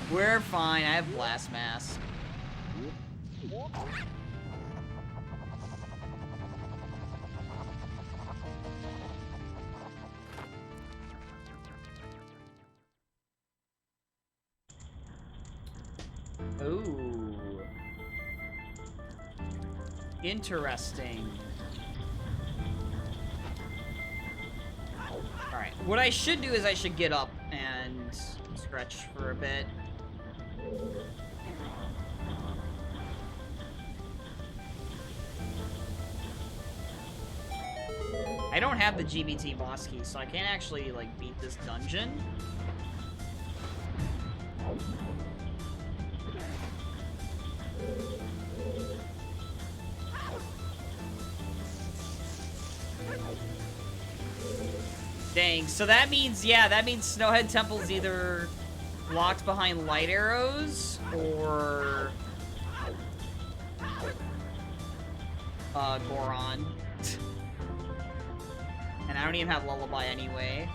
We're fine. I have Blast Mask. Ooh. Interesting. Alright, what I should do is I should get up and stretch for a bit. I don't have the GBT boss key, so I can't actually, like, beat this dungeon. Dang, so that means, yeah, that means Snowhead Temple's either locked behind light arrows, or... Goron. And I don't even have Lullaby anyway.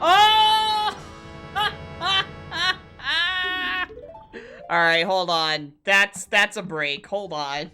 Oh! Alright, hold on. That's a break. Hold on.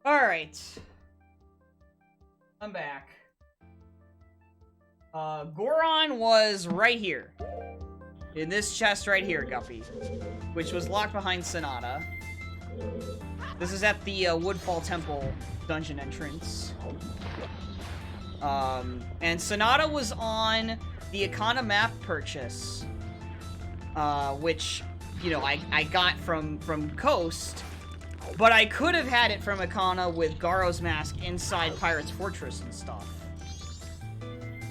Alright. I'm back. Goron was right here. In this chest right here, Guppy. Which was locked behind Sonata. This is at the Woodfall Temple dungeon entrance. And Sonata was on the Akana map purchase. Which, you know, I got from Coast. But I could have had it from Akana with Garo's mask inside Pirate's Fortress and stuff.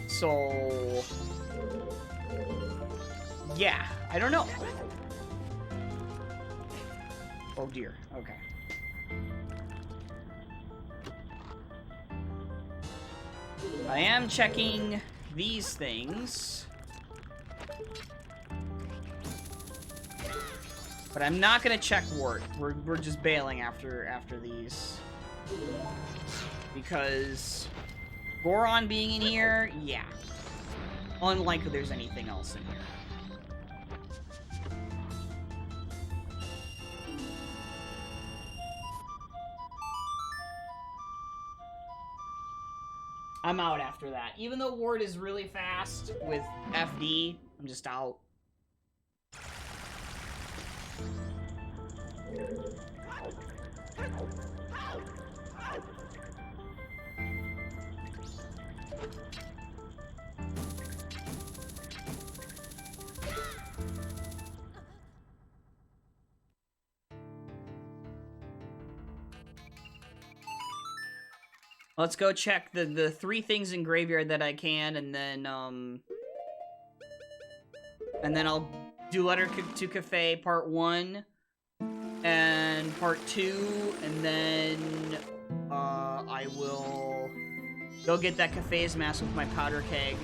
So... yeah, I don't know. Oh dear, okay. I am checking these things. But I'm not gonna check Wart. We're just bailing after these. Because Goron being in here, yeah. Unlikely there's anything else in here. I'm out after that. Even though Ward is really fast with FD, I'm just out. Let's go check the 3 things in Graveyard that I can, and then I'll do Letter to Cafe Part 1, and Part 2, and then, I will go get that Cafe's mask with my powder keg.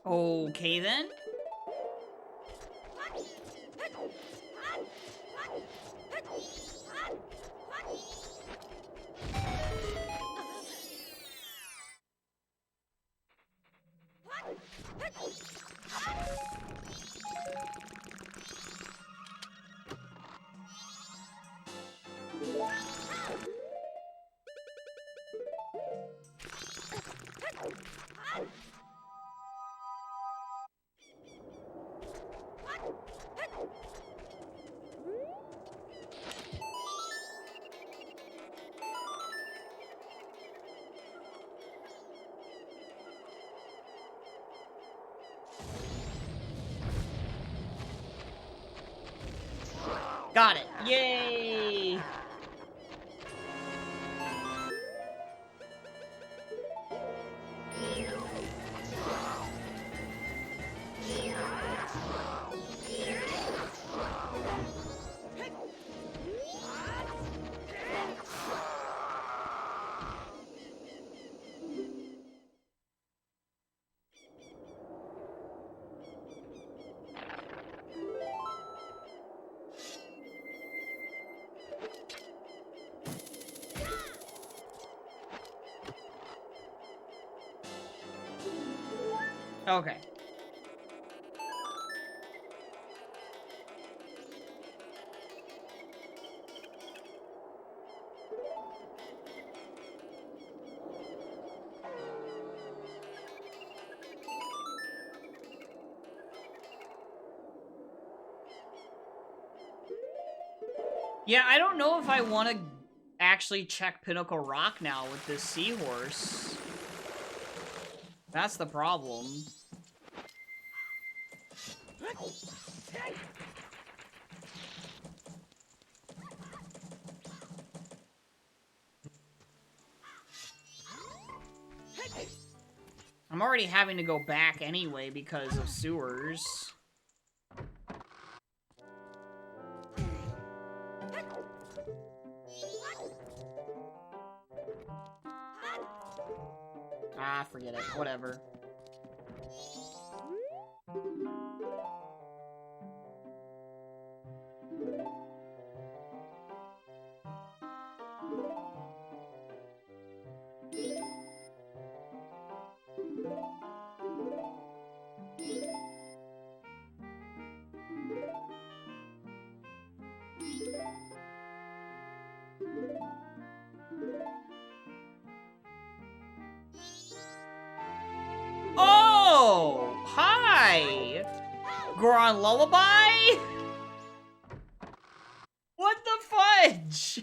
Okay, then. Got it. Yay! Okay. Yeah, I don't know if I want to actually check Pinnacle Rock now with this seahorse. That's the problem. I'm already having to go back anyway because of sewers. Ah, forget it. Whatever. Oh! Hi! Goron Lullaby? What the fudge?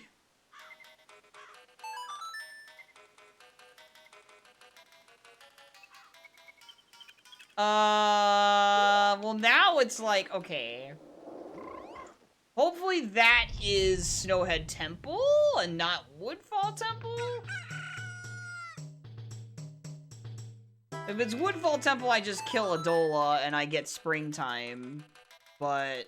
Well now it's like, okay. Hopefully that is Snowhead Temple and not Woodfall Temple? If it's Woodfall Temple, I just kill Adola and I get Springtime. But...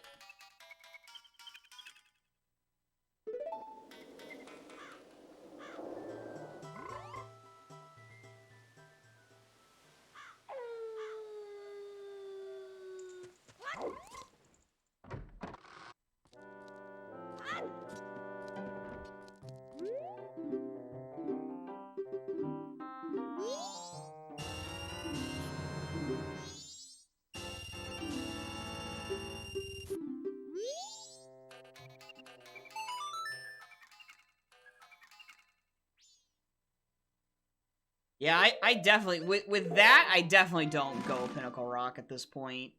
yeah, I definitely, with that, I definitely don't go Pinnacle Rock at this point.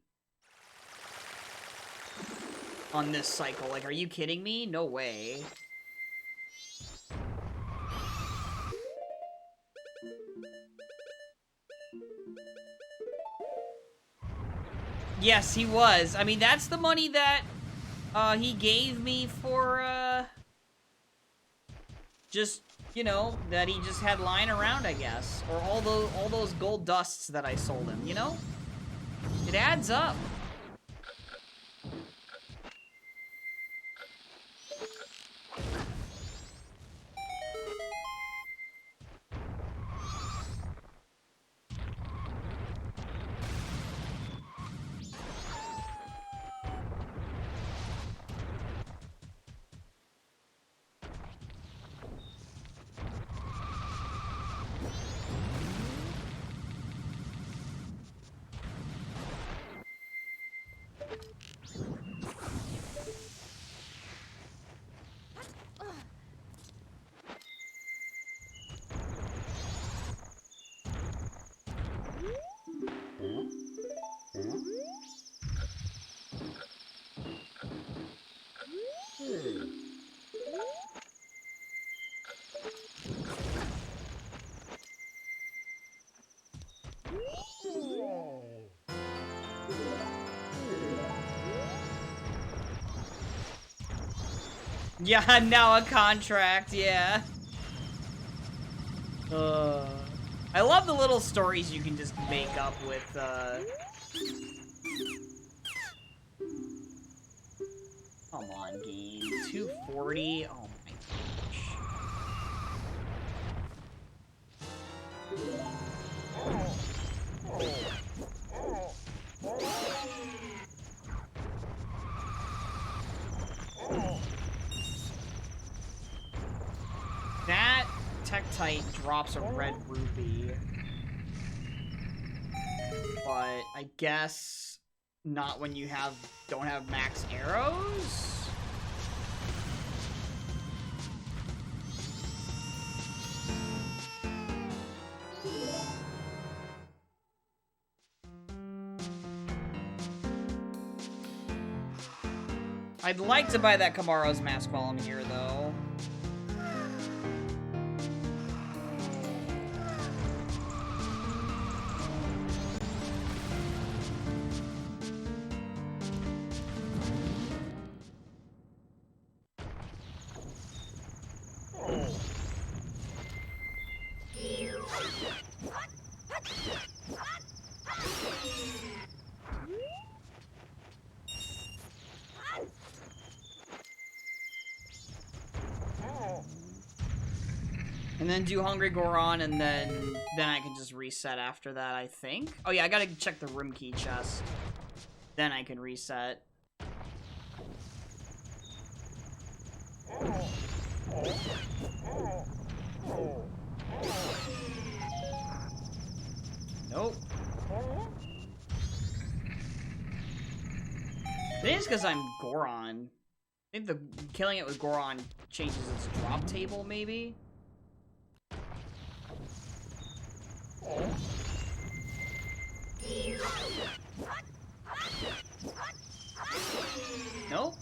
On this cycle. Like, are you kidding me? No way. Yes, he was. I mean, that's the money that, he gave me for, just, you know, that he just had lying around, I guess. Or all those gold dusts that I sold him, you know? It adds up. Yeah, now a contract, yeah. I love the little stories you can just make up with, Come on, game. 240? Oh my gosh. That Tektite drops a red rupee. but I guess not when you don't have max arrows. I'd like to buy that Kamaro's mask while I'm here, though. And then do Hungry Goron, and then I can just reset after that, I think. Oh yeah, I gotta check the room key chest. Then I can reset. Nope. I think it's because I'm Goron. I think killing it with Goron changes its drop table, maybe? Nope.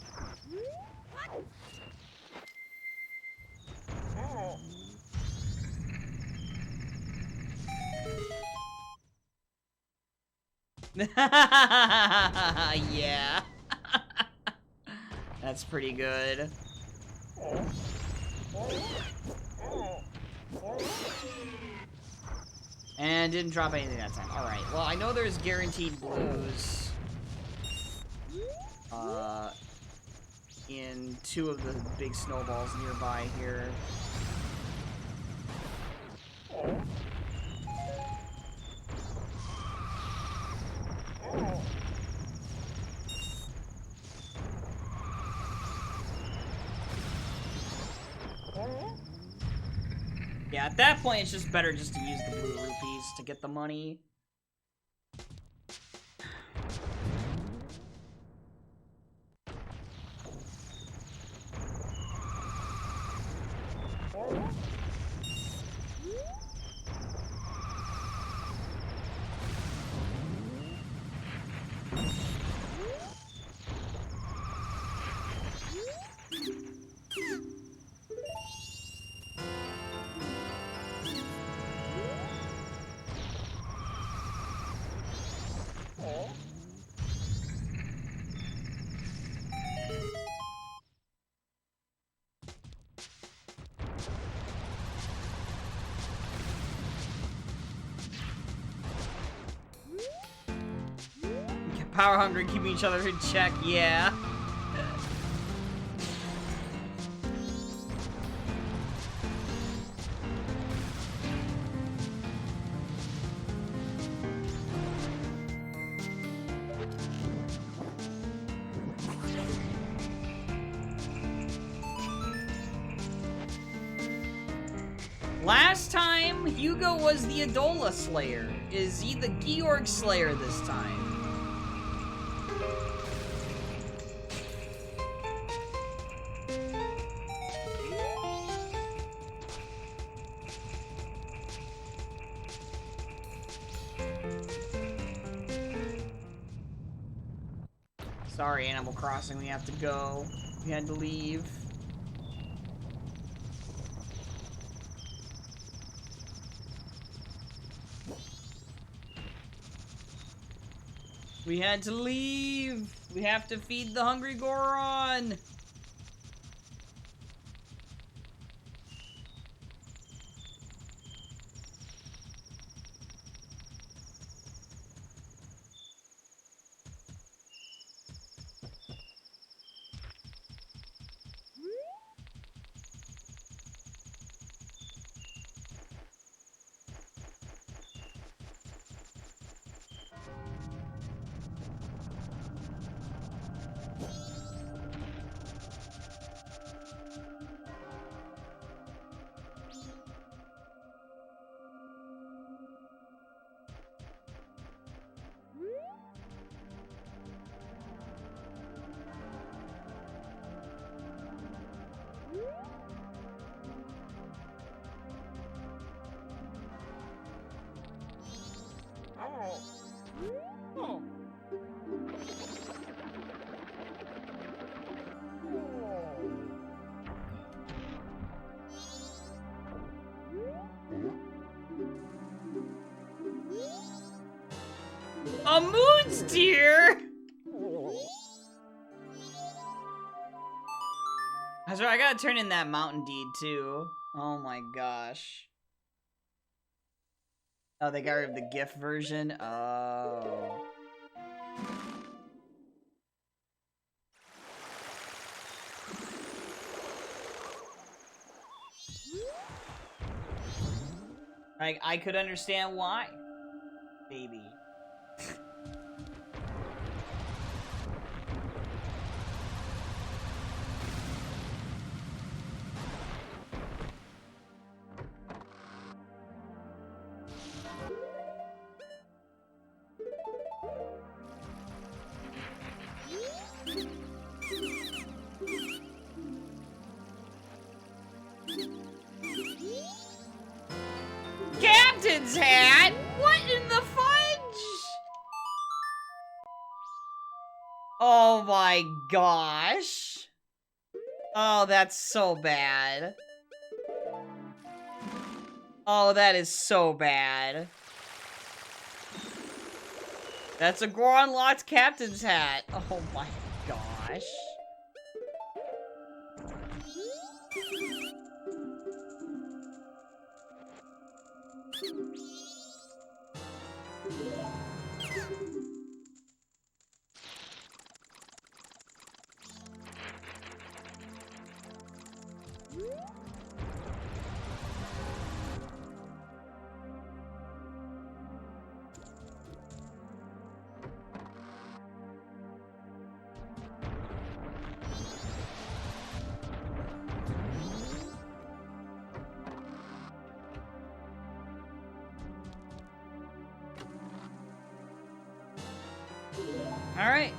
Yeah. That's pretty good. And didn't drop anything that time. Alright, well, I know there's guaranteed blues. In 2 of the big snowballs nearby here. Yeah, at that point, it's just better just to use the blue rupees to get the money. Power hungry, keeping each other in check, yeah. Last time, Hugo was the Adola Slayer. Is he the Georg Slayer this time? Sorry, Animal Crossing, we have to go. We had to leave. We had to leave! We have to feed the hungry Goron! A moon's deer? That's right, I gotta turn in that mountain deed too. Oh my gosh. Oh, they got rid of the GIF version? Oh. I could understand why. Maybe. Captain's hat? What in the fudge? Oh my gosh. Oh, that's so bad. Oh, that is so bad. That's a Goron-locked captain's hat. Oh my gosh. All right.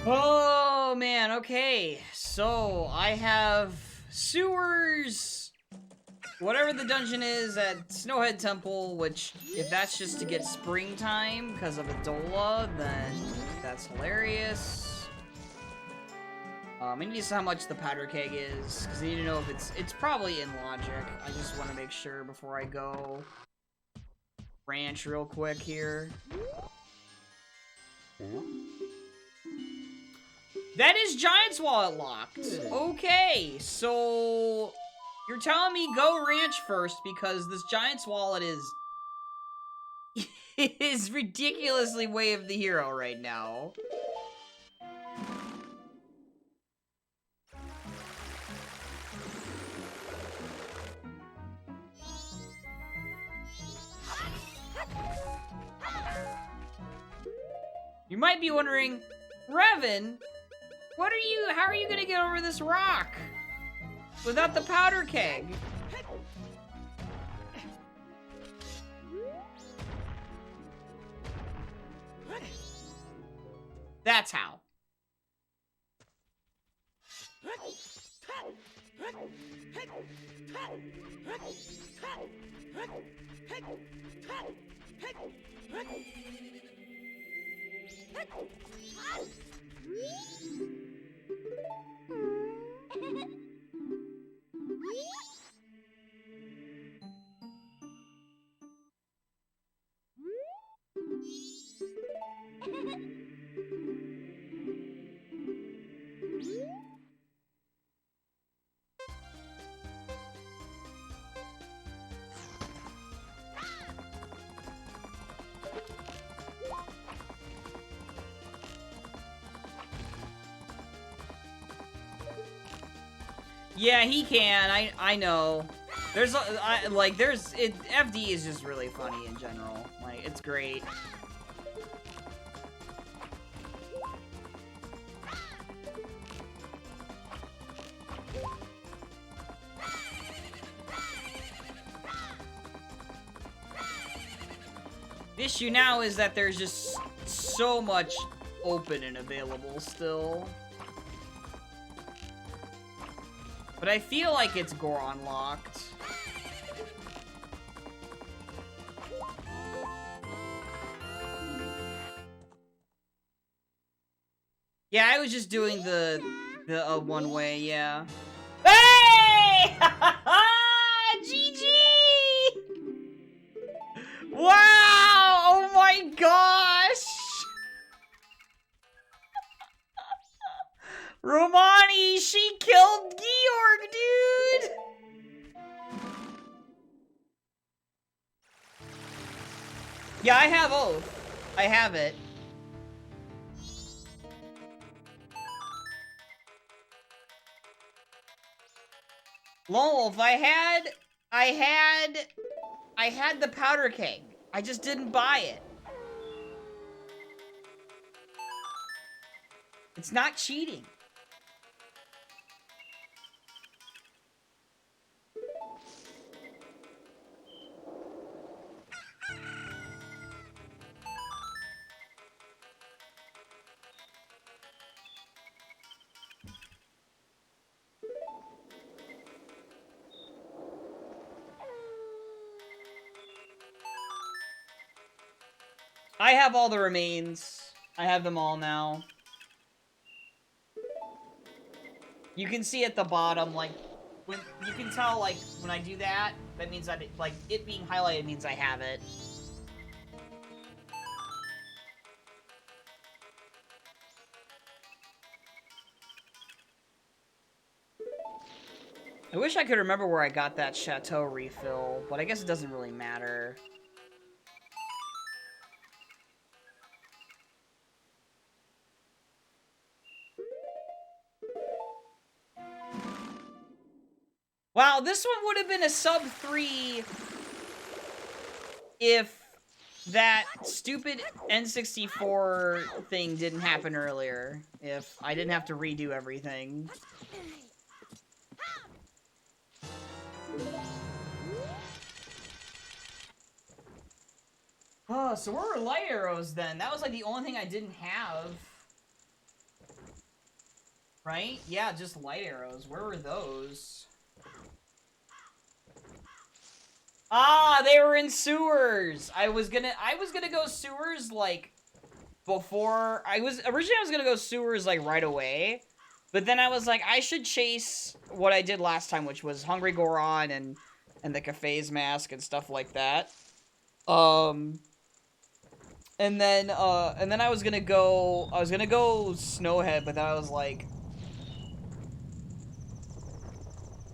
Oh man, okay. So I have sewers, whatever the dungeon is at Snowhead Temple, which if that's just to get springtime because of Adola, then that's hilarious. I need to see how much the powder keg is, because I need to know if it's probably in logic. I just want to make sure before I go ranch real quick here. That is Giant's Wallet locked. Okay, so you're telling me go ranch first because this Giant's Wallet is ridiculously way of the hero right now. You might be wondering, Revan, how are you gonna get over this rock without the powder keg? That's how. Yeah, he can. I know. FD is just really funny in general. Like, it's great. The issue now is that there's just so much open and available still. But I feel like it's Goron locked. Yeah, I was just doing the one way, yeah. Hey! GG! Wow! Oh my gosh! Romani, she killed Georg, dude! Yeah, I have Oath. I have it. Lone Wolf, I had the powder keg. I just didn't buy it. It's not cheating. I have all the remains. I have them all now. You can see at the bottom, like, when you can tell, like, when I do that, that means that, like, it being highlighted means I have it. I wish I could remember where I got that chateau refill, but I guess it doesn't really matter. Wow, this one would have been a sub 3 if that stupid N64 thing didn't happen earlier. If I didn't have to redo everything. Oh, so where were light arrows then? That was like the only thing I didn't have. Right? Yeah, just light arrows. Where were those? Ah, they were in sewers. I was gonna go sewers like before originally I was gonna go sewers like right away. But then I was like, I should chase what I did last time, which was Hungry Goron and the Cafe's mask and stuff like that. And then I was gonna go Snowhead, but then I was like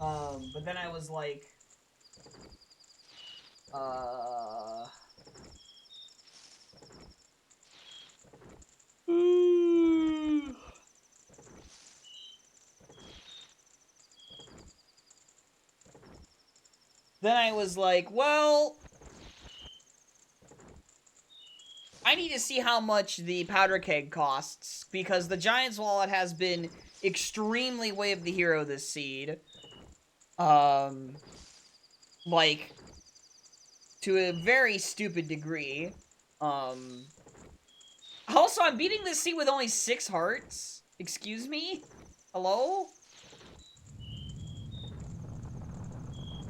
but then I was like then I was like, well, I need to see how much the powder keg costs, because the Giant's Wallet has been extremely way of the hero this seed. Like, to a very stupid degree. Also, I'm beating this seed with only 6 hearts? Excuse me? Hello?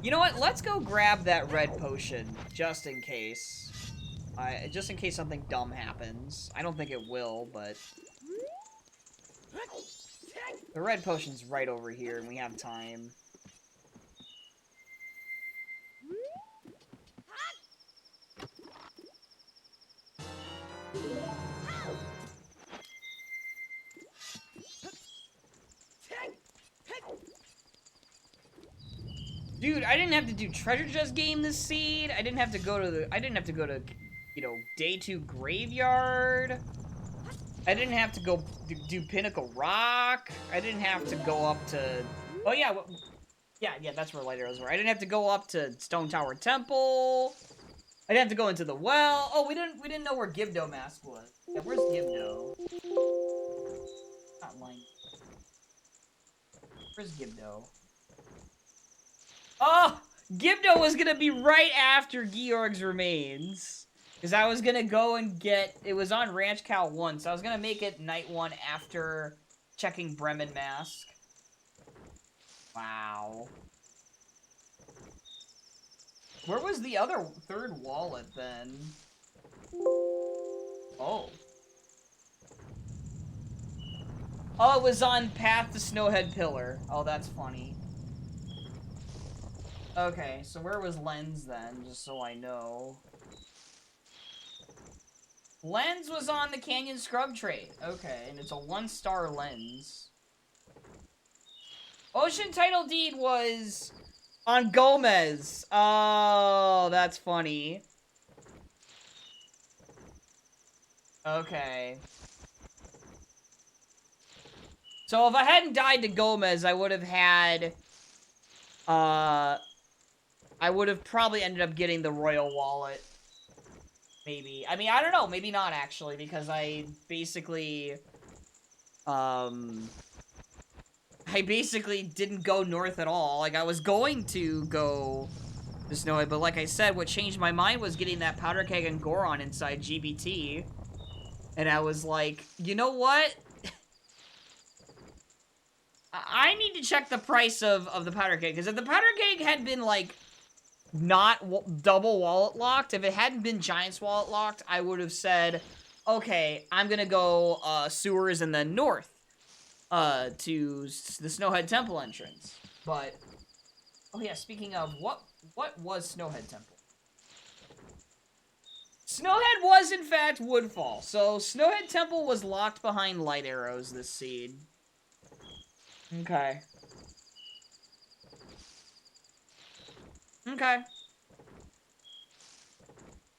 You know what? Let's go grab that red potion, just in case. Just in case something dumb happens. I don't think it will, but... The red potion's right over here, and we have time. Dude, I didn't have to do treasure chest game this seed. I didn't have to go to you know, day 2 graveyard. I didn't have to go do Pinnacle Rock. I didn't have to go up to... Oh, yeah. Yeah, that's where light arrows were. I didn't have to go up to Stone Tower Temple. I didn't have to go into the well. Oh, we didn't know where Gibdo Mask was. Yeah, where's Gibdo? Not lying. Where's Gibdo? Oh! Gibdo was gonna be right after Georg's remains. Because I was gonna go and get... It was on Ranch Cal 1, so I was gonna make it night 1 after checking Bremen Mask. Wow. Where was the other third wallet, then? Oh. Oh, it was on Path to Snowhead Pillar. Oh, that's funny. Okay, so where was Lens then, just so I know? Lens was on the Canyon Scrub trait. Okay, and it's a 1-star lens. Ocean Title Deed was on Gomez. Oh, that's funny. Okay. So if I hadn't died to Gomez, I would have had, I would have probably ended up getting the Royal Wallet. Maybe. I mean, I don't know. Maybe not, actually, because I basically didn't go north at all. Like, I was going to go to Snowhead, but like I said, what changed my mind was getting that Powder Keg and Goron inside GBT. And I was like, you know what? I need to check the price of the Powder Keg, because if the Powder Keg had been, like, not double wallet locked, if it hadn't been Giant's wallet locked, I would have said, okay, I'm gonna go, sewers and then north, to the Snowhead Temple entrance. But, oh yeah, speaking of, what was Snowhead Temple? Snowhead was, in fact, Woodfall. So, Snowhead Temple was locked behind light arrows this seed. Okay. Okay.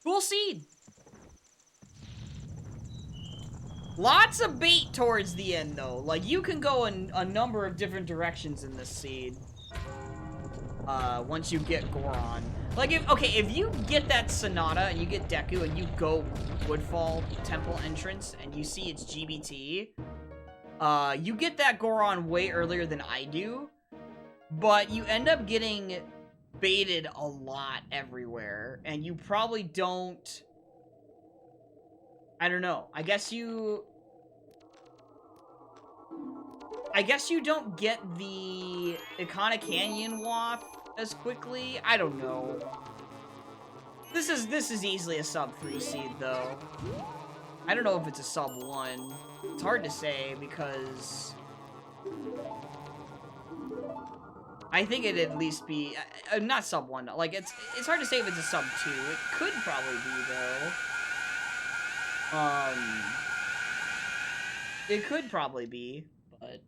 Cool seed. Lots of bait towards the end, though. Like, you can go in a number of different directions in this seed. Once you get Goron. Like, if you get that Sonata and you get Deku and you go Woodfall Temple entrance and you see it's GBT, you get that Goron way earlier than I do, but you end up getting baited a lot everywhere, and you probably don't... I don't know. I guess you don't get the Ikana Canyon waft as quickly. I don't know. This is easily a sub 3 seed, though. I don't know if it's a sub 1. It's hard to say, because I think it'd at least be not sub 1. Like, it's hard to say if it's a sub 2. It could probably be, though. It could probably be, but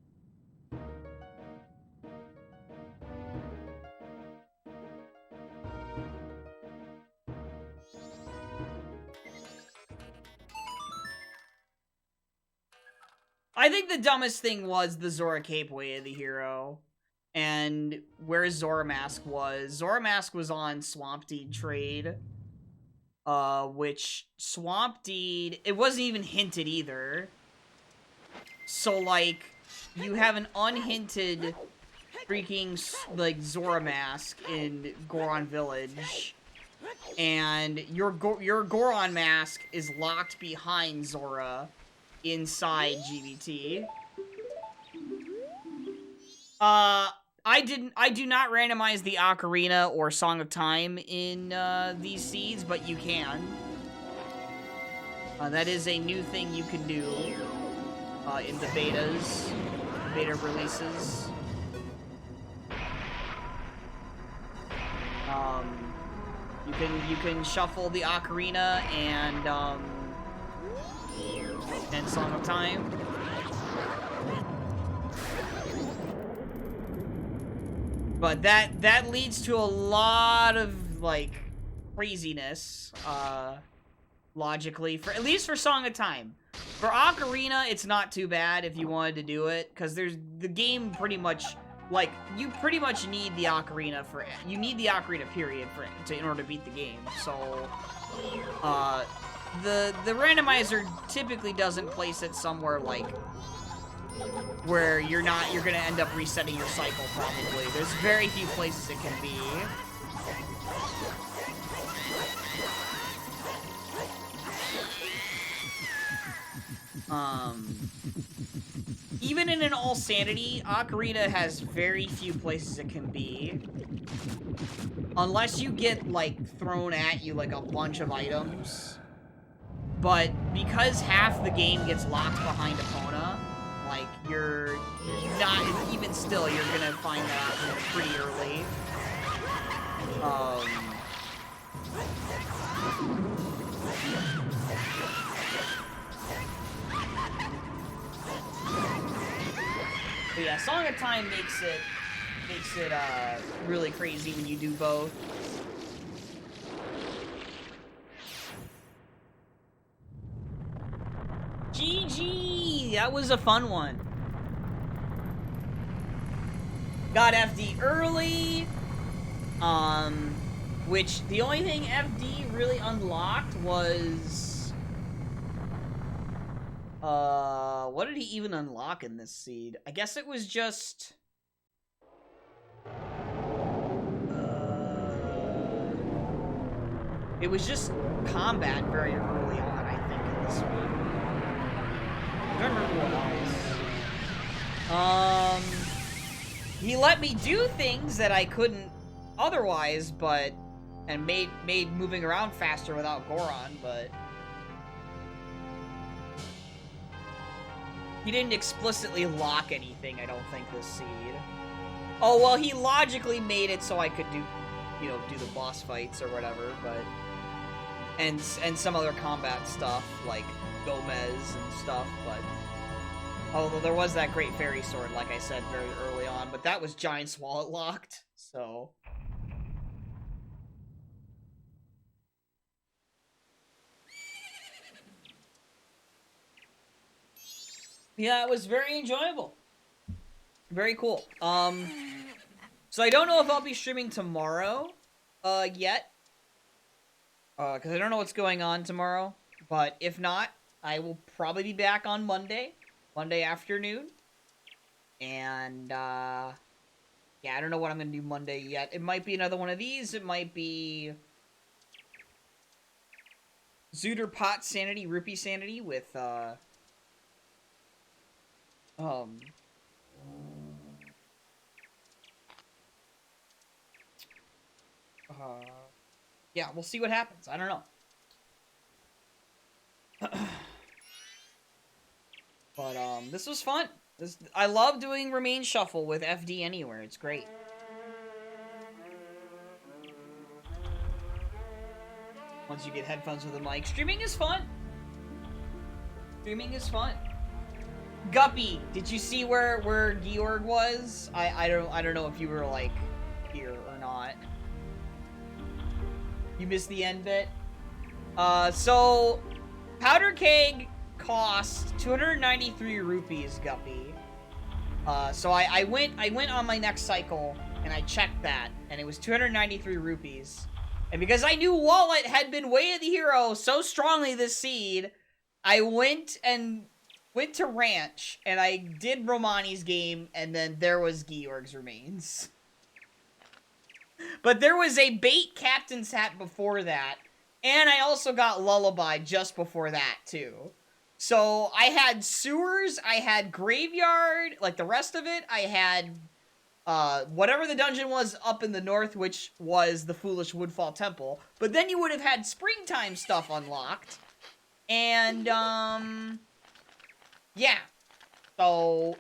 I think the dumbest thing was the Zora Cape Way of the Hero, and where Zora Mask was. Zora Mask was on Swamp Deed trade, which Swamp Deed, it wasn't even hinted either. So, like, you have an unhinted freaking, like, Zora Mask in Goron Village, and your Goron Mask is locked behind Zora inside GBT. I do not randomize the Ocarina or Song of Time in these seeds, but you can. That is a new thing you can do in the beta releases. You can shuffle the Ocarina and Song of Time. But that leads to a lot of, like, craziness, logically, at least for Song of Time. For Ocarina, it's not too bad if you wanted to do it, because the game pretty much, like, you pretty much need the Ocarina period in order to beat the game. So, the randomizer typically doesn't place it somewhere, like, where you're gonna end up resetting your cycle, probably. There's very few places it can be. Even in an all sanity, Ocarina has very few places it can be. Unless you get, like, thrown at you, like, a bunch of items. But because half the game gets locked behind Epona, like, you're not, even still, you're gonna find that out pretty early. But yeah, Song of Time makes it really crazy when you do both. GG! That was a fun one. Got FD early. Which the only thing FD really unlocked was what did he even unlock in this seed? I guess it was just it was just combat very early on, I think, in this one. I don't remember what else. He let me do things that I couldn't otherwise, but and made moving around faster without Goron, but he didn't explicitly lock anything, I don't think, this seed. Oh, well, he logically made it so I could do, you know, do the boss fights or whatever, but and some other combat stuff like Gomez and stuff, but although there was that great fairy sword, like I said, very early on, but that was Giant's Wallet locked, so yeah, it was very enjoyable. Very cool. So I don't know if I'll be streaming tomorrow, yet. Because I don't know what's going on tomorrow. But if not, I will probably be back on Monday afternoon. And, yeah, I don't know what I'm gonna do Monday yet. It might be another one of these. It might be Zooter Pot Sanity, Rupee Sanity with, yeah, we'll see what happens. I don't know. But, this was fun. I love doing Remain Shuffle with FD anywhere. It's great. Once you get headphones with a mic. Streaming is fun. Streaming is fun. Guppy, did you see where Georg was? I don't know if you were, like, here or not. You missed the end bit? So Powder Keg cost 293 rupees, Guppy. So I went on my next cycle and I checked that, and it was 293 rupees. And because I knew Wallet had been Way of the Hero so strongly this seed, I went to Ranch, and I did Romani's game, and then there was Georg's Remains. But there was a bait captain's hat before that, and I also got Lullaby just before that, too. So I had Sewers, I had Graveyard, like the rest of it, I had whatever the dungeon was up in the north, which was the Foolish Woodfall Temple. But then you would have had Springtime stuff unlocked, and, yeah. So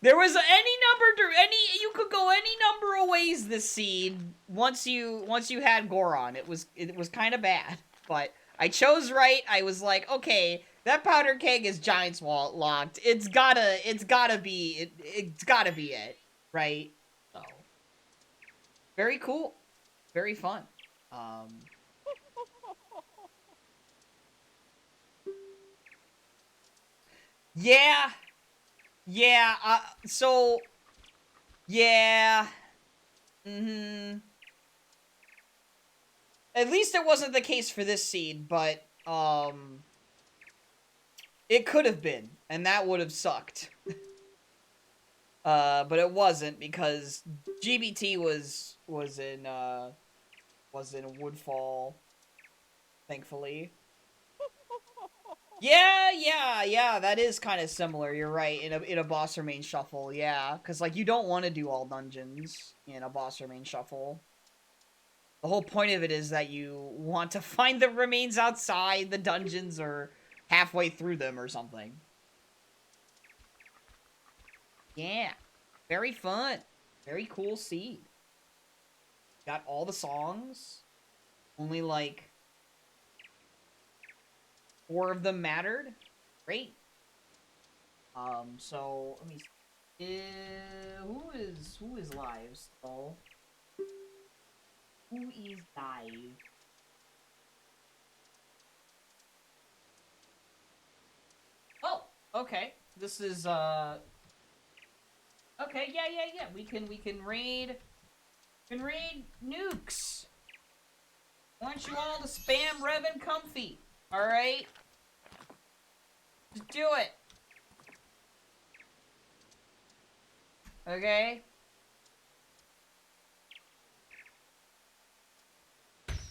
there was you could go any number of ways this seed once you had Goron. It was kind of bad, but I chose right. I was like, okay, that Powder Keg is Giant's Wallet locked. It's gotta be it, right? So very cool, very fun. Yeah. So, yeah. At least it wasn't the case for this seed, but, it could have been, and that would have sucked. But it wasn't, because GBT was in Woodfall, thankfully. Yeah, that is kind of similar, you're right, in a boss remain shuffle, yeah. Because, like, you don't want to do all dungeons in a boss remain shuffle. The whole point of it is that you want to find the remains outside the dungeons or halfway through them or something. Yeah. Very fun. Very cool seed. Got all the songs. Only like 4 of them mattered. Great. So let me see. Who is live still? Who is live? Oh, okay. This is okay, yeah. We can raid nukes. I want you all to spam Revan Comfy. Alright? Just do it. Okay?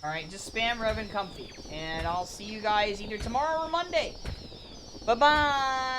Alright, just spam Revan Comfy. And I'll see you guys either tomorrow or Monday. Bye-bye!